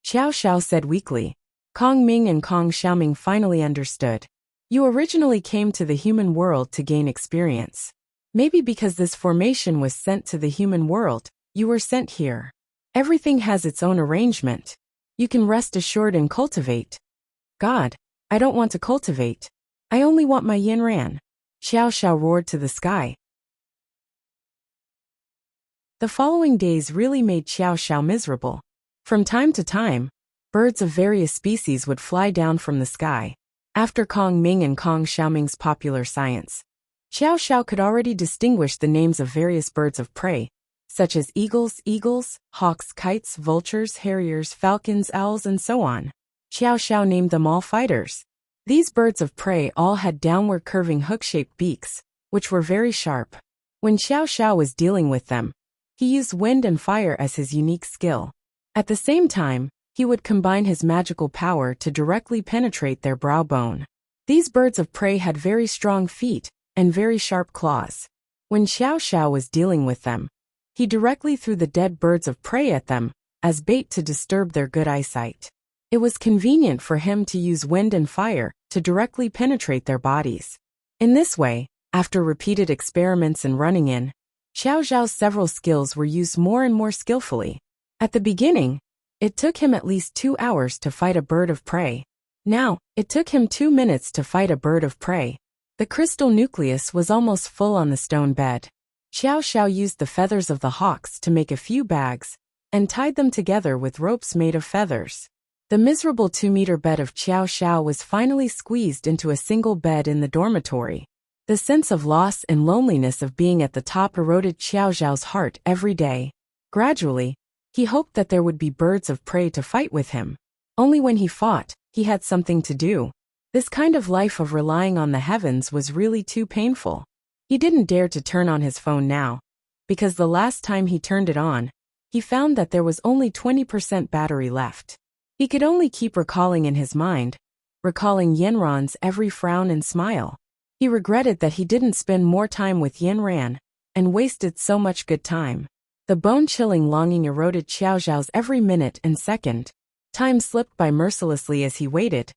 Xiao Xiao said weakly. Kong Ming and Kong Xiaoming finally understood. You originally came to the human world to gain experience. Maybe because this formation was sent to the human world, you were sent here. Everything has its own arrangement. You can rest assured and cultivate. God, I don't want to cultivate. I only want my yin ran. Xiao Xiao roared to the sky. The following days really made Xiao Xiao miserable. From time to time, birds of various species would fly down from the sky. After Kong Ming and Kong Xiaoming's popular science, Xiao Xiao could already distinguish the names of various birds of prey, such as eagles, hawks, kites, vultures, harriers, falcons, owls, and so on. Xiao Xiao named them all fighters. These birds of prey all had downward curving hook-shaped beaks, which were very sharp. When Xiao Xiao was dealing with them, he used wind and fire as his unique skill. At the same time, he would combine his magical power to directly penetrate their brow bone. These birds of prey had very strong feet and very sharp claws. When Xiao Xiao was dealing with them, he directly threw the dead birds of prey at them as bait to disturb their good eyesight. It was convenient for him to use wind and fire to directly penetrate their bodies. In this way, after repeated experiments and running in, Xiao Xiao's several skills were used more and more skillfully. At the beginning, it took him at least 2 hours to fight a bird of prey. Now, it took him 2 minutes to fight a bird of prey. The crystal nucleus was almost full on the stone bed. Xiao Xiao used the feathers of the hawks to make a few bags, and tied them together with ropes made of feathers. The miserable 2-meter bed of Xiao Xiao was finally squeezed into a single bed in the dormitory. The sense of loss and loneliness of being at the top eroded Xiao Xiao's heart every day. Gradually, he hoped that there would be birds of prey to fight with him. Only when he fought, he had something to do. This kind of life of relying on the heavens was really too painful. He didn't dare to turn on his phone now, because the last time he turned it on, he found that there was only 20% battery left. He could only keep recalling in his mind, recalling Yanran's every frown and smile. He regretted that he didn't spend more time with Yanran, and wasted so much good time. The bone-chilling longing eroded Xiao Zhao's every minute and second. Time slipped by mercilessly as he waited,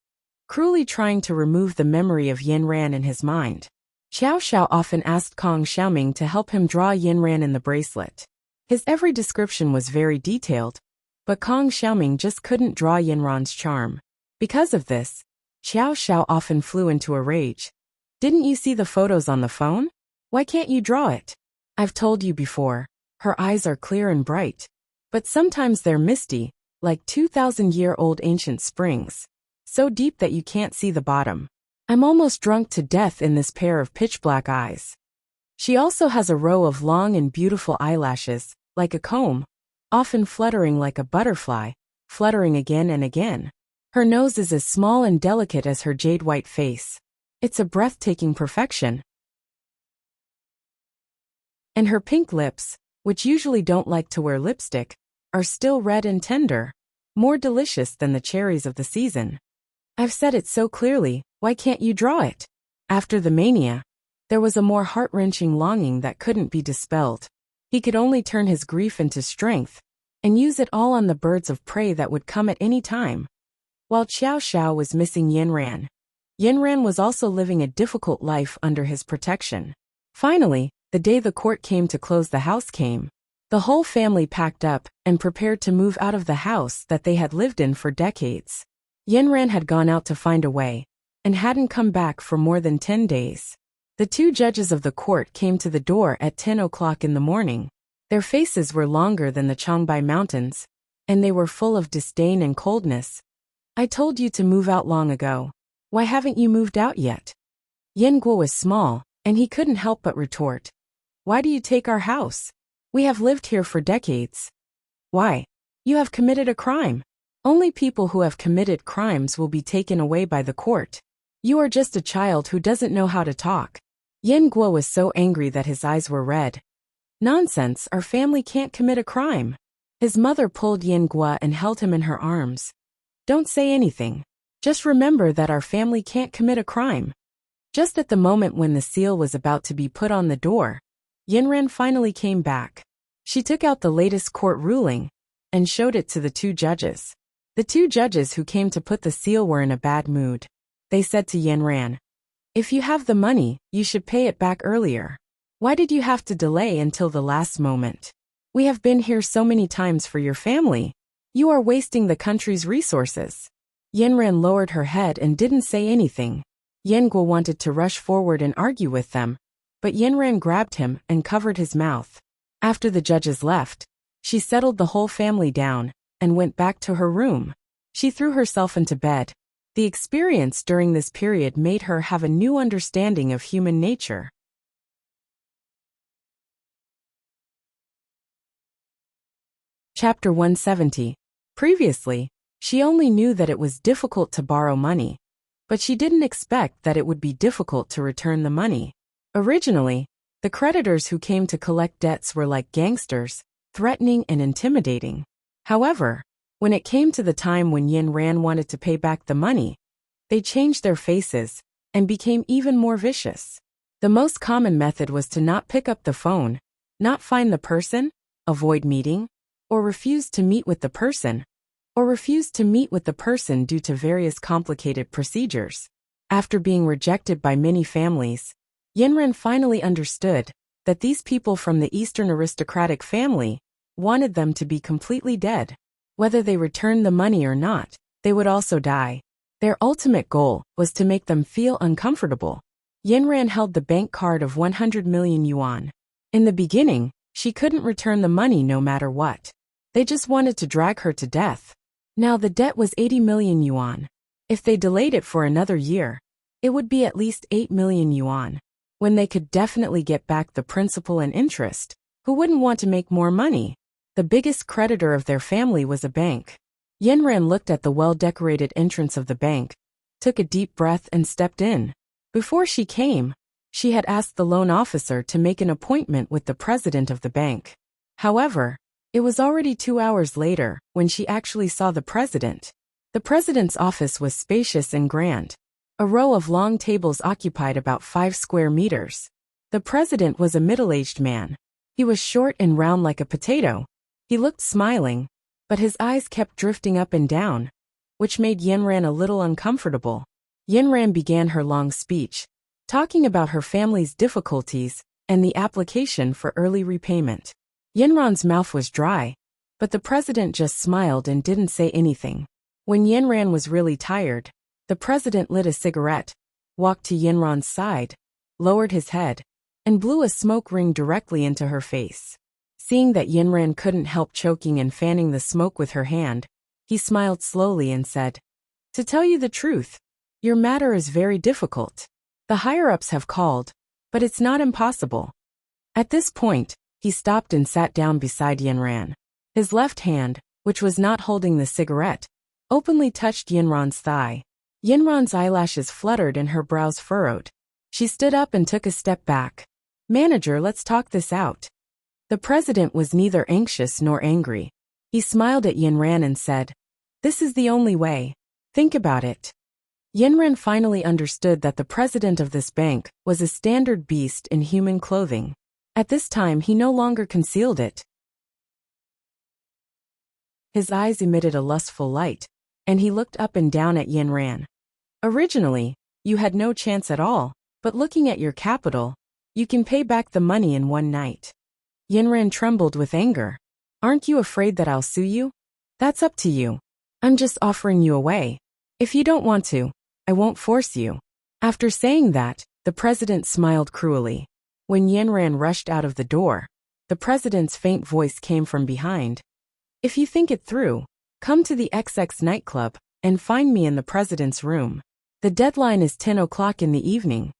cruelly trying to remove the memory of Yin Ran in his mind. Xiao Zhao often asked Kong Xiaoming to help him draw Yin Ran in the bracelet. His every description was very detailed, but Kong Xiaoming just couldn't draw Yin Ran's charm. Because of this, Xiao Zhao often flew into a rage. Didn't you see the photos on the phone? Why can't you draw it? I've told you before, her eyes are clear and bright, but sometimes they're misty, like 2,000-year-old ancient springs, so deep that you can't see the bottom. I'm almost drunk to death in this pair of pitch-black eyes. She also has a row of long and beautiful eyelashes, like a comb, often fluttering like a butterfly, fluttering again and again. Her nose is as small and delicate as her jade-white face. It's a breathtaking perfection. And her pink lips, which usually don't like to wear lipstick, are still red and tender, more delicious than the cherries of the season. I've said it so clearly, why can't you draw it? After the mania, there was a more heart-wrenching longing that couldn't be dispelled. He could only turn his grief into strength, and use it all on the birds of prey that would come at any time. While Xiao Zhao was missing Yin Ran was also living a difficult life under his protection. Finally, the day the court came to close the house came. The whole family packed up and prepared to move out of the house that they had lived in for decades. Yin Ran had gone out to find a way, and hadn't come back for more than 10 days. The two judges of the court came to the door at 10 o'clock in the morning. Their faces were longer than the Changbai Mountains, and they were full of disdain and coldness. I told you to move out long ago. Why haven't you moved out yet? Yin Guo was small, and he couldn't help but retort. Why do you take our house? We have lived here for decades. Why? You have committed a crime. Only people who have committed crimes will be taken away by the court. You are just a child who doesn't know how to talk. Yin Guo was so angry that his eyes were red. Nonsense, our family can't commit a crime. His mother pulled Yin Guo and held him in her arms. Don't say anything. Just remember that our family can't commit a crime. Just at the moment when the seal was about to be put on the door, Yin Ran finally came back. She took out the latest court ruling and showed it to the two judges. The two judges who came to put the seal were in a bad mood. They said to Yin Ran, "If you have the money, you should pay it back earlier. Why did you have to delay until the last moment? We have been here so many times for your family. You are wasting the country's resources." Yin Ran lowered her head and didn't say anything. Yin Guo wanted to rush forward and argue with them, but Yin Ran grabbed him and covered his mouth. After the judges left, she settled the whole family down and went back to her room. She threw herself into bed. The experience during this period made her have a new understanding of human nature. Chapter 170. Previously, she only knew that it was difficult to borrow money, but she didn't expect that it would be difficult to return the money. Originally, the creditors who came to collect debts were like gangsters, threatening and intimidating. However, when it came to the time when Yin Ran wanted to pay back the money, they changed their faces and became even more vicious. The most common method was to not pick up the phone, not find the person, avoid meeting, or refuse to meet with the person, due to various complicated procedures. After being rejected by many families, Yin Ran finally understood that these people from the Eastern aristocratic family wanted them to be completely dead. Whether they returned the money or not, they would also die. Their ultimate goal was to make them feel uncomfortable. Yin Ran held the bank card of 100 million yuan. In the beginning, she couldn't return the money no matter what. They just wanted to drag her to death. Now the debt was 80 million yuan. If they delayed it for another year, it would be at least 8 million yuan. When they could definitely get back the principal and interest, who wouldn't want to make more money? The biggest creditor of their family was a bank. Yin Ran looked at the well-decorated entrance of the bank, took a deep breath and stepped in. Before she came, she had asked the loan officer to make an appointment with the president of the bank. However, it was already 2 hours later when she actually saw the president. The president's office was spacious and grand. A row of long tables occupied about 5 square meters. The president was a middle-aged man. He was short and round like a potato. He looked smiling, but his eyes kept drifting up and down, which made Yinran a little uncomfortable. Yinran began her long speech, talking about her family's difficulties and the application for early repayment. Yinran's mouth was dry, but the president just smiled and didn't say anything. When Yinran was really tired, the president lit a cigarette, walked to Yinran's side, lowered his head, and blew a smoke ring directly into her face. Seeing that Yinran couldn't help choking and fanning the smoke with her hand, he smiled slowly and said, "To tell you the truth, your matter is very difficult. The higher-ups have called, but it's not impossible." At this point, he stopped and sat down beside Yinran. His left hand, which was not holding the cigarette, openly touched Yinran's thigh. Yinran's eyelashes fluttered and her brows furrowed. She stood up and took a step back. "Manager, let's talk this out." The president was neither anxious nor angry. He smiled at Yinran and said, "This is the only way. Think about it." Yinran finally understood that the president of this bank was a standard beast in human clothing. At this time he no longer concealed it. His eyes emitted a lustful light, and he looked up and down at Yinran. "Originally, you had no chance at all, but looking at your capital, you can pay back the money in one night." Yinran trembled with anger. "Aren't you afraid that I'll sue you? That's up to you. I'm just offering you a way. If you don't want to, I won't force you." After saying that, the president smiled cruelly. When Yinran rushed out of the door, the president's faint voice came from behind. "If you think it through, come to the XX nightclub and find me in the president's room. The deadline is 10 o'clock in the evening."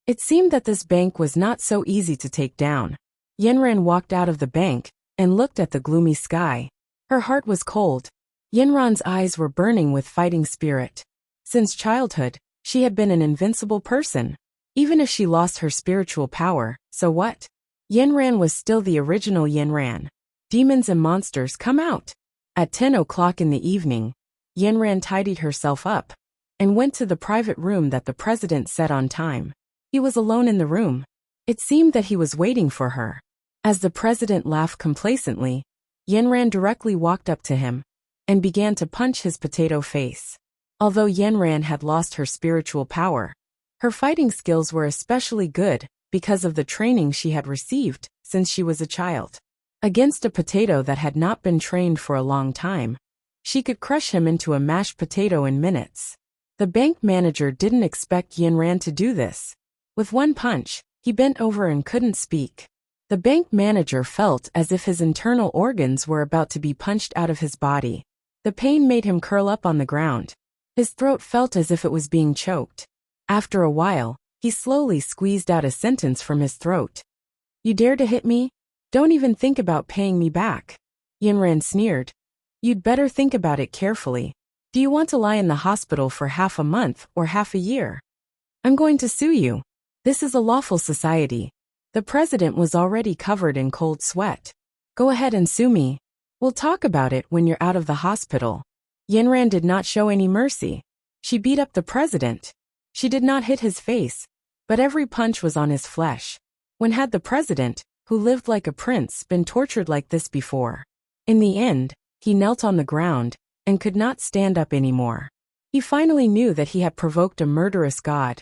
It seemed that this bank was not so easy to take down. Yinran walked out of the bank and looked at the gloomy sky. Her heart was cold. Yinran's eyes were burning with fighting spirit. Since childhood, she had been an invincible person. Even if she lost her spiritual power, so what? Yinran was still the original Yinran. Demons and monsters, come out! At 10 o'clock in the evening, Yinran tidied herself up and went to the private room that the president set on time. He was alone in the room. It seemed that he was waiting for her. As the president laughed complacently, Yinran directly walked up to him and began to punch his potato face. Although Yinran had lost her spiritual power, her fighting skills were especially good because of the training she had received since she was a child. Against a potato that had not been trained for a long time, she could crush him into a mashed potato in minutes. The bank manager didn't expect Yinran to do this. With one punch, he bent over and couldn't speak. The bank manager felt as if his internal organs were about to be punched out of his body. The pain made him curl up on the ground. His throat felt as if it was being choked. After a while, he slowly squeezed out a sentence from his throat. "You dare to hit me? Don't even think about paying me back." Yinran sneered. "You'd better think about it carefully. Do you want to lie in the hospital for half a month or half a year? I'm going to sue you. This is a lawful society." The president was already covered in cold sweat. "Go ahead and sue me. We'll talk about it when you're out of the hospital." Yinran did not show any mercy. She beat up the president. She did not hit his face, but every punch was on his flesh. When had the president, who lived like a prince, been tortured like this before? In the end, he knelt on the ground and could not stand up anymore. He finally knew that he had provoked a murderous god.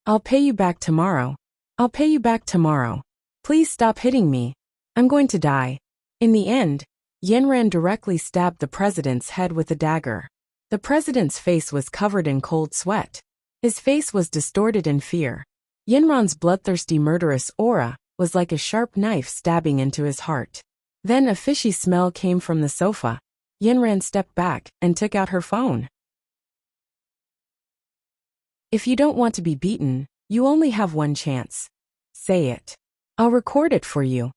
"I'll pay you back tomorrow. I'll pay you back tomorrow. Please stop hitting me. I'm going to die." In the end, Yinran directly stabbed the president's head with a dagger. The president's face was covered in cold sweat. His face was distorted in fear. Yinran's bloodthirsty murderous aura was like a sharp knife stabbing into his heart. Then a fishy smell came from the sofa. Yinran stepped back and took out her phone. "If you don't want to be beaten, you only have one chance. Say it. I'll record it for you."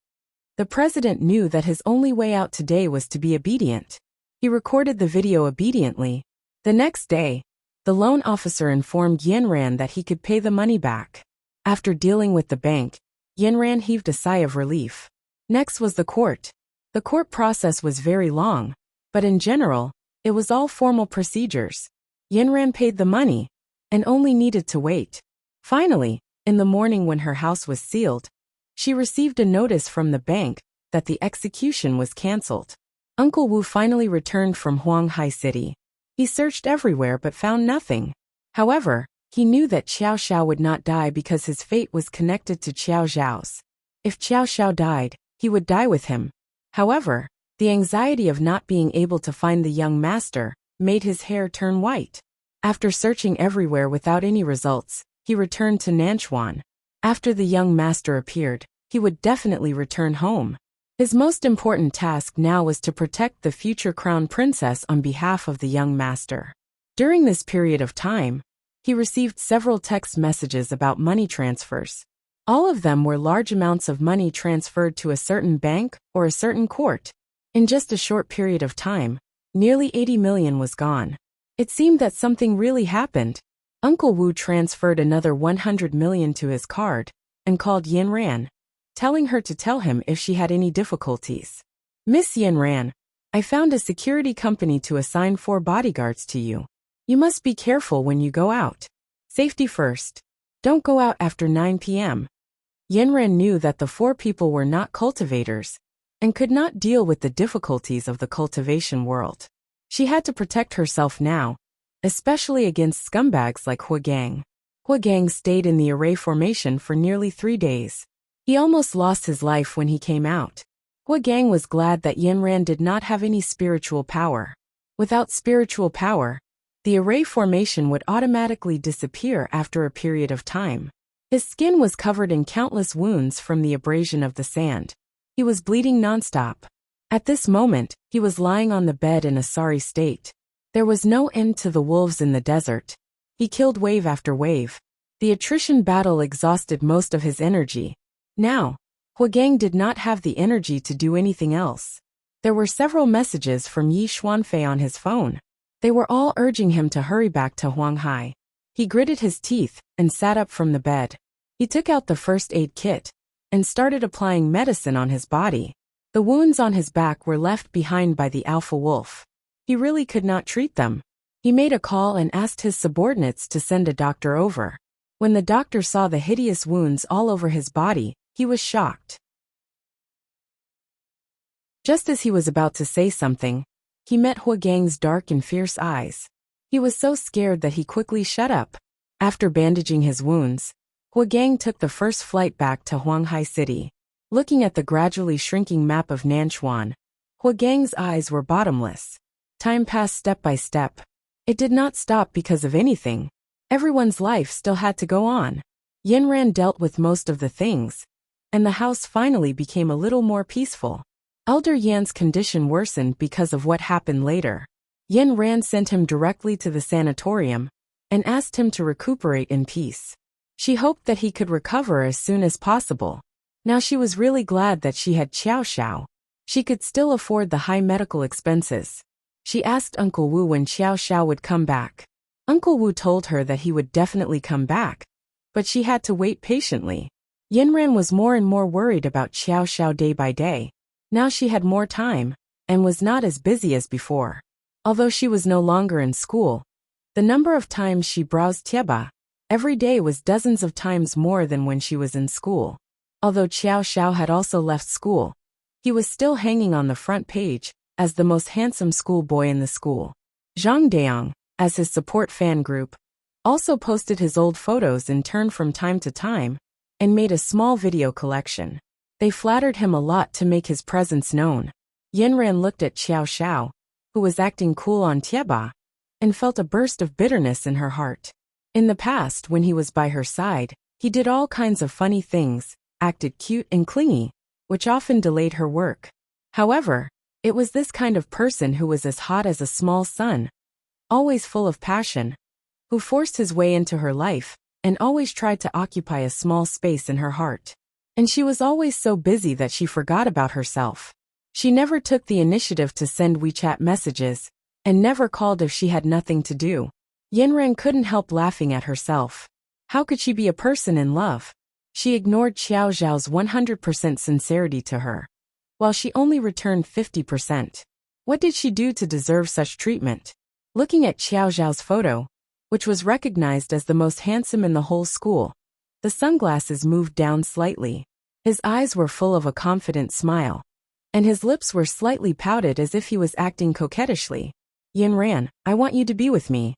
The president knew that his only way out today was to be obedient. He recorded the video obediently. The next day, the loan officer informed Yinran that he could pay the money back. After dealing with the bank, Yinran heaved a sigh of relief. Next was the court. The court process was very long, but in general, it was all formal procedures. Yinran paid the money and only needed to wait. Finally, In the morning when her house was sealed, she received a notice from the bank that the execution was cancelled. Uncle Wu finally returned from Huanghai City. He searched everywhere but found nothing. However, he knew that Xiao Xiao would not die because his fate was connected to Xiao Xiao's. If Xiao Xiao died, he would die with him. However, the anxiety of not being able to find the young master made his hair turn white. After searching everywhere without any results, he returned to Nanchuan. After the young master appeared, he would definitely return home. His most important task now was to protect the future crown princess on behalf of the young master. During this period of time, he received several text messages about money transfers. All of them were large amounts of money transferred to a certain bank or a certain court. In just a short period of time, nearly 80 million was gone. It seemed that something really happened. Uncle Wu transferred another 100 million to his card and called Yin Ran, telling her to tell him if she had any difficulties. Miss Yin Ran, I found a security company to assign 4 bodyguards to you. You must be careful when you go out. Safety first. Don't go out after 9 p.m. Yenren knew that the 4 people were not cultivators and could not deal with the difficulties of the cultivation world. She had to protect herself now, especially against scumbags like Huagang. Huagang stayed in the array formation for nearly 3 days. He almost lost his life when he came out. Huagang was glad that Yenren did not have any spiritual power. Without spiritual power, the array formation would automatically disappear after a period of time. His skin was covered in countless wounds from the abrasion of the sand. He was bleeding nonstop. At this moment, he was lying on the bed in a sorry state. There was no end to the wolves in the desert. He killed wave after wave. The attrition battle exhausted most of his energy. Now, Huagang did not have the energy to do anything else. There were several messages from Yi Xuanfei on his phone. They were all urging him to hurry back to Huanghai. He gritted his teeth and sat up from the bed. He took out the first aid kit and started applying medicine on his body. The wounds on his back were left behind by the alpha wolf. He really could not treat them. He made a call and asked his subordinates to send a doctor over. When the doctor saw the hideous wounds all over his body, he was shocked. Just as he was about to say something, he met Huagang's dark and fierce eyes. He was so scared that he quickly shut up. After bandaging his wounds, Huagang took the first flight back to Huanghai City. Looking at the gradually shrinking map of Nanchuan, Huagang's eyes were bottomless. Time passed step by step. It did not stop because of anything. Everyone's life still had to go on. Yinran dealt with most of the things, and the house finally became a little more peaceful. Elder Yan's condition worsened because of what happened later. Yin Ran sent him directly to the sanatorium and asked him to recuperate in peace. She hoped that he could recover as soon as possible. Now she was really glad that she had Xiao Xiao. She could still afford the high medical expenses. She asked Uncle Wu when Xiao Xiao would come back. Uncle Wu told her that he would definitely come back, but she had to wait patiently. Yinran was more and more worried about Xiao Xiao day by day. Now she had more time, and was not as busy as before. Although she was no longer in school, the number of times she browsed Tieba every day was dozens of times more than when she was in school. Although Xiao Xiao had also left school, he was still hanging on the front page as the most handsome schoolboy in the school. Zhang Deong, as his support fan group, also posted his old photos in turn from time to time, and made a small video collection. They flattered him a lot to make his presence known. Yinran looked at Xiao Xiao, who was acting cool on Tieba, and felt a burst of bitterness in her heart. In the past, when he was by her side, he did all kinds of funny things, acted cute and clingy, which often delayed her work. However, it was this kind of person who was as hot as a small sun, always full of passion, who forced his way into her life, and always tried to occupy a small space in her heart. And she was always so busy that she forgot about herself. She never took the initiative to send WeChat messages, and never called if she had nothing to do. Yinren couldn't help laughing at herself. How could she be a person in love? She ignored Xiao Zhao's 100% sincerity to her, while she only returned 50%. What did she do to deserve such treatment? Looking at Xiao Zhao's photo, which was recognized as the most handsome in the whole school, The sunglasses moved down slightly. His eyes were full of a confident smile, and his lips were slightly pouted as if he was acting coquettishly. Yinran, I want you to be with me.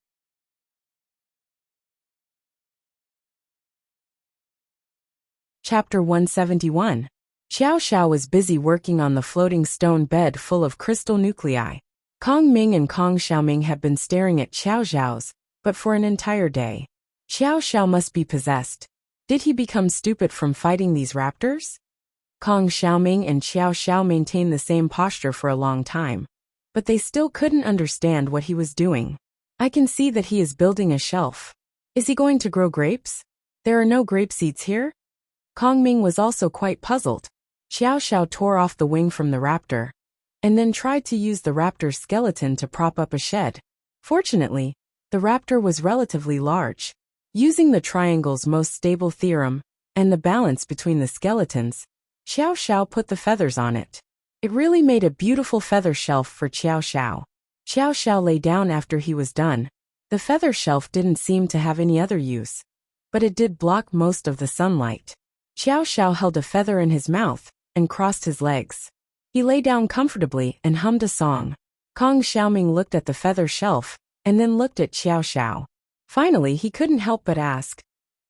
Chapter 171. Xiao Xiao was busy working on the floating stone bed full of crystal nuclei. Kong Ming and Kong Xiaoming had been staring at Xiao Xiao's, but for an entire day. Xiao Xiao must be possessed. Did he become stupid from fighting these raptors? Kong Xiaoming and Xiao Xiao maintained the same posture for a long time, but they still couldn't understand what he was doing. I can see that he is building a shelf. Is he going to grow grapes? There are no grape seeds here? Kong Ming was also quite puzzled. Xiao Xiao tore off the wing from the raptor, and then tried to use the raptor's skeleton to prop up a shed. Fortunately, the raptor was relatively large. Using the triangle's most stable theorem, and the balance between the skeletons, Xiao Xiao put the feathers on it. It really made a beautiful feather shelf for Xiao Xiao. Xiao Xiao lay down after he was done. The feather shelf didn't seem to have any other use, but it did block most of the sunlight. Xiao Xiao held a feather in his mouth and crossed his legs. He lay down comfortably and hummed a song. Kong Xiaoming looked at the feather shelf and then looked at Xiao Xiao. Finally, he couldn't help but ask,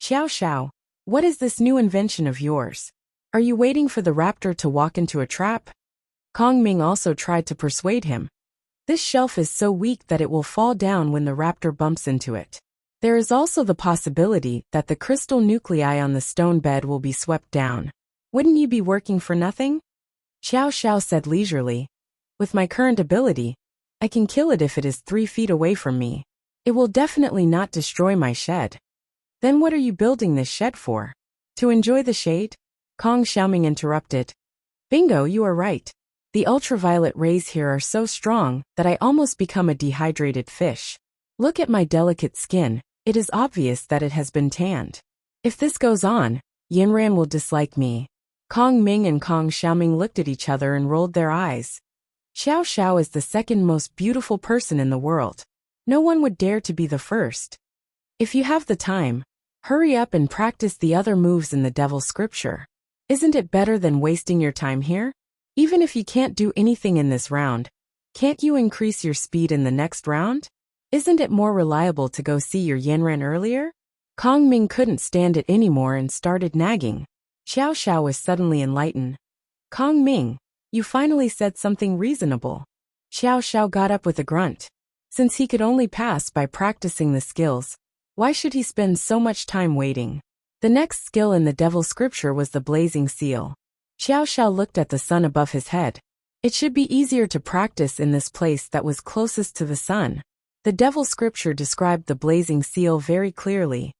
Xiao Xiao, what is this new invention of yours? Are you waiting for the raptor to walk into a trap? Kong Ming also tried to persuade him. This shelf is so weak that it will fall down when the raptor bumps into it. There is also the possibility that the crystal nuclei on the stone bed will be swept down. Wouldn't you be working for nothing? Xiao Xiao said leisurely. With my current ability, I can kill it if it is 3 feet away from me. It will definitely not destroy my shed. Then what are you building this shed for? To enjoy the shade? Kong Xiaoming interrupted. Bingo, you are right. The ultraviolet rays here are so strong that I almost become a dehydrated fish. Look at my delicate skin. It is obvious that it has been tanned. If this goes on, Yinran will dislike me. Kong Ming and Kong Xiaoming looked at each other and rolled their eyes. Xiao Xiao is the second most beautiful person in the world. No one would dare to be the first. If you have the time, hurry up and practice the other moves in the devil's scripture. Isn't it better than wasting your time here? Even if you can't do anything in this round, can't you increase your speed in the next round? Isn't it more reliable to go see your Yanran earlier? Kong Ming couldn't stand it anymore and started nagging. Xiao Xiao was suddenly enlightened. Kong Ming, you finally said something reasonable. Xiao Xiao got up with a grunt. Since he could only pass by practicing the skills, why should he spend so much time waiting? The next skill in the devil's scripture was the blazing seal. Xiao Xiao looked at the sun above his head. It should be easier to practice in this place that was closest to the sun. The devil's scripture described the blazing seal very clearly.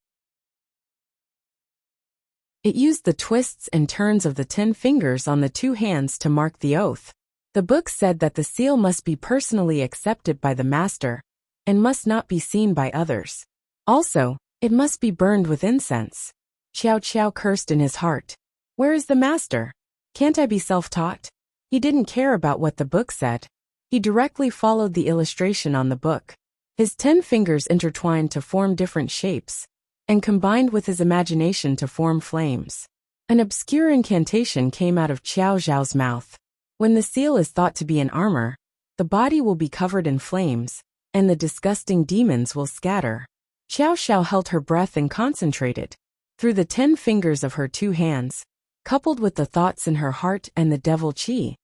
It used the twists and turns of the 10 fingers on the 2 hands to mark the oath. The book said that the seal must be personally accepted by the master and must not be seen by others. Also, it must be burned with incense. Xiao Xiao cursed in his heart. Where is the master? Can't I be self-taught? He didn't care about what the book said. He directly followed the illustration on the book. His 10 fingers intertwined to form different shapes, and combined with his imagination to form flames. An obscure incantation came out of Xiao Xiao's mouth. When the seal is thought to be in armor, the body will be covered in flames, and the disgusting demons will scatter. Xiao Xiao held her breath and concentrated. Through the 10 fingers of her 2 hands, coupled with the thoughts in her heart and the devil chi,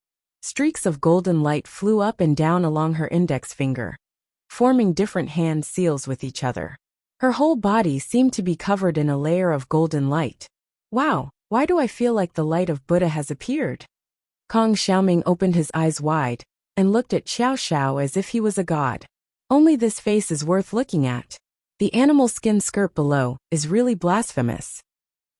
streaks of golden light flew up and down along her index finger, forming different hand seals with each other. Her whole body seemed to be covered in a layer of golden light. Wow, why do I feel like the light of Buddha has appeared? Kong Xiaoming opened his eyes wide and looked at Xiao Xiao as if he was a god. Only this face is worth looking at. The animal skin skirt below is really blasphemous.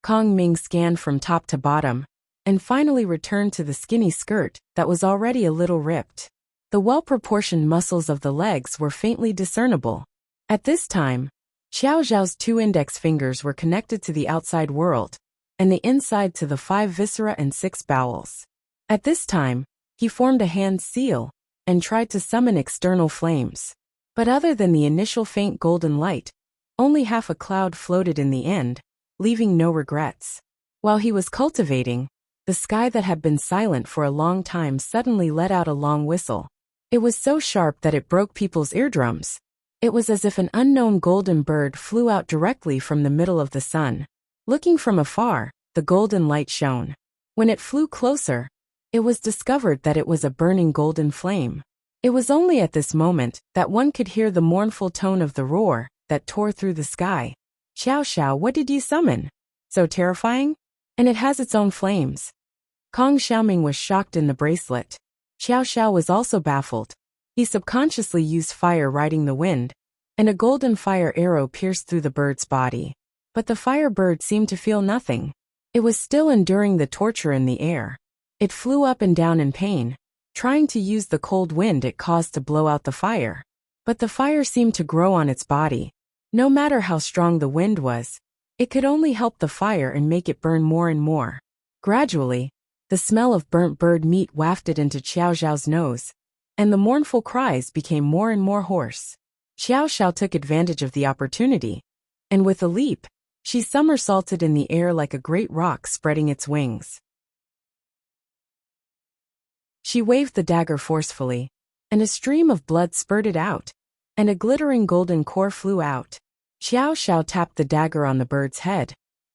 Kong Ming scanned from top to bottom and finally returned to the skinny skirt that was already a little ripped. The well-proportioned muscles of the legs were faintly discernible. At this time, Xiao Xiao's 2 index fingers were connected to the outside world, and the inside to the 5 viscera and 6 bowels. At this time, he formed a hand seal and tried to summon external flames. But other than the initial faint golden light, only half a cloud floated in the end, leaving no regrets. While he was cultivating, the sky that had been silent for a long time suddenly let out a long whistle. It was so sharp that it broke people's eardrums. It was as if an unknown golden bird flew out directly from the middle of the sun. Looking from afar, the golden light shone. When it flew closer, it was discovered that it was a burning golden flame. It was only at this moment that one could hear the mournful tone of the roar that tore through the sky. "Xiao Xiao, what did you summon? So terrifying? And it has its own flames." Kong Xiaoming was shocked in the bracelet. Xiao Xiao was also baffled. He subconsciously used fire riding the wind, and a golden fire arrow pierced through the bird's body. But the fire bird seemed to feel nothing. It was still enduring the torture in the air. It flew up and down in pain, trying to use the cold wind it caused to blow out the fire. But the fire seemed to grow on its body. No matter how strong the wind was, it could only help the fire and make it burn more and more. Gradually, the smell of burnt bird meat wafted into Xiao Xiao's nose, and the mournful cries became more and more hoarse. Xiao Xiao took advantage of the opportunity, and with a leap, she somersaulted in the air like a great rock spreading its wings. She waved the dagger forcefully, and a stream of blood spurted out, and a glittering golden core flew out. Xiao Xiao tapped the dagger on the bird's head,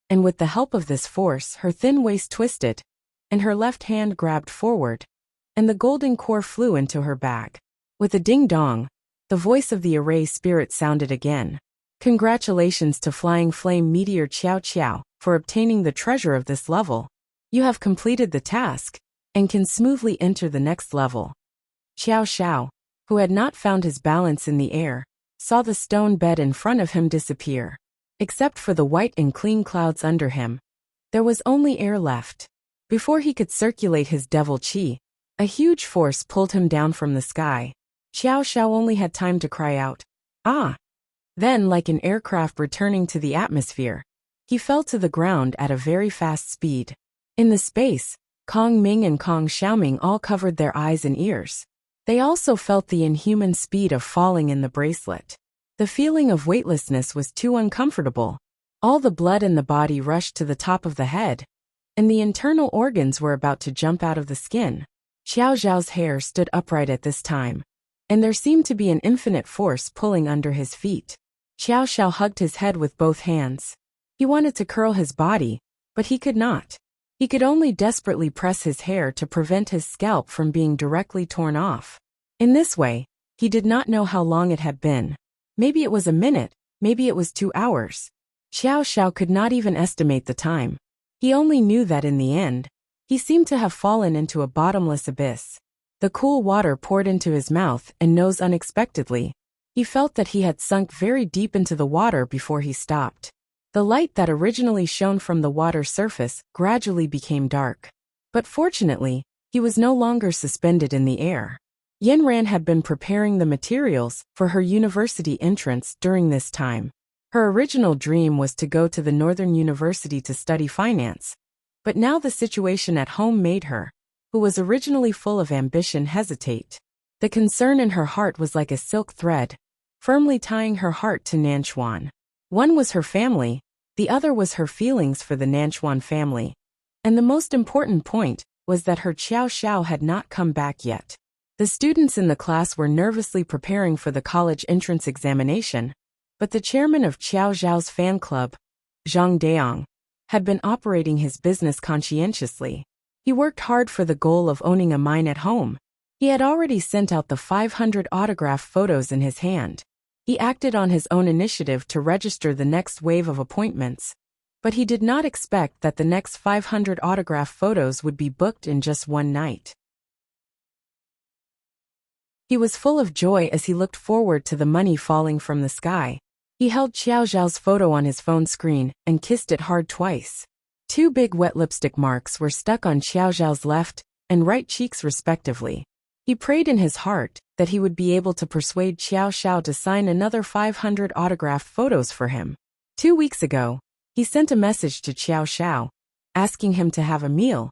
and with the help of this force her thin waist twisted, and her left hand grabbed forward, and the golden core flew into her bag. With a ding-dong, the voice of the array spirit sounded again. "Congratulations to Flying Flame Meteor Qiao Qiao for obtaining the treasure of this level. You have completed the task, and can smoothly enter the next level." Xiao Xiao, who had not found his balance in the air, saw the stone bed in front of him disappear. Except for the white and clean clouds under him, there was only air left. Before he could circulate his devil chi, a huge force pulled him down from the sky. Xiao Xiao only had time to cry out, "Ah!" Then, like an aircraft returning to the atmosphere, he fell to the ground at a very fast speed. In the space, Kong Ming and Kong Xiaoming all covered their eyes and ears. They also felt the inhuman speed of falling in the bracelet. The feeling of weightlessness was too uncomfortable. All the blood in the body rushed to the top of the head, and the internal organs were about to jump out of the skin. Xiao Xiao's hair stood upright at this time, and there seemed to be an infinite force pulling under his feet. Xiao Xiao hugged his head with both hands. He wanted to curl his body, but he could not. He could only desperately press his hair to prevent his scalp from being directly torn off. In this way, he did not know how long it had been. Maybe it was a minute, maybe it was 2 hours. Xiao Xiao could not even estimate the time. He only knew that in the end, he seemed to have fallen into a bottomless abyss. The cool water poured into his mouth and nose unexpectedly. He felt that he had sunk very deep into the water before he stopped. The light that originally shone from the water's surface gradually became dark. But fortunately, he was no longer suspended in the air. Yanran had been preparing the materials for her university entrance during this time. Her original dream was to go to the Northern University to study finance. But now the situation at home made her, who was originally full of ambition, hesitate. The concern in her heart was like a silk thread, firmly tying her heart to Nanchuan. One was her family, the other was her feelings for the Nanchuan family. And the most important point was that her Xiao Xiao had not come back yet. The students in the class were nervously preparing for the college entrance examination, but the chairman of Xiao Xiao's fan club, Zhang Deong, had been operating his business conscientiously. He worked hard for the goal of owning a mine at home. He had already sent out the 500 autograph photos in his hand. He acted on his own initiative to register the next wave of appointments, but he did not expect that the next 500 autograph photos would be booked in just one night. He was full of joy as he looked forward to the money falling from the sky. He held Xiao Zhao's photo on his phone screen and kissed it hard twice. 2 big wet lipstick marks were stuck on Xiao Zhao's left and right cheeks respectively. He prayed in his heart that he would be able to persuade Xiao Xiao to sign another 500 autographed photos for him. 2 weeks ago, he sent a message to Xiao Xiao, asking him to have a meal,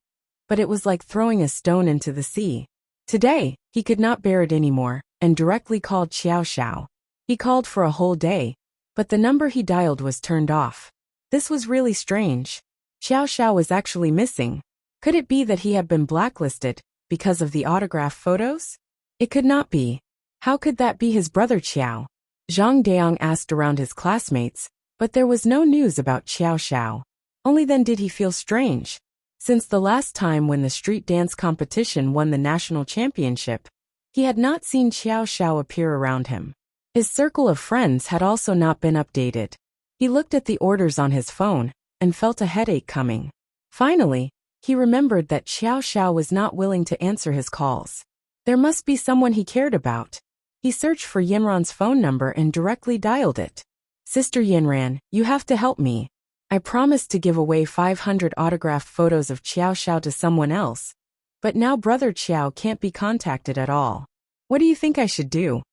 but it was like throwing a stone into the sea. Today, he could not bear it anymore, and directly called Xiao Xiao. He called for a whole day, but the number he dialed was turned off. This was really strange. Xiao Xiao was actually missing. Could it be that he had been blacklisted because of the autograph photos? It could not be. How could that be his brother Qiao? Zhang Daong asked around his classmates, but there was no news about Xiao Xiao. Only then did he feel strange. Since the last time when the street dance competition won the national championship, he had not seen Xiao Xiao appear around him. His circle of friends had also not been updated. He looked at the orders on his phone and felt a headache coming. Finally, he remembered that Xiao Xiao was not willing to answer his calls. There must be someone he cared about. He searched for Yinran's phone number and directly dialed it. Sister Yinran, you have to help me. I promised to give away 500 autographed photos of Xiao Xiao to someone else, but now brother Qiao can't be contacted at all. What do you think I should do?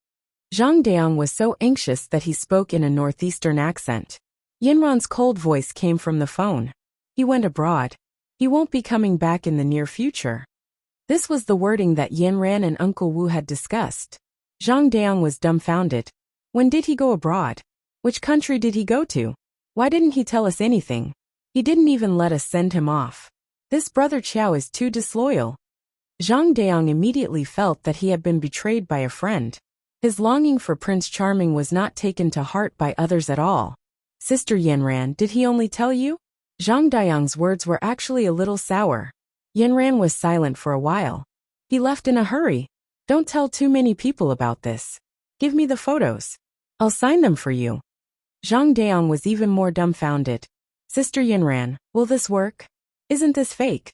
Zhang Daong was so anxious that he spoke in a northeastern accent. Yinran's cold voice came from the phone. He went abroad. He won't be coming back in the near future. This was the wording that Yinran and Uncle Wu had discussed. Zhang Daong was dumbfounded. When did he go abroad? Which country did he go to? Why didn't he tell us anything? He didn't even let us send him off. This brother Qiao is too disloyal. Zhang Daong immediately felt that he had been betrayed by a friend. His longing for Prince Charming was not taken to heart by others at all. Sister Yinran, did he only tell you? Zhang Daong's words were actually a little sour. Yinran was silent for a while. He left in a hurry. Don't tell too many people about this. Give me the photos. I'll sign them for you. Zhang Daong was even more dumbfounded. Sister Yinran, will this work? Isn't this fake?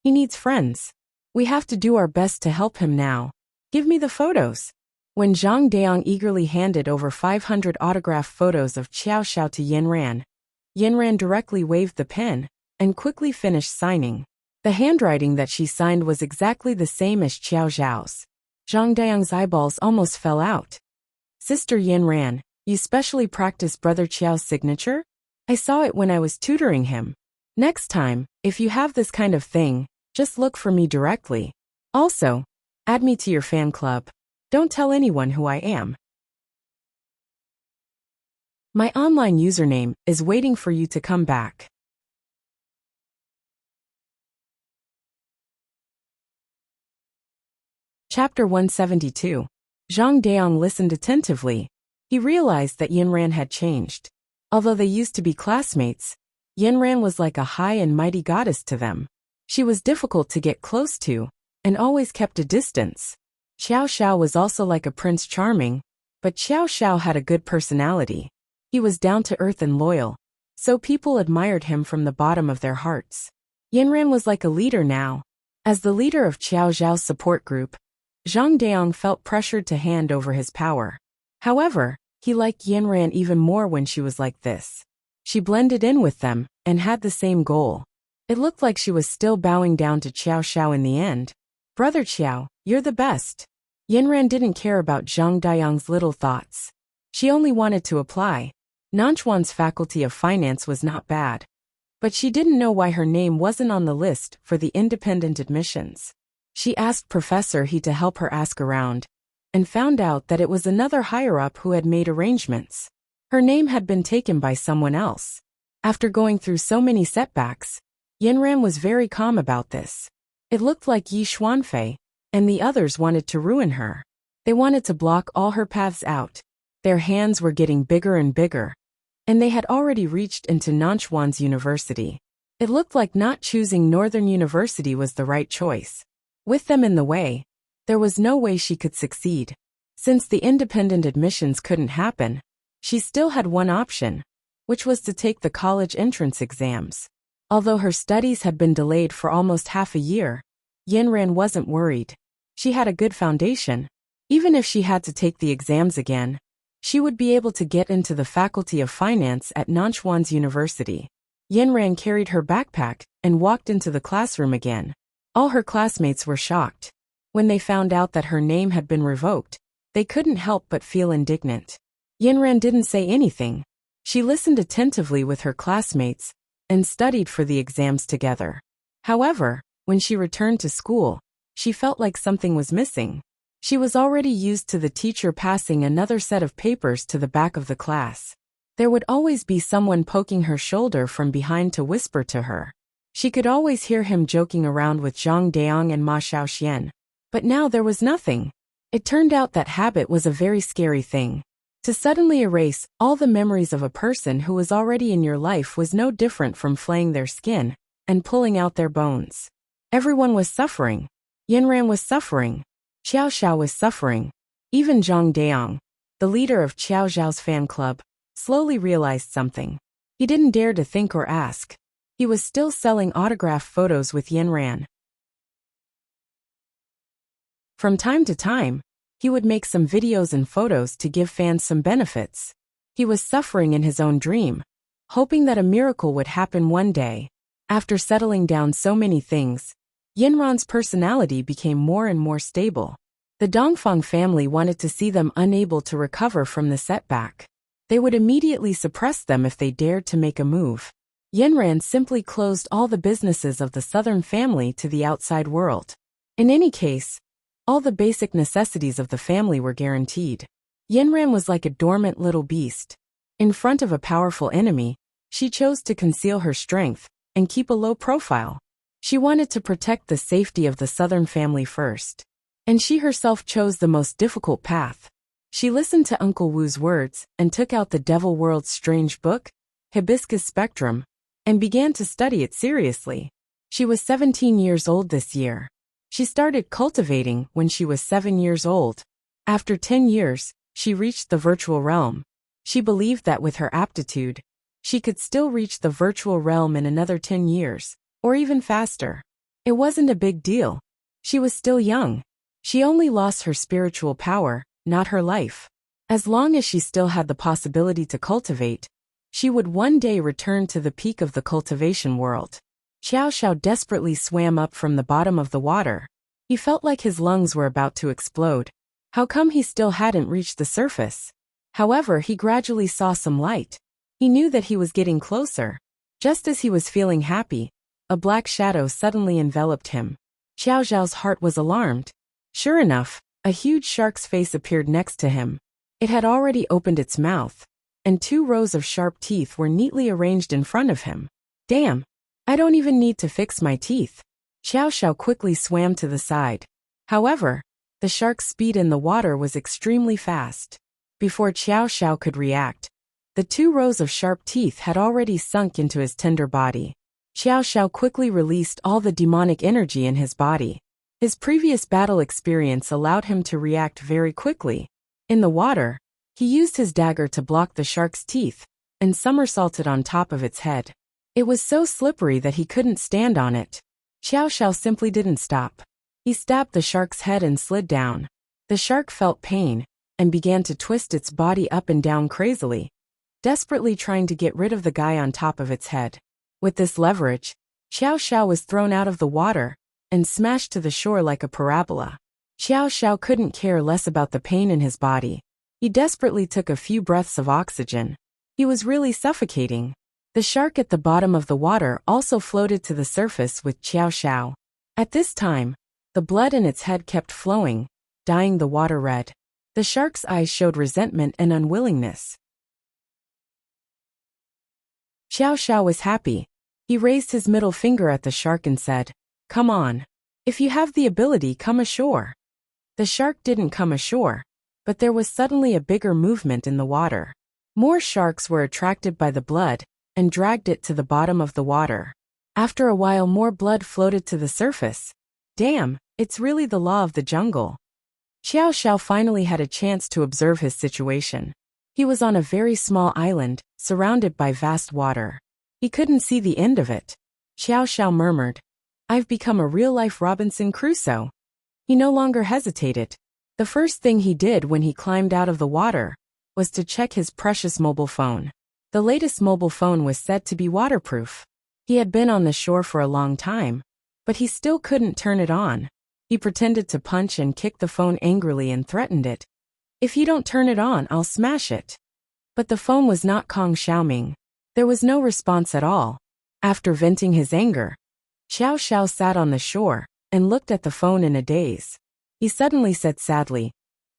He needs friends. We have to do our best to help him now. Give me the photos. When Zhang Daong eagerly handed over 500 autographed photos of Xiao Xiao to Yinran, Yinran directly waved the pen and quickly finished signing. The handwriting that she signed was exactly the same as Xiao Xiao's. Zhang Daong's eyeballs almost fell out. Sister Yinran, you specially practiced Brother Qiao's signature? I saw it when I was tutoring him. Next time, if you have this kind of thing, just look for me directly. Also, add me to your fan club. Don't tell anyone who I am. My online username is waiting for you to come back. Chapter 172. Zhang Daong listened attentively. He realized that Yinran had changed. Although they used to be classmates, Yinran was like a high and mighty goddess to them. She was difficult to get close to, and always kept a distance. Xiao Xiao was also like a Prince Charming, but Xiao Xiao had a good personality. He was down to earth and loyal, so people admired him from the bottom of their hearts. Yinran was like a leader now. As the leader of Xiao Xiao's support group, Zhang Daong felt pressured to hand over his power. However, he liked Yinran even more when she was like this. She blended in with them and had the same goal. It looked like she was still bowing down to Xiao Xiao in the end. Brother Qiao, you're the best. Yinran didn't care about Zhang Daong's little thoughts. She only wanted to apply. Nanchuan's faculty of finance was not bad, but she didn't know why her name wasn't on the list for the independent admissions. She asked Professor He to help her ask around, and found out that it was another higher-up who had made arrangements. Her name had been taken by someone else. After going through so many setbacks, Yinran was very calm about this. It looked like Yi Xuanfei and the others wanted to ruin her. They wanted to block all her paths out. Their hands were getting bigger and bigger, and they had already reached into Nanchuan's university. It looked like not choosing Northern University was the right choice. With them in the way, there was no way she could succeed. Since the independent admissions couldn't happen, she still had one option, which was to take the college entrance exams. Although her studies had been delayed for almost half a year, Yinran wasn't worried. She had a good foundation. Even if she had to take the exams again, she would be able to get into the Faculty of Finance at Nanchuan's University. Yinran carried her backpack and walked into the classroom again. All her classmates were shocked. When they found out that her name had been revoked, they couldn't help but feel indignant. Yinran didn't say anything. She listened attentively with her classmates and studied for the exams together. However, when she returned to school, she felt like something was missing. She was already used to the teacher passing another set of papers to the back of the class. There would always be someone poking her shoulder from behind to whisper to her. She could always hear him joking around with Zhang Daong and Ma Xiaoxian. But now there was nothing. It turned out that habit was a very scary thing. To suddenly erase all the memories of a person who was already in your life was no different from flaying their skin and pulling out their bones. Everyone was suffering. Yinran was suffering. Xiao Xiao was suffering. Even Zhang Daong, the leader of Xiao Zhao's fan club, slowly realized something. He didn't dare to think or ask. He was still selling autograph photos with Yinran. From time to time, he would make some videos and photos to give fans some benefits. He was suffering in his own dream, hoping that a miracle would happen one day. After settling down so many things, Yinran's personality became more and more stable. The Dongfang family wanted to see them unable to recover from the setback. They would immediately suppress them if they dared to make a move. Yinran simply closed all the businesses of the southern family to the outside world. In any case, all the basic necessities of the family were guaranteed. Yinran was like a dormant little beast. In front of a powerful enemy, she chose to conceal her strength and keep a low profile. She wanted to protect the safety of the southern family first. And she herself chose the most difficult path. She listened to Uncle Wu's words and took out the Devil World's strange book, Hibiscus Spectrum, and began to study it seriously. She was 17 years old this year. She started cultivating when she was 7 years old. After 10 years, she reached the virtual realm. She believed that with her aptitude, she could still reach the virtual realm in another 10 years, or even faster. It wasn't a big deal. She was still young. She only lost her spiritual power, not her life. As long as she still had the possibility to cultivate, she would one day return to the peak of the cultivation world. Xiao Xiao desperately swam up from the bottom of the water. He felt like his lungs were about to explode. How come he still hadn't reached the surface? However, he gradually saw some light. He knew that he was getting closer. Just as he was feeling happy, a black shadow suddenly enveloped him. Xiao Xiao's heart was alarmed. Sure enough, a huge shark's face appeared next to him. It had already opened its mouth, and 2 rows of sharp teeth were neatly arranged in front of him. Damn! I don't even need to fix my teeth. Xiao Xiao quickly swam to the side. However, the shark's speed in the water was extremely fast. Before Xiao Xiao could react, the 2 rows of sharp teeth had already sunk into his tender body. Xiao Xiao quickly released all the demonic energy in his body. His previous battle experience allowed him to react very quickly. In the water, he used his dagger to block the shark's teeth and somersaulted on top of its head. It was so slippery that he couldn't stand on it. Xiao Xiao simply didn't stop. He stabbed the shark's head and slid down. The shark felt pain and began to twist its body up and down crazily, desperately trying to get rid of the guy on top of its head. With this leverage, Xiao Xiao was thrown out of the water and smashed to the shore like a parabola. Xiao Xiao couldn't care less about the pain in his body. He desperately took a few breaths of oxygen. He was really suffocating. The shark at the bottom of the water also floated to the surface with Xiao Xiao. At this time, the blood in its head kept flowing, dyeing the water red. The shark's eyes showed resentment and unwillingness. Xiao Xiao was happy. He raised his middle finger at the shark and said, "Come on. If you have the ability, come ashore." The shark didn't come ashore, but there was suddenly a bigger movement in the water. More sharks were attracted by the blood and dragged it to the bottom of the water. After a while, more blood floated to the surface. Damn, it's really the law of the jungle. Xiao Xiao finally had a chance to observe his situation. He was on a very small island, surrounded by vast water. He couldn't see the end of it. Xiao Xiao murmured, "I've become a real-life Robinson Crusoe." He no longer hesitated. The first thing he did when he climbed out of the water was to check his precious mobile phone. The latest mobile phone was said to be waterproof. He had been on the shore for a long time, but he still couldn't turn it on. He pretended to punch and kick the phone angrily and threatened it. "If you don't turn it on, I'll smash it." But the phone was not Kong Xiaoming. There was no response at all. After venting his anger, Xiao Xiao sat on the shore and looked at the phone in a daze. He suddenly said sadly,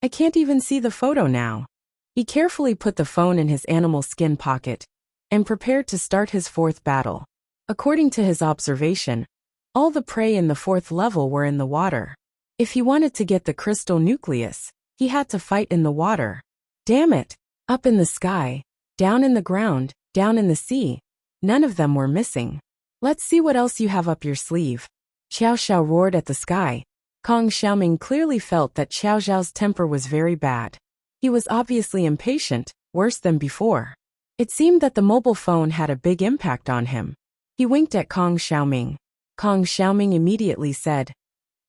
"I can't even see the photo now." He carefully put the phone in his animal skin pocket and prepared to start his fourth battle. According to his observation, all the prey in the fourth level were in the water. If he wanted to get the crystal nucleus, he had to fight in the water. Damn it! Up in the sky, down in the ground, down in the sea, none of them were missing. Let's see what else you have up your sleeve. Xiao Xiao roared at the sky. Kong Xiaoming clearly felt that Xiao Xiao's temper was very bad. He was obviously impatient, worse than before. It seemed that the mobile phone had a big impact on him. He winked at Kong Xiaoming. Kong Xiaoming immediately said,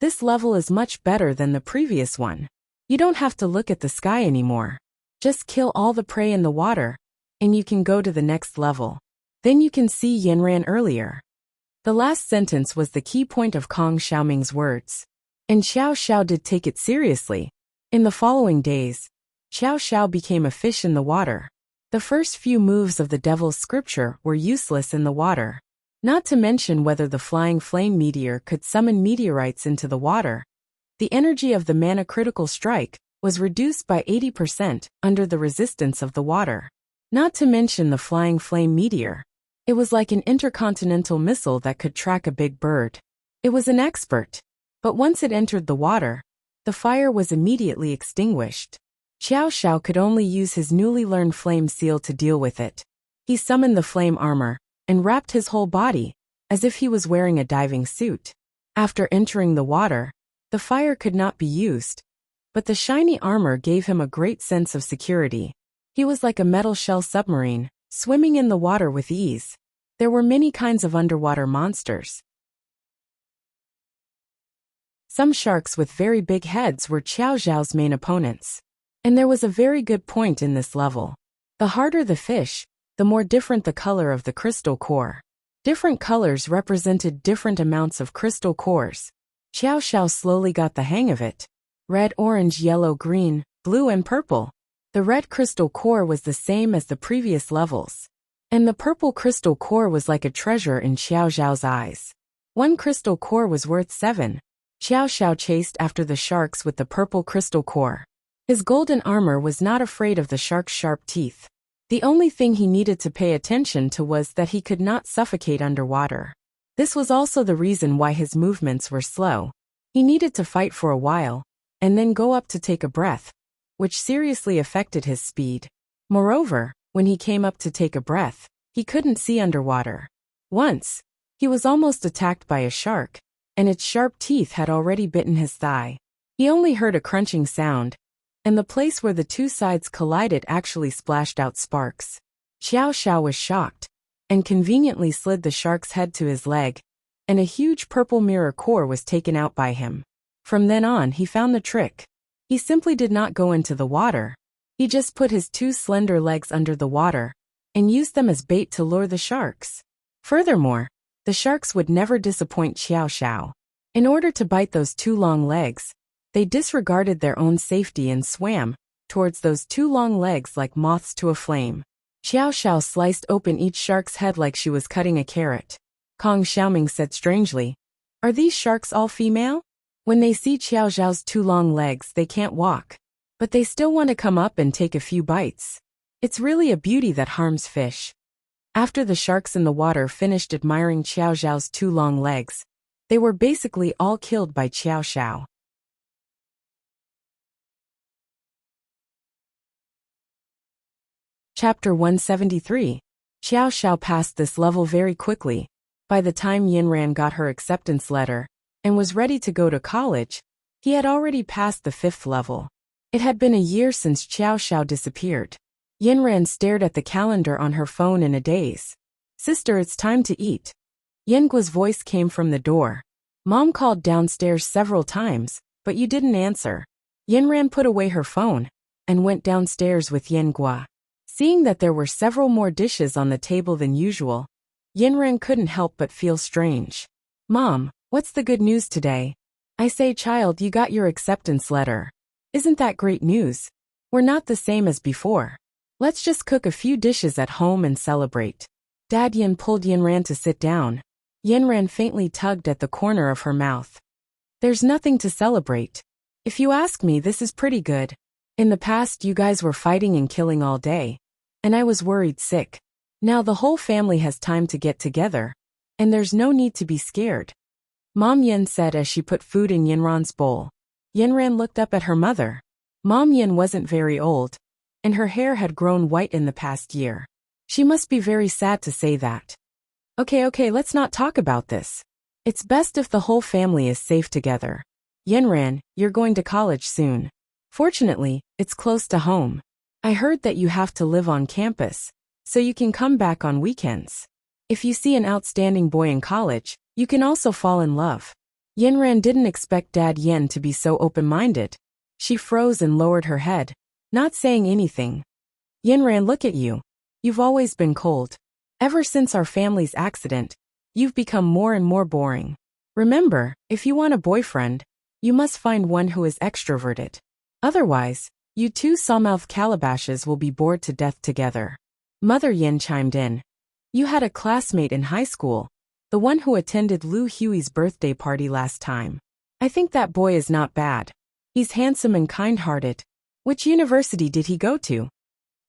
"This level is much better than the previous one. You don't have to look at the sky anymore. Just kill all the prey in the water, and you can go to the next level. Then you can see Yanran earlier." The last sentence was the key point of Kong Xiaoming's words. And Xiao Xiao did take it seriously. In the following days, Xiao Xiao became a fish in the water. The first few moves of the devil's scripture were useless in the water. Not to mention whether the flying flame meteor could summon meteorites into the water. The energy of the mana critical strike was reduced by 80% under the resistance of the water. Not to mention the flying flame meteor. It was like an intercontinental missile that could track a big bird. It was an expert. But once it entered the water, the fire was immediately extinguished. Xiao Xiao could only use his newly learned flame seal to deal with it. He summoned the flame armor and wrapped his whole body, as if he was wearing a diving suit. After entering the water, the fire could not be used, but the shiny armor gave him a great sense of security. He was like a metal shell submarine, swimming in the water with ease. There were many kinds of underwater monsters. Some sharks with very big heads were Xiao Xiao's main opponents. And there was a very good point in this level. The harder the fish, the more different the color of the crystal core. Different colors represented different amounts of crystal cores. Xiao Xiao slowly got the hang of it. Red, orange, yellow, green, blue and purple. The red crystal core was the same as the previous levels. And the purple crystal core was like a treasure in Xiao Xiao's eyes. One crystal core was worth 7. Xiao Xiao chased after the sharks with the purple crystal core. His golden armor was not afraid of the shark's sharp teeth. The only thing he needed to pay attention to was that he could not suffocate underwater. This was also the reason why his movements were slow. He needed to fight for a while, and then go up to take a breath, which seriously affected his speed. Moreover, when he came up to take a breath, he couldn't see underwater. Once, he was almost attacked by a shark, and its sharp teeth had already bitten his thigh. He only heard a crunching sound, and the place where the two sides collided actually splashed out sparks. Xiao Xiao was shocked, and conveniently slid the shark's head to his leg, and a huge purple mirror core was taken out by him. From then on he found the trick. He simply did not go into the water. He just put his two slender legs under the water, and used them as bait to lure the sharks. Furthermore, the sharks would never disappoint Xiao Xiao. In order to bite those two long legs, they disregarded their own safety and swam towards those two long legs like moths to a flame. Xiao Xiao sliced open each shark's head like she was cutting a carrot. Kong Xiaoming said strangely, "Are these sharks all female? When they see Xiao Xiao's two long legs they can't walk, but they still want to come up and take a few bites. It's really a beauty that harms fish." After the sharks in the water finished admiring Xiao Xiao's two long legs, they were basically all killed by Xiao Xiao. Chapter 173. Xiao Xiao passed this level very quickly. By the time Yanran got her acceptance letter and was ready to go to college, he had already passed the 5th level. It had been a year since Xiao Xiao disappeared. Yanran stared at the calendar on her phone in a daze. "Sister, it's time to eat." Yengua's voice came from the door. "Mom called downstairs several times, but you didn't answer." Yanran put away her phone and went downstairs with Yengua. Seeing that there were several more dishes on the table than usual, Yanran couldn't help but feel strange. "Mom, what's the good news today?" "I say, child, you got your acceptance letter. Isn't that great news? We're not the same as before. Let's just cook a few dishes at home and celebrate." Dad Yin pulled Yanran to sit down. Yanran faintly tugged at the corner of her mouth. "There's nothing to celebrate. If you ask me, this is pretty good. In the past you guys were fighting and killing all day. And I was worried sick. Now the whole family has time to get together. And there's no need to be scared. Mom Yin said as she put food in Yinran's bowl. Yinran looked up at her mother. Mom Yin wasn't very old. And her hair had grown white in the past year. She must be very sad to say that. Okay, let's not talk about this. It's best if the whole family is safe together. Yinran, you're going to college soon. Fortunately, it's close to home. I heard that you have to live on campus, so you can come back on weekends. If you see an outstanding boy in college, you can also fall in love. Yinran didn't expect Dad Yen to be so open-minded. She froze and lowered her head, not saying anything. Yinran, look at you. You've always been cold. Ever since our family's accident, you've become more and more boring. Remember, if you want a boyfriend, you must find one who is extroverted. Otherwise, you two sawmouth calabashes will be bored to death together. Mother Yin chimed in. You had a classmate in high school, the one who attended Lu Hui's birthday party last time. I think that boy is not bad. He's handsome and kind-hearted. Which university did he go to?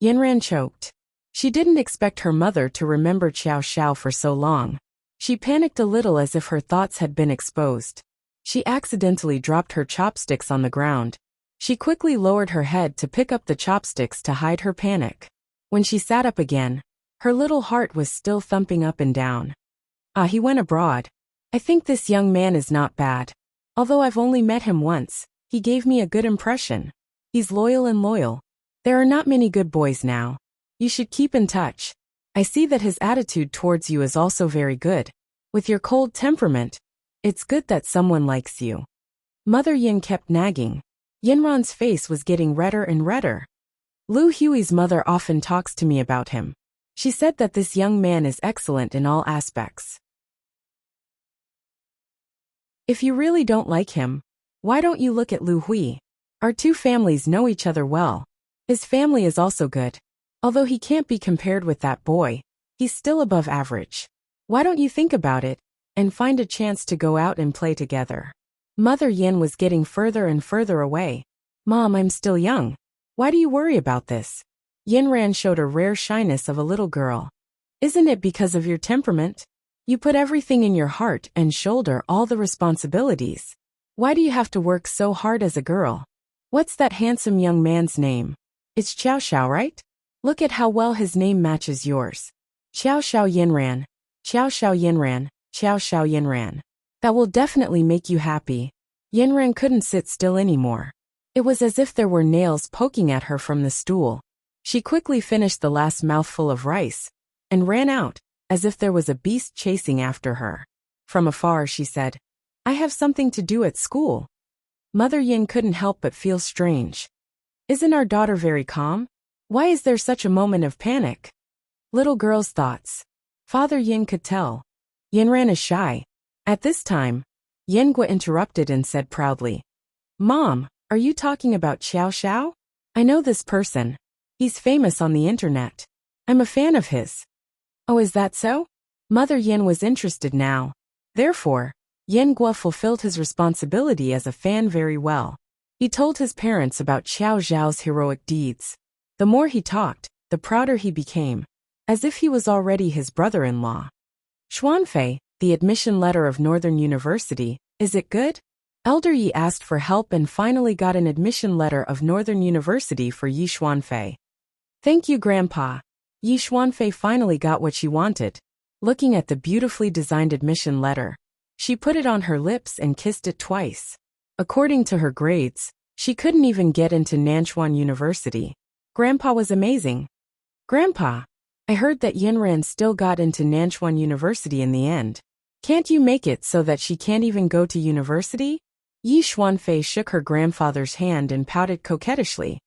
Yinran choked. She didn't expect her mother to remember Xiao Xiao for so long. She panicked a little as if her thoughts had been exposed. She accidentally dropped her chopsticks on the ground. She quickly lowered her head to pick up the chopsticks to hide her panic. When she sat up again, her little heart was still thumping up and down. He went abroad. I think this young man is not bad. Although I've only met him once, he gave me a good impression. He's loyal. There are not many good boys now. You should keep in touch. I see that his attitude towards you is also very good. With your cold temperament, it's good that someone likes you. Mother Yin kept nagging. Yinran's face was getting redder and redder. Lu Hui's mother often talks to me about him. She said that this young man is excellent in all aspects. If you really don't like him, why don't you look at Lu Hui? Our two families know each other well. His family is also good. Although he can't be compared with that boy, he's still above average. Why don't you think about it, and find a chance to go out and play together? Mother Yin was getting further and further away. Mom, I'm still young. Why do you worry about this? Yinran showed a rare shyness of a little girl. Isn't it because of your temperament? You put everything in your heart and shoulder all the responsibilities. Why do you have to work so hard as a girl? What's that handsome young man's name? It's Xiao Xiao, right? Look at how well his name matches yours. Xiao Xiao Yinran. Xiao Xiao Yinran. Xiao Xiao Yinran. That will definitely make you happy. Yinran couldn't sit still anymore. It was as if there were nails poking at her from the stool. She quickly finished the last mouthful of rice, and ran out, as if there was a beast chasing after her. From afar she said, I have something to do at school. Mother Yin couldn't help but feel strange. Isn't our daughter very calm? Why is there such a moment of panic? Little girl's thoughts. Father Yin could tell. Yinran is shy. At this time, Yingua interrupted and said proudly, Mom, are you talking about Xiao Xiao? I know this person. He's famous on the internet. I'm a fan of his. Oh, is that so? Mother Yin was interested now. Therefore, Yingua fulfilled his responsibility as a fan very well. He told his parents about Xiao Xiao's heroic deeds. The more he talked, the prouder he became, as if he was already his brother-in-law. Xuanfei, the admission letter of Northern University, is it good? Elder Yi asked for help and finally got an admission letter of Northern University for Yi Xuanfei. Thank you, Grandpa. Yi Xuanfei finally got what she wanted. Looking at the beautifully designed admission letter, she put it on her lips and kissed it twice. According to her grades, she couldn't even get into Nanchuan University. Grandpa was amazing. Grandpa, I heard that Yinran still got into Nanchuan University in the end. Can't you make it so that she can't even go to university? Yi Xuanfei shook her grandfather's hand and pouted coquettishly.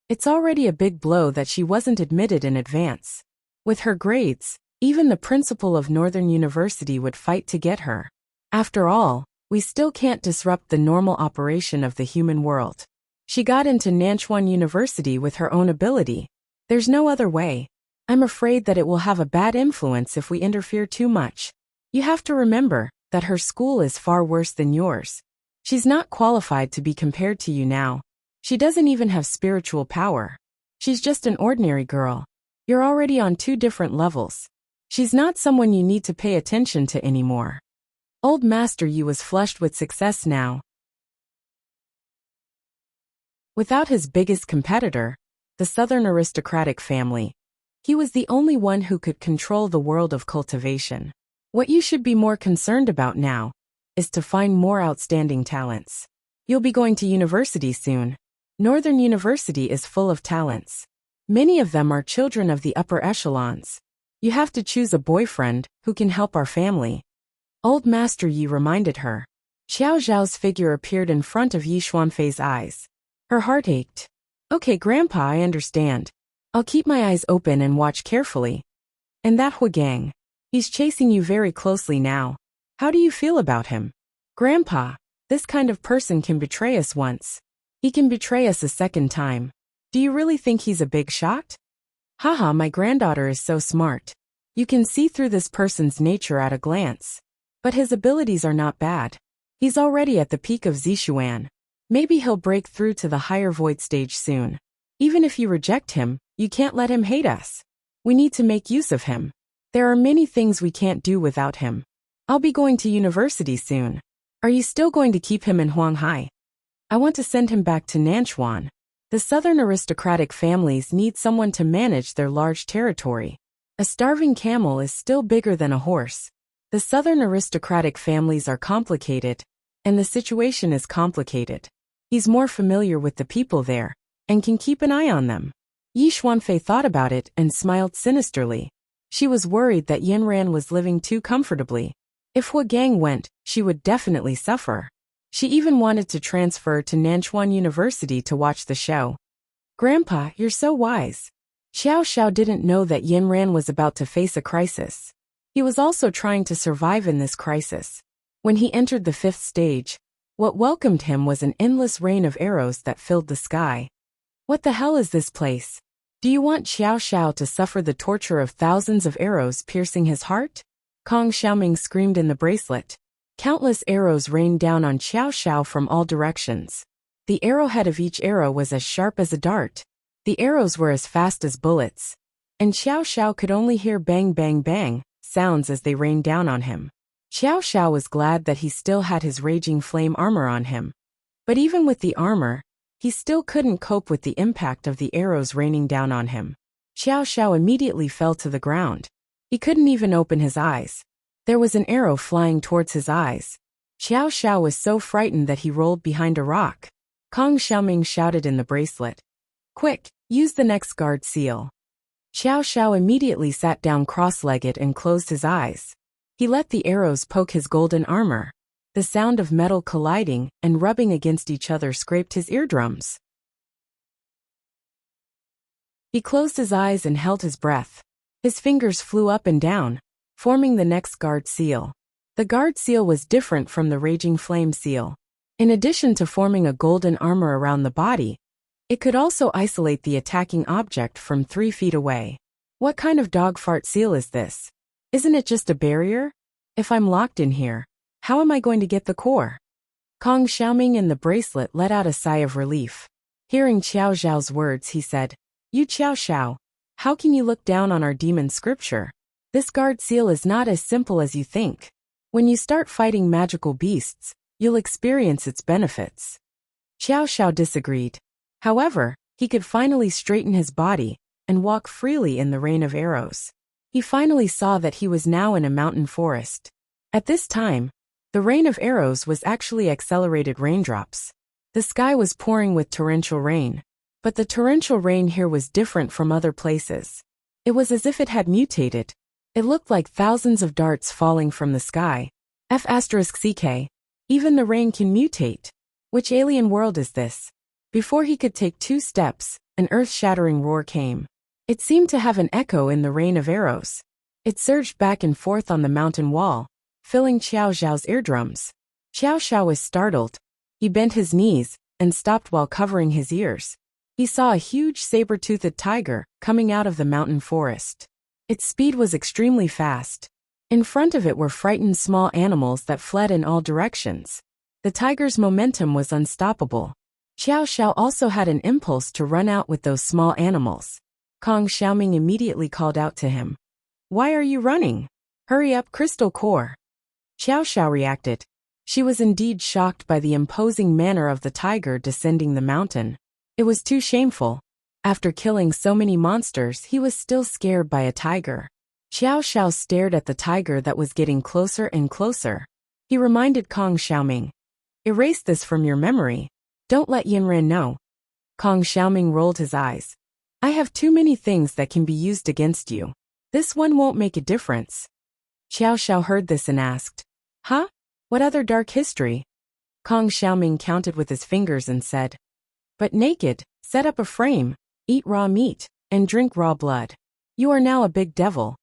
It's already a big blow that she wasn't admitted in advance. With her grades, even the principal of Northern University would fight to get her. After all, we still can't disrupt the normal operation of the human world. She got into Nanchuan University with her own ability. There's no other way. I'm afraid that it will have a bad influence if we interfere too much. You have to remember that her school is far worse than yours. She's not qualified to be compared to you now. She doesn't even have spiritual power. She's just an ordinary girl. You're already on two different levels. She's not someone you need to pay attention to anymore. Old Master Yi was flushed with success now. Without his biggest competitor, the southern aristocratic family, he was the only one who could control the world of cultivation. What you should be more concerned about now is to find more outstanding talents. You'll be going to university soon. Northern University is full of talents. Many of them are children of the upper echelons. You have to choose a boyfriend who can help our family. Old Master Yi reminded her. Xiao Zhao's figure appeared in front of Yi Xuanfei's eyes. Her heart ached. Okay, Grandpa, I understand. I'll keep my eyes open and watch carefully. And that Huagang. He's chasing you very closely now. How do you feel about him? Grandpa, this kind of person can betray us once. He can betray us a second time. Do you really think he's a big shot? Haha, my granddaughter is so smart. You can see through this person's nature at a glance. But his abilities are not bad. He's already at the peak of Zixuan. Maybe he'll break through to the higher void stage soon. Even if you reject him, you can't let him hate us. We need to make use of him. There are many things we can't do without him. I'll be going to university soon. Are you still going to keep him in Huanghai? I want to send him back to Nanchuan. The southern aristocratic families need someone to manage their large territory. A starving camel is still bigger than a horse. The southern aristocratic families are complicated, and the situation is complicated. He's more familiar with the people there, and can keep an eye on them. Yi Xuanfei thought about it and smiled sinisterly. She was worried that Yanran was living too comfortably. If Huagang went, she would definitely suffer. She even wanted to transfer to Nanchuan University to watch the show. Grandpa, you're so wise. Xiao Xiao didn't know that Yanran was about to face a crisis. He was also trying to survive in this crisis. When he entered the fifth stage, what welcomed him was an endless rain of arrows that filled the sky. What the hell is this place? Do you want Xiao Xiao to suffer the torture of thousands of arrows piercing his heart? Kong Xiaoming screamed in the bracelet. Countless arrows rained down on Xiao Xiao from all directions. The arrowhead of each arrow was as sharp as a dart. The arrows were as fast as bullets. And Xiao Xiao could only hear bang bang bang sounds as they rained down on him. Xiao Xiao was glad that he still had his raging flame armor on him. But even with the armor, he still couldn't cope with the impact of the arrows raining down on him. Xiao Xiao immediately fell to the ground. He couldn't even open his eyes. There was an arrow flying towards his eyes. Xiao Xiao was so frightened that he rolled behind a rock. Kong Xiaoming shouted in the bracelet. Quick, use the next guard seal. Xiao Xiao immediately sat down cross-legged and closed his eyes. He let the arrows poke his golden armor. The sound of metal colliding and rubbing against each other scraped his eardrums. He closed his eyes and held his breath. His fingers flew up and down, forming the next guard seal. The guard seal was different from the raging flame seal. In addition to forming a golden armor around the body, it could also isolate the attacking object from 3 feet away. What kind of dog fart seal is this? Isn't it just a barrier? If I'm locked in here, how am I going to get the core? Kong Xiaoming in the bracelet let out a sigh of relief. Hearing Xiao Zhao's words, he said, You Xiao Xiao, how can you look down on our demon scripture? This guard seal is not as simple as you think. When you start fighting magical beasts, you'll experience its benefits. Xiao Xiao disagreed. However, he could finally straighten his body and walk freely in the rain of arrows. He finally saw that he was now in a mountain forest. At this time, the rain of arrows was actually accelerated raindrops. The sky was pouring with torrential rain, but the torrential rain here was different from other places. It was as if it had mutated. It looked like thousands of darts falling from the sky. F***ck. Even the rain can mutate. Which alien world is this? Before he could take 2 steps, an earth-shattering roar came. It seemed to have an echo in the rain of arrows. It surged back and forth on the mountain wall, filling Xiao Zhao's eardrums. Xiao Xiao was startled. He bent his knees and stopped while covering his ears. He saw a huge saber-toothed tiger coming out of the mountain forest. Its speed was extremely fast. In front of it were frightened small animals that fled in all directions. The tiger's momentum was unstoppable. Xiao Xiao also had an impulse to run out with those small animals. Kong Xiaoming immediately called out to him. Why are you running? Hurry up, Crystal Core. Xiao Xiao reacted. She was indeed shocked by the imposing manner of the tiger descending the mountain. It was too shameful. After killing so many monsters, he was still scared by a tiger. Xiao Xiao stared at the tiger that was getting closer and closer. He reminded Kong Xiaoming. Erase this from your memory. Don't let Yinran know. Kong Xiaoming rolled his eyes. I have too many things that can be used against you. This one won't make a difference. Xiao Xiao heard this and asked. Huh? What other dark history? Kong Xiaoming counted with his fingers and said. But naked, set up a frame, eat raw meat, and drink raw blood. You are now a big devil.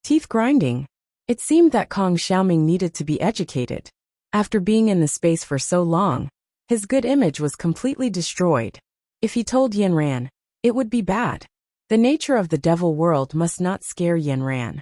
Teeth grinding. It seemed that Kong Xiaoming needed to be educated. After being in the space for so long, his good image was completely destroyed. If he told Yinran, it would be bad. The nature of the devil world must not scare Yinran.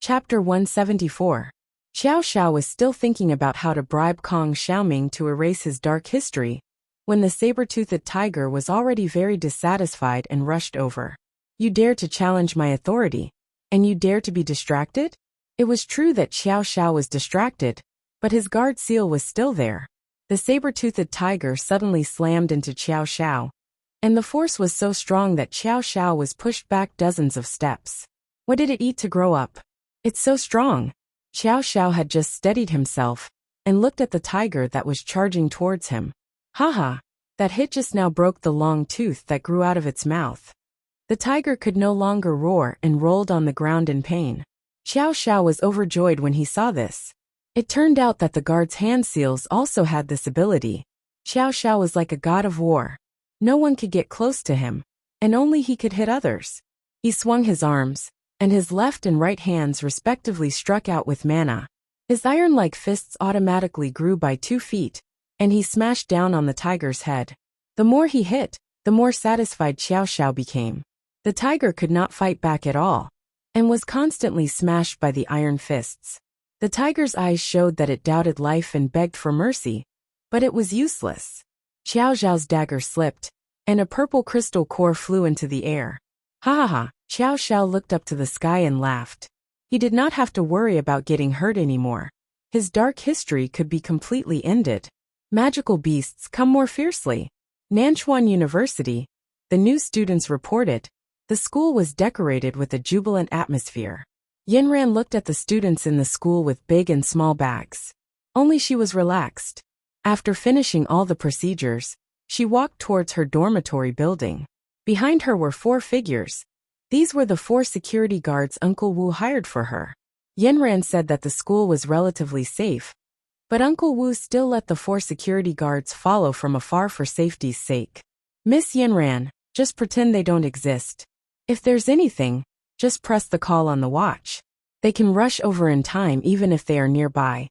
Chapter 174. Xiao Xiao was still thinking about how to bribe Kong Xiaoming to erase his dark history, when the saber-toothed tiger was already very dissatisfied and rushed over. You dare to challenge my authority, and you dare to be distracted? It was true that Xiao Xiao was distracted, but his guard seal was still there. The saber-toothed tiger suddenly slammed into Xiao Xiao, and the force was so strong that Xiao Xiao was pushed back dozens of steps. What did it eat to grow up? It's so strong. Xiao Xiao had just steadied himself and looked at the tiger that was charging towards him. Haha, that hit just now broke the long tooth that grew out of its mouth. The tiger could no longer roar and rolled on the ground in pain. Xiao Xiao was overjoyed when he saw this. It turned out that the guard's hand seals also had this ability. Xiao Xiao was like a god of war. No one could get close to him, and only he could hit others. He swung his arms, and his left and right hands respectively struck out with mana. His iron-like fists automatically grew by 2 feet, and he smashed down on the tiger's head. The more he hit, the more satisfied Xiao Xiao became. The tiger could not fight back at all, and was constantly smashed by the iron fists. The tiger's eyes showed that it doubted life and begged for mercy, but it was useless. Xiao Xiao's dagger slipped, and a purple crystal core flew into the air. Ha ha ha, Xiao Xiao looked up to the sky and laughed. He did not have to worry about getting hurt anymore. His dark history could be completely ended. Magical beasts come more fiercely. Nanchuan University, the new students reported. The school was decorated with a jubilant atmosphere. Yinran looked at the students in the school with big and small bags. Only she was relaxed. After finishing all the procedures, she walked towards her dormitory building. Behind her were 4 figures. These were the 4 security guards Uncle Wu hired for her. Yinran said that the school was relatively safe, but Uncle Wu still let the 4 security guards follow from afar for safety's sake. Miss Yinran, just pretend they don't exist. If there's anything, just press the call on the watch. They can rush over in time even if they are nearby.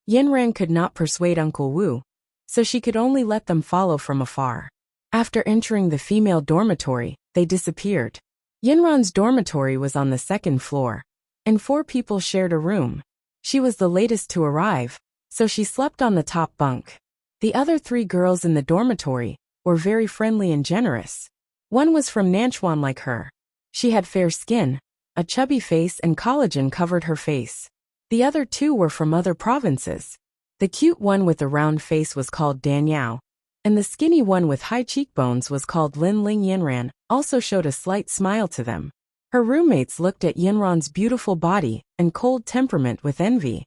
Yinran could not persuade Uncle Wu, so she could only let them follow from afar. After entering the female dormitory, they disappeared. Yinran's dormitory was on the 2nd floor, and 4 people shared a room. She was the latest to arrive, so she slept on the top bunk. The other 3 girls in the dormitory were very friendly and generous. One was from Nanchuan like her. She had fair skin, a chubby face, and collagen covered her face. The other 2 were from other provinces. The cute one with the round face was called Danyao, and the skinny one with high cheekbones was called Lin Ling. Yinran also showed a slight smile to them. Her roommates looked at Yinran's beautiful body and cold temperament with envy.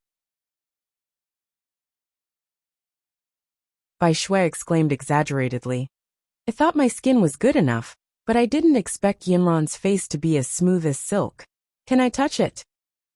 Bai Shui exclaimed exaggeratedly. I thought my skin was good enough, but I didn't expect Yinran's face to be as smooth as silk. Can I touch it?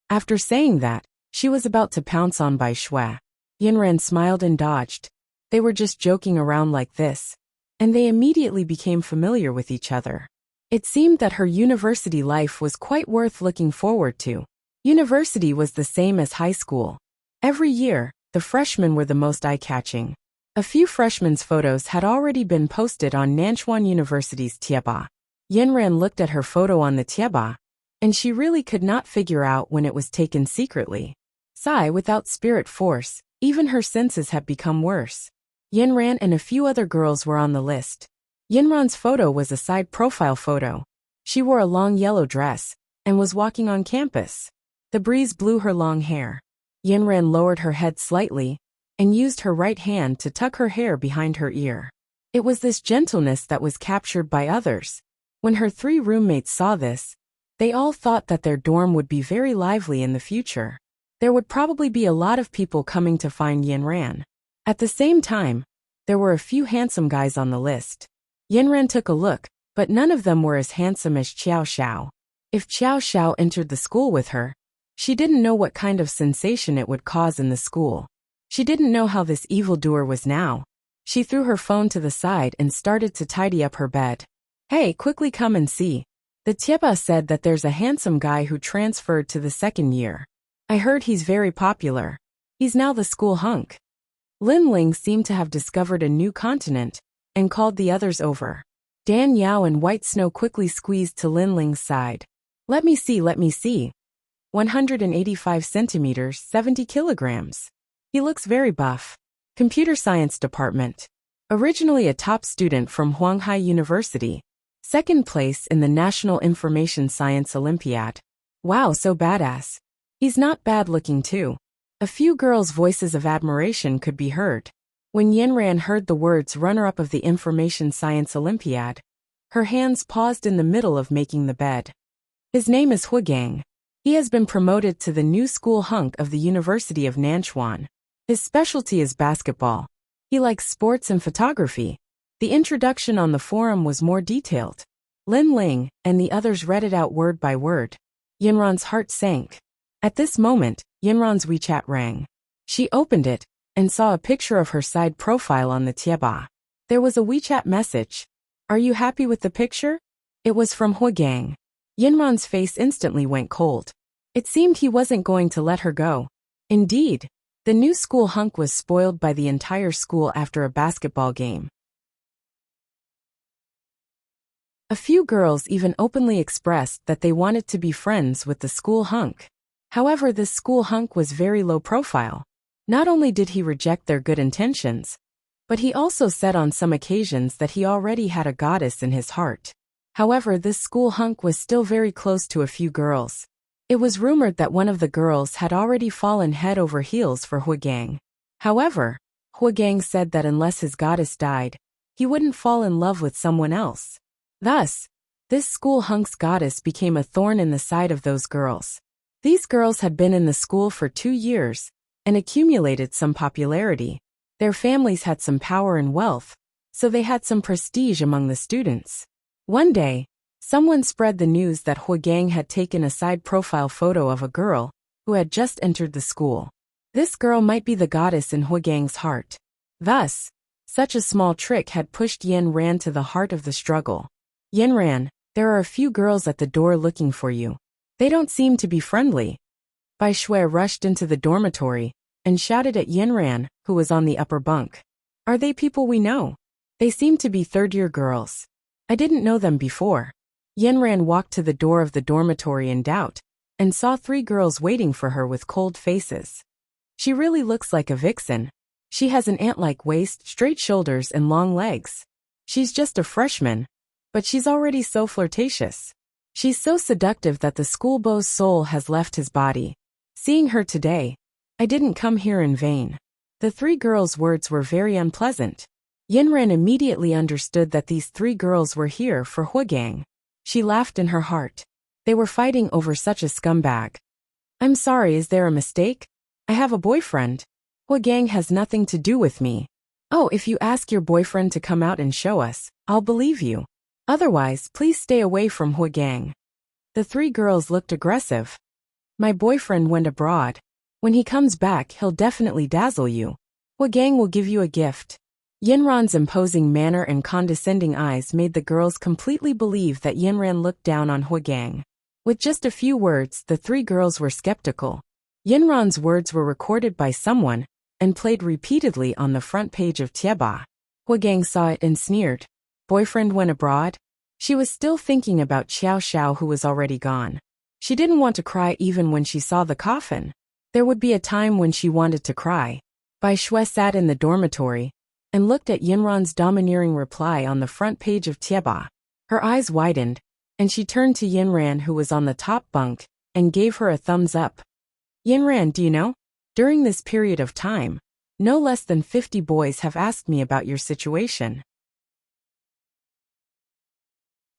After saying that, she was about to pounce on Bai Shui. Yinran smiled and dodged. They were just joking around like this, and they immediately became familiar with each other. It seemed that her university life was quite worth looking forward to. University was the same as high school. Every year, the freshmen were the most eye-catching. A few freshmen's photos had already been posted on Nanchuan University's Tieba. Yinran looked at her photo on the Tieba, and she really could not figure out when it was taken secretly. Sigh without spirit force, even her senses had become worse. Yinran and a few other girls were on the list. Yinran's photo was a side profile photo. She wore a long yellow dress and was walking on campus. The breeze blew her long hair. Yinran lowered her head slightly and used her right hand to tuck her hair behind her ear. It was this gentleness that was captured by others. When her 3 roommates saw this, they all thought that their dorm would be very lively in the future. There would probably be a lot of people coming to find Yinran. At the same time, there were a few handsome guys on the list. Yinran took a look, but none of them were as handsome as Qiao Xiao. If Qiao Xiao entered the school with her, she didn't know what kind of sensation it would cause in the school. She didn't know how this evildoer was now. She threw her phone to the side and started to tidy up her bed. Hey, quickly come and see. The Tieba said that there's a handsome guy who transferred to the 2nd year. I heard he's very popular. He's now the school hunk. Lin Ling seemed to have discovered a new continent and called the others over. Dan Yao and White Snow quickly squeezed to Lin Ling's side. Let me see, let me see. 185 centimeters, 70 kilograms. He looks very buff. Computer Science Department. Originally a top student from Huanghai University. 2nd place in the National Information Science Olympiad. Wow, so badass. He's not bad looking too. A few girls' voices of admiration could be heard. When Yinran heard the words runner-up of the Information Science Olympiad, her hands paused in the middle of making the bed. His name is Hugang. He has been promoted to the new school hunk of the University of Nanchuan. His specialty is basketball. He likes sports and photography. The introduction on the forum was more detailed. Lin Ling and the others read it out word by word. Yinran's heart sank. At this moment, Yinran's WeChat rang. She opened it and saw a picture of her side profile on the Tieba. There was a WeChat message. Are you happy with the picture? It was from Hugang. Yinran's face instantly went cold. It seemed he wasn't going to let her go. Indeed, the new school hunk was spoiled by the entire school after a basketball game. A few girls even openly expressed that they wanted to be friends with the school hunk. However, this school hunk was very low profile. Not only did he reject their good intentions, but he also said on some occasions that he already had a goddess in his heart. However, this school hunk was still very close to a few girls. It was rumored that one of the girls had already fallen head over heels for Hugang. However, Hugang said that unless his goddess died, he wouldn't fall in love with someone else. Thus, this school hunk's goddess became a thorn in the side of those girls. These girls had been in the school for 2 years and accumulated some popularity. Their families had some power and wealth, so they had some prestige among the students. One day, someone spread the news that Hugang had taken a side profile photo of a girl who had just entered the school. This girl might be the goddess in Huagang's heart. Thus, such a small trick had pushed Yinran to the heart of the struggle. Yinran, there are a few girls at the door looking for you. They don't seem to be friendly. Bai Shui rushed into the dormitory and shouted at Yinran, who was on the upper bunk. Are they people we know? They seem to be 3rd-year girls. I didn't know them before. Yinran walked to the door of the dormitory in doubt and saw 3 girls waiting for her with cold faces. She really looks like a vixen. She has an ant-like waist, straight shoulders, and long legs. She's just a freshman, but she's already so flirtatious. She's so seductive that the schoolboy's soul has left his body. Seeing her today, I didn't come here in vain. The 3 girls' words were very unpleasant. Yinran immediately understood that these 3 girls were here for Hugang. She laughed in her heart. They were fighting over such a scumbag. I'm sorry, is there a mistake? I have a boyfriend. Hugang has nothing to do with me. Oh, if you ask your boyfriend to come out and show us, I'll believe you. Otherwise, please stay away from Hugang. The 3 girls looked aggressive. My boyfriend went abroad. When he comes back, he'll definitely dazzle you. Hugang will give you a gift. Yinran's imposing manner and condescending eyes made the girls completely believe that Yinran looked down on Hugang. With just a few words, the 3 girls were skeptical. Yinran's words were recorded by someone and played repeatedly on the front page of Tieba. Hugang saw it and sneered. Boyfriend went abroad? She was still thinking about Xiao Xiao, who was already gone. She didn't want to cry even when she saw the coffin. There would be a time when she wanted to cry. Bai Shui sat in the dormitory and looked at Yinran's domineering reply on the front page of Tieba. Her eyes widened, and she turned to Yinran, who was on the top bunk, and gave her a thumbs up. Yinran, do you know? During this period of time, no less than 50 boys have asked me about your situation.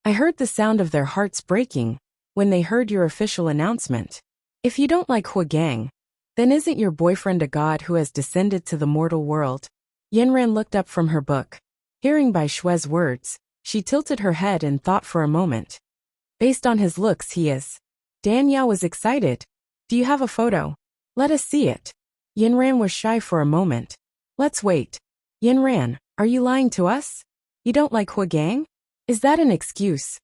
I heard the sound of their hearts breaking when they heard your official announcement. If you don't like Huagang, then isn't your boyfriend a god who has descended to the mortal world? Yinran looked up from her book. Hearing Bai Shui's words, she tilted her head and thought for a moment. Based on his looks, he is. Dan Yao was excited. Do you have a photo? Let us see it. Yinran was shy for a moment. Let's wait. Yinran, are you lying to us? You don't like Huagang? Is that an excuse?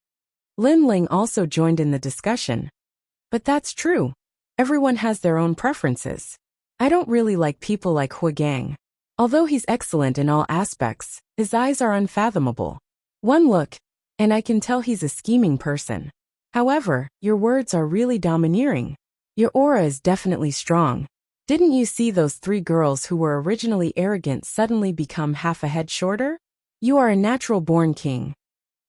Lin Ling also joined in the discussion. But that's true. Everyone has their own preferences. I don't really like people like Huagang. Although he's excellent in all aspects, his eyes are unfathomable. One look, and I can tell he's a scheming person. However, your words are really domineering. Your aura is definitely strong. Didn't you see those 3 girls who were originally arrogant suddenly become half a head shorter? You are a natural-born king.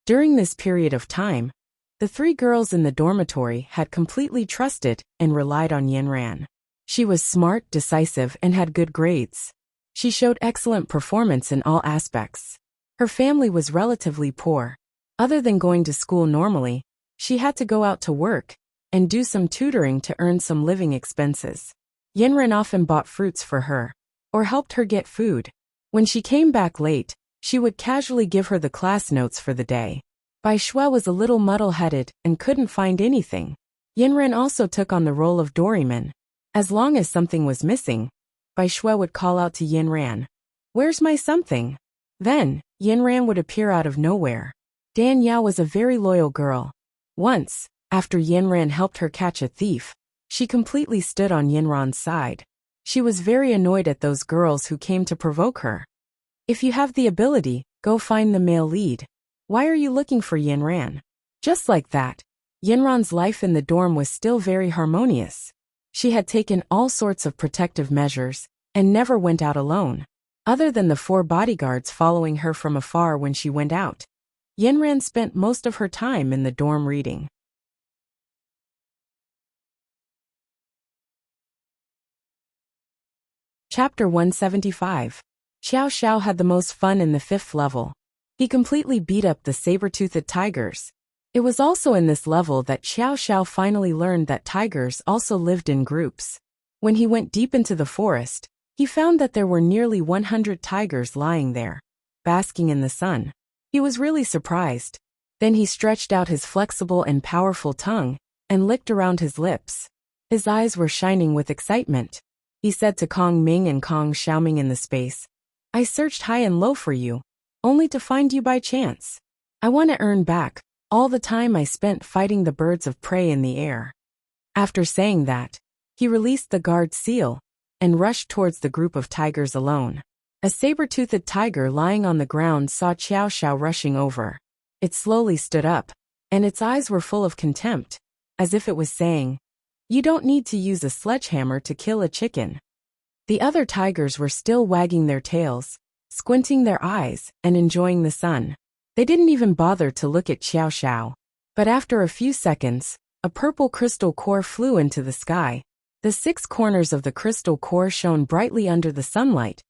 During this period of time, the 3 girls in the dormitory had completely trusted and relied on Yinran. She was smart, decisive, and had good grades. She showed excellent performance in all aspects. Her family was relatively poor. Other than going to school normally, she had to go out to work and do some tutoring to earn some living expenses. Yinran often bought fruits for her or helped her get food. When she came back late, she would casually give her the class notes for the day. Bai Shui was a little muddle-headed and couldn't find anything. Yinran also took on the role of doorman. As long as something was missing, Bai Shui would call out to Yinran, "Where's my something?" Then, Yinran would appear out of nowhere. Dan Yao was a very loyal girl. Once, after Yinran helped her catch a thief, she completely stood on Yinran's side. She was very annoyed at those girls who came to provoke her. If you have the ability, go find the male lead. Why are you looking for Yinran? Just like that, Yinran's life in the dorm was still very harmonious. She had taken all sorts of protective measures and never went out alone. Other than the 4 bodyguards following her from afar when she went out, Yinran spent most of her time in the dorm reading. Chapter 175. Xiao Xiao had the most fun in the 5th level. He completely beat up the saber-toothed tigers. It was also in this level that Xiao Xiao finally learned that tigers also lived in groups. When he went deep into the forest, he found that there were nearly 100 tigers lying there, basking in the sun. He was really surprised. Then he stretched out his flexible and powerful tongue and licked around his lips. His eyes were shining with excitement. He said to Kong Ming and Kong Xiaoming in the space, "I searched high and low for you, only to find you by chance. I want to earn back all the time I spent fighting the birds of prey in the air." After saying that, he released the guard seal and rushed towards the group of tigers alone. A saber-toothed tiger lying on the ground saw Xiao Xiao rushing over. It slowly stood up, and its eyes were full of contempt, as if it was saying, "You don't need to use a sledgehammer to kill a chicken." The other tigers were still wagging their tails, squinting their eyes, and enjoying the sun. They didn't even bother to look at Xiao Xiao. But after a few seconds, a purple crystal core flew into the sky. The 6 corners of the crystal core shone brightly under the sunlight,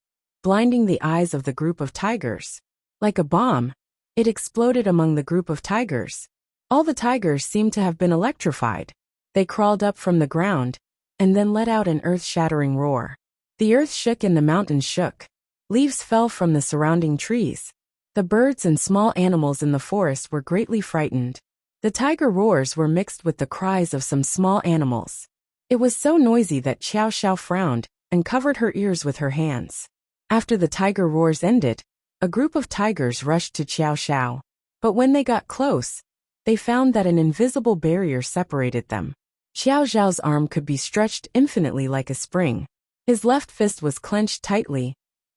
blinding the eyes of the group of tigers. Like a bomb, it exploded among the group of tigers. All the tigers seemed to have been electrified. They crawled up from the ground, and then let out an earth-shattering roar. The earth shook and the mountains shook. Leaves fell from the surrounding trees. The birds and small animals in the forest were greatly frightened. The tiger roars were mixed with the cries of some small animals. It was so noisy that Xiao Xiao frowned and covered her ears with her hands. After the tiger roars ended, a group of tigers rushed to Xiao Xiao. But when they got close, they found that an invisible barrier separated them. Xiao Xiao's arm could be stretched infinitely like a spring. His left fist was clenched tightly,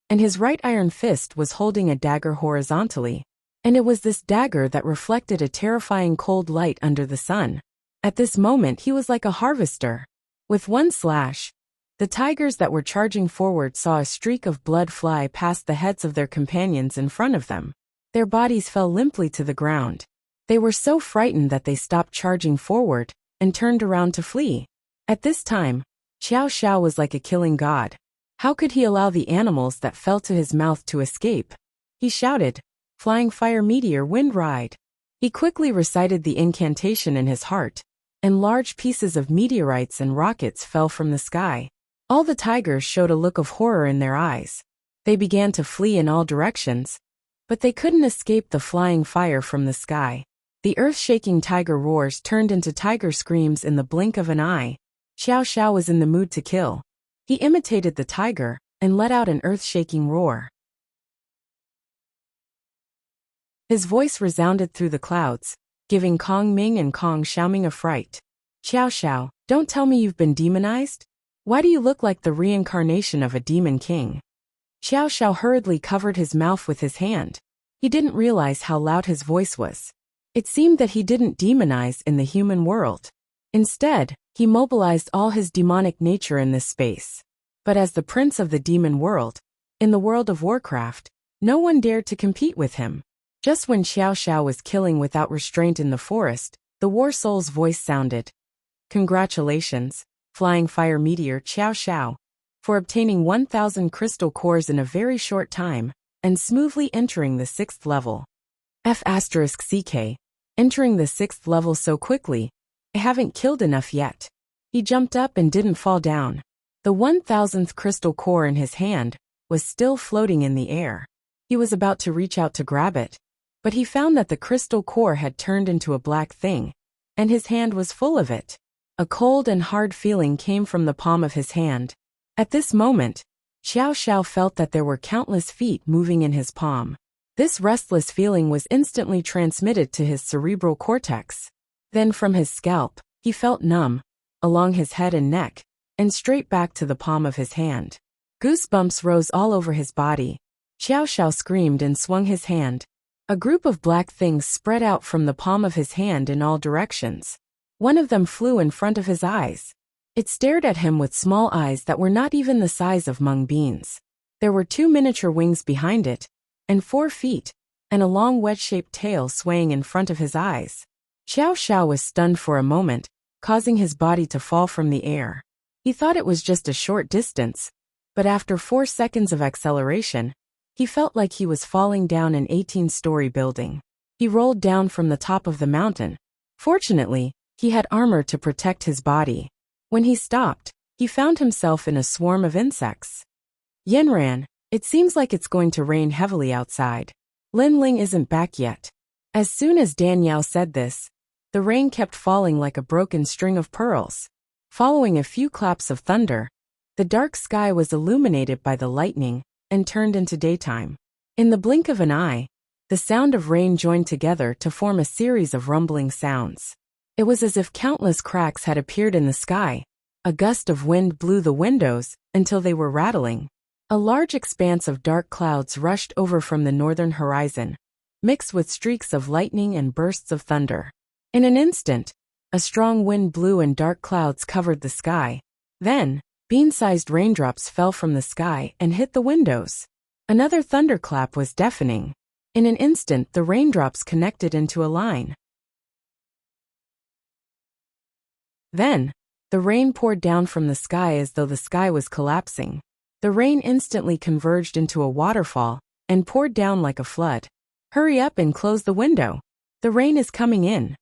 and his right iron fist was holding a dagger horizontally. And it was this dagger that reflected a terrifying cold light under the sun. At this moment he was like a harvester. With one slash, The tigers that were charging forward saw a streak of blood fly past the heads of their companions in front of them. Their bodies fell limply to the ground. They were so frightened that they stopped charging forward and turned around to flee. At this time, Xiao Xiao was like a killing god. How could he allow the animals that fell to his mouth to escape? He shouted, "Flying fire meteor wind ride." He quickly recited the incantation in his heart, and large pieces of meteorites and rockets fell from the sky. All the tigers showed a look of horror in their eyes. They began to flee in all directions, but they couldn't escape the flying fire from the sky. The earth-shaking tiger roars turned into tiger screams in the blink of an eye. Xiao Xiao was in the mood to kill. He imitated the tiger and let out an earth-shaking roar. His voice resounded through the clouds, giving Kong Ming and Kong Xiaoming a fright. "Xiao Xiao, don't tell me you've been demonized? Why do you look like the reincarnation of a demon king?" Xiao Xiao hurriedly covered his mouth with his hand. He didn't realize how loud his voice was. It seemed that he didn't demonize in the human world. Instead, he mobilized all his demonic nature in this space. But as the prince of the demon world, in the world of Warcraft, no one dared to compete with him. Just when Xiao Xiao was killing without restraint in the forest, the War Soul's voice sounded. "Congratulations, Flying Fire Meteor Xiao Xiao, for obtaining 1,000 crystal cores in a very short time, and smoothly entering the 6th level. F***CK, entering the 6th level so quickly, I haven't killed enough yet." He jumped up and didn't fall down. The 1,000th crystal core in his hand was still floating in the air. He was about to reach out to grab it, but he found that the crystal core had turned into a black thing, and his hand was full of it. A cold and hard feeling came from the palm of his hand. At this moment, Xiao Xiao felt that there were countless feet moving in his palm. This restless feeling was instantly transmitted to his cerebral cortex. Then from his scalp, he felt numb, along his head and neck, and straight back to the palm of his hand. Goosebumps rose all over his body. Xiao Xiao screamed and swung his hand. A group of black things spread out from the palm of his hand in all directions. One of them flew in front of his eyes. It stared at him with small eyes that were not even the size of mung beans. There were 2 miniature wings behind it, and 4 feet, and a long wedge-shaped tail swaying in front of his eyes. Xiao Xiao was stunned for a moment, causing his body to fall from the air. He thought it was just a short distance, but after 4 seconds of acceleration, he felt like he was falling down an 18-story building. He rolled down from the top of the mountain. Fortunately, he had armor to protect his body. When he stopped, he found himself in a swarm of insects. "Yanran, it seems like it's going to rain heavily outside. Lin Ling isn't back yet." As soon as Danielle said this, the rain kept falling like a broken string of pearls. Following a few claps of thunder, the dark sky was illuminated by the lightning and turned into daytime. In the blink of an eye, the sound of rain joined together to form a series of rumbling sounds. It was as if countless cracks had appeared in the sky. A gust of wind blew the windows until they were rattling. A large expanse of dark clouds rushed over from the northern horizon, mixed with streaks of lightning and bursts of thunder. In an instant, a strong wind blew and dark clouds covered the sky. Then, bean-sized raindrops fell from the sky and hit the windows. Another thunderclap was deafening. In an instant, the raindrops connected into a line. Then, the rain poured down from the sky as though the sky was collapsing. The rain instantly converged into a waterfall and poured down like a flood. "Hurry up and close the window. The rain is coming in."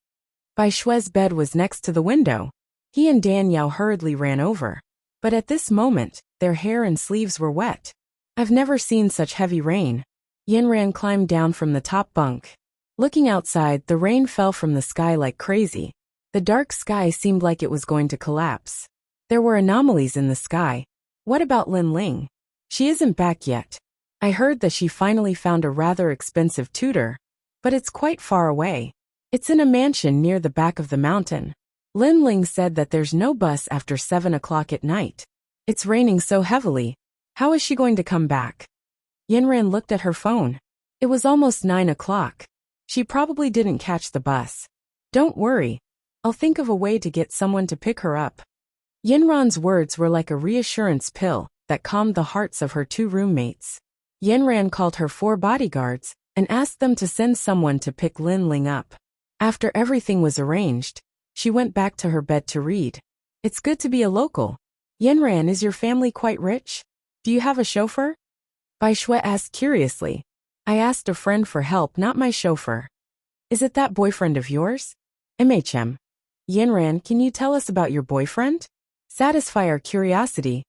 Bai Shui's bed was next to the window. He and Danielle hurriedly ran over. But at this moment, their hair and sleeves were wet. "I've never seen such heavy rain." Yanran climbed down from the top bunk. Looking outside, the rain fell from the sky like crazy. The dark sky seemed like it was going to collapse. There were anomalies in the sky. What about Lin Ling? She isn't back yet. I heard that she finally found a rather expensive tutor, but it's quite far away. It's in a mansion near the back of the mountain. Lin Ling said that there's no bus after 7 o'clock at night. It's raining so heavily. How is she going to come back? Yanran looked at her phone. It was almost 9 o'clock. She probably didn't catch the bus. "Don't worry. I'll think of a way to get someone to pick her up." Yinran's words were like a reassurance pill that calmed the hearts of her two roommates. Yinran called her 4 bodyguards and asked them to send someone to pick Lin Ling up. After everything was arranged, she went back to her bed to read. It's good to be a local. Yinran, is your family quite rich? Do you have a chauffeur? Bai Shui asked curiously. I asked a friend for help, not my chauffeur. Is it that boyfriend of yours? MHM. Yinran, can you tell us about your boyfriend? Satisfy our curiosity.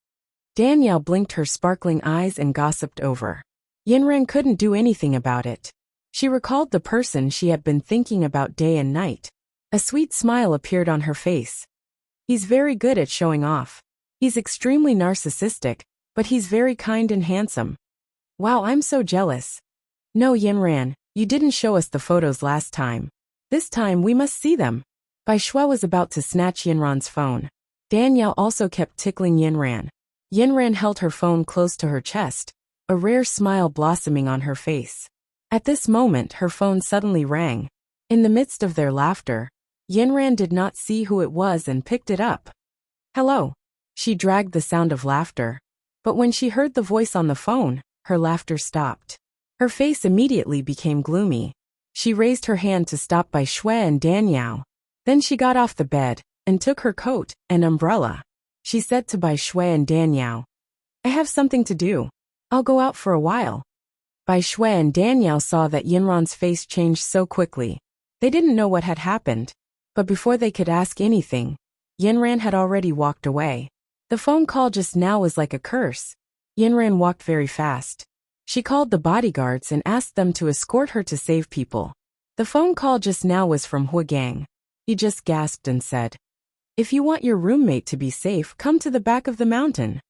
Danielle blinked her sparkling eyes and gossiped over. Yinran couldn't do anything about it. She recalled the person she had been thinking about day and night. A sweet smile appeared on her face. He's very good at showing off. He's extremely narcissistic, but he's very kind and handsome. Wow, I'm so jealous. No, Yinran, you didn't show us the photos last time. This time we must see them. Bai Shui was about to snatch Yinran's phone. Danielle also kept tickling Yinran. Yinran held her phone close to her chest, a rare smile blossoming on her face. At this moment her phone suddenly rang. In the midst of their laughter, Yinran did not see who it was and picked it up. Hello. She dragged the sound of laughter. But when she heard the voice on the phone, her laughter stopped. Her face immediately became gloomy. She raised her hand to stop Bai Shui and Danielle. Then she got off the bed and took her coat and umbrella. She said to Bai Shui and Danielle, I have something to do. I'll go out for a while. Bai Shui and Danielle saw that Yinran's face changed so quickly. They didn't know what had happened. But before they could ask anything, Yinran had already walked away. The phone call just now was like a curse. Yinran walked very fast. She called the bodyguards and asked them to escort her to save people. The phone call just now was from Huagang. He just gasped and said, If you want your roommate to be safe, come to the back of the mountain.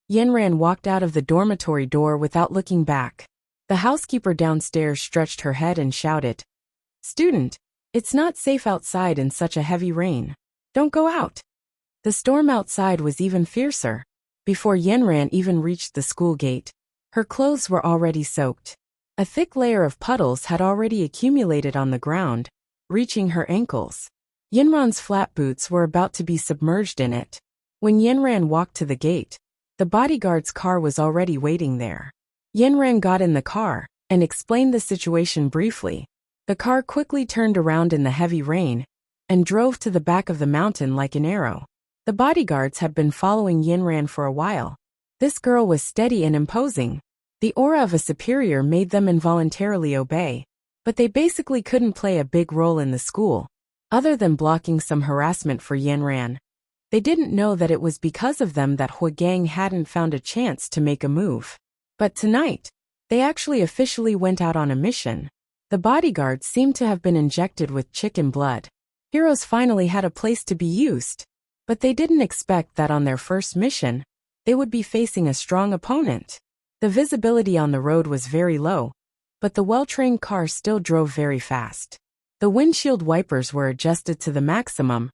Yinran walked out of the dormitory door without looking back. The housekeeper downstairs stretched her head and shouted, Student, it's not safe outside in such a heavy rain. Don't go out. The storm outside was even fiercer. Before Yinran even reached the school gate, her clothes were already soaked. A thick layer of puddles had already accumulated on the ground, reaching her ankles. Yinran's flat boots were about to be submerged in it. When Yinran walked to the gate, the bodyguard's car was already waiting there. Yinran got in the car and explained the situation briefly. The car quickly turned around in the heavy rain and drove to the back of the mountain like an arrow. The bodyguards had been following Yinran for a while. This girl was steady and imposing. The aura of a superior made them involuntarily obey. But they basically couldn't play a big role in the school, other than blocking some harassment for Yinran. They didn't know that it was because of them that Huagang hadn't found a chance to make a move. But tonight, they actually officially went out on a mission. The bodyguards seemed to have been injected with chicken blood. Heroes finally had a place to be used. But they didn't expect that on their first mission, they would be facing a strong opponent. The visibility on the road was very low, but the well-trained car still drove very fast. The windshield wipers were adjusted to the maximum,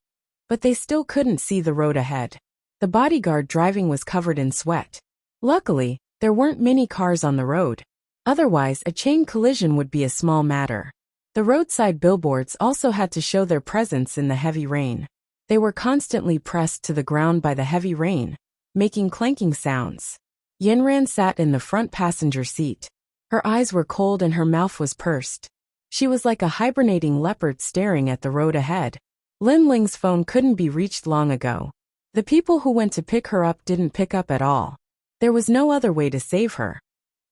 but they still couldn't see the road ahead. The bodyguard driving was covered in sweat. Luckily, there weren't many cars on the road. Otherwise, a chain collision would be a small matter. The roadside billboards also had to show their presence in the heavy rain. They were constantly pressed to the ground by the heavy rain, making clanking sounds. Yinran sat in the front passenger seat. Her eyes were cold and her mouth was pursed. She was like a hibernating leopard staring at the road ahead. Lin Ling's phone couldn't be reached long ago. The people who went to pick her up didn't pick up at all. There was no other way to save her.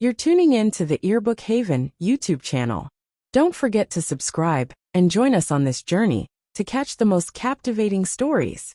You're tuning in to the Earbook Haven YouTube channel. Don't forget to subscribe and join us on this journey to catch the most captivating stories.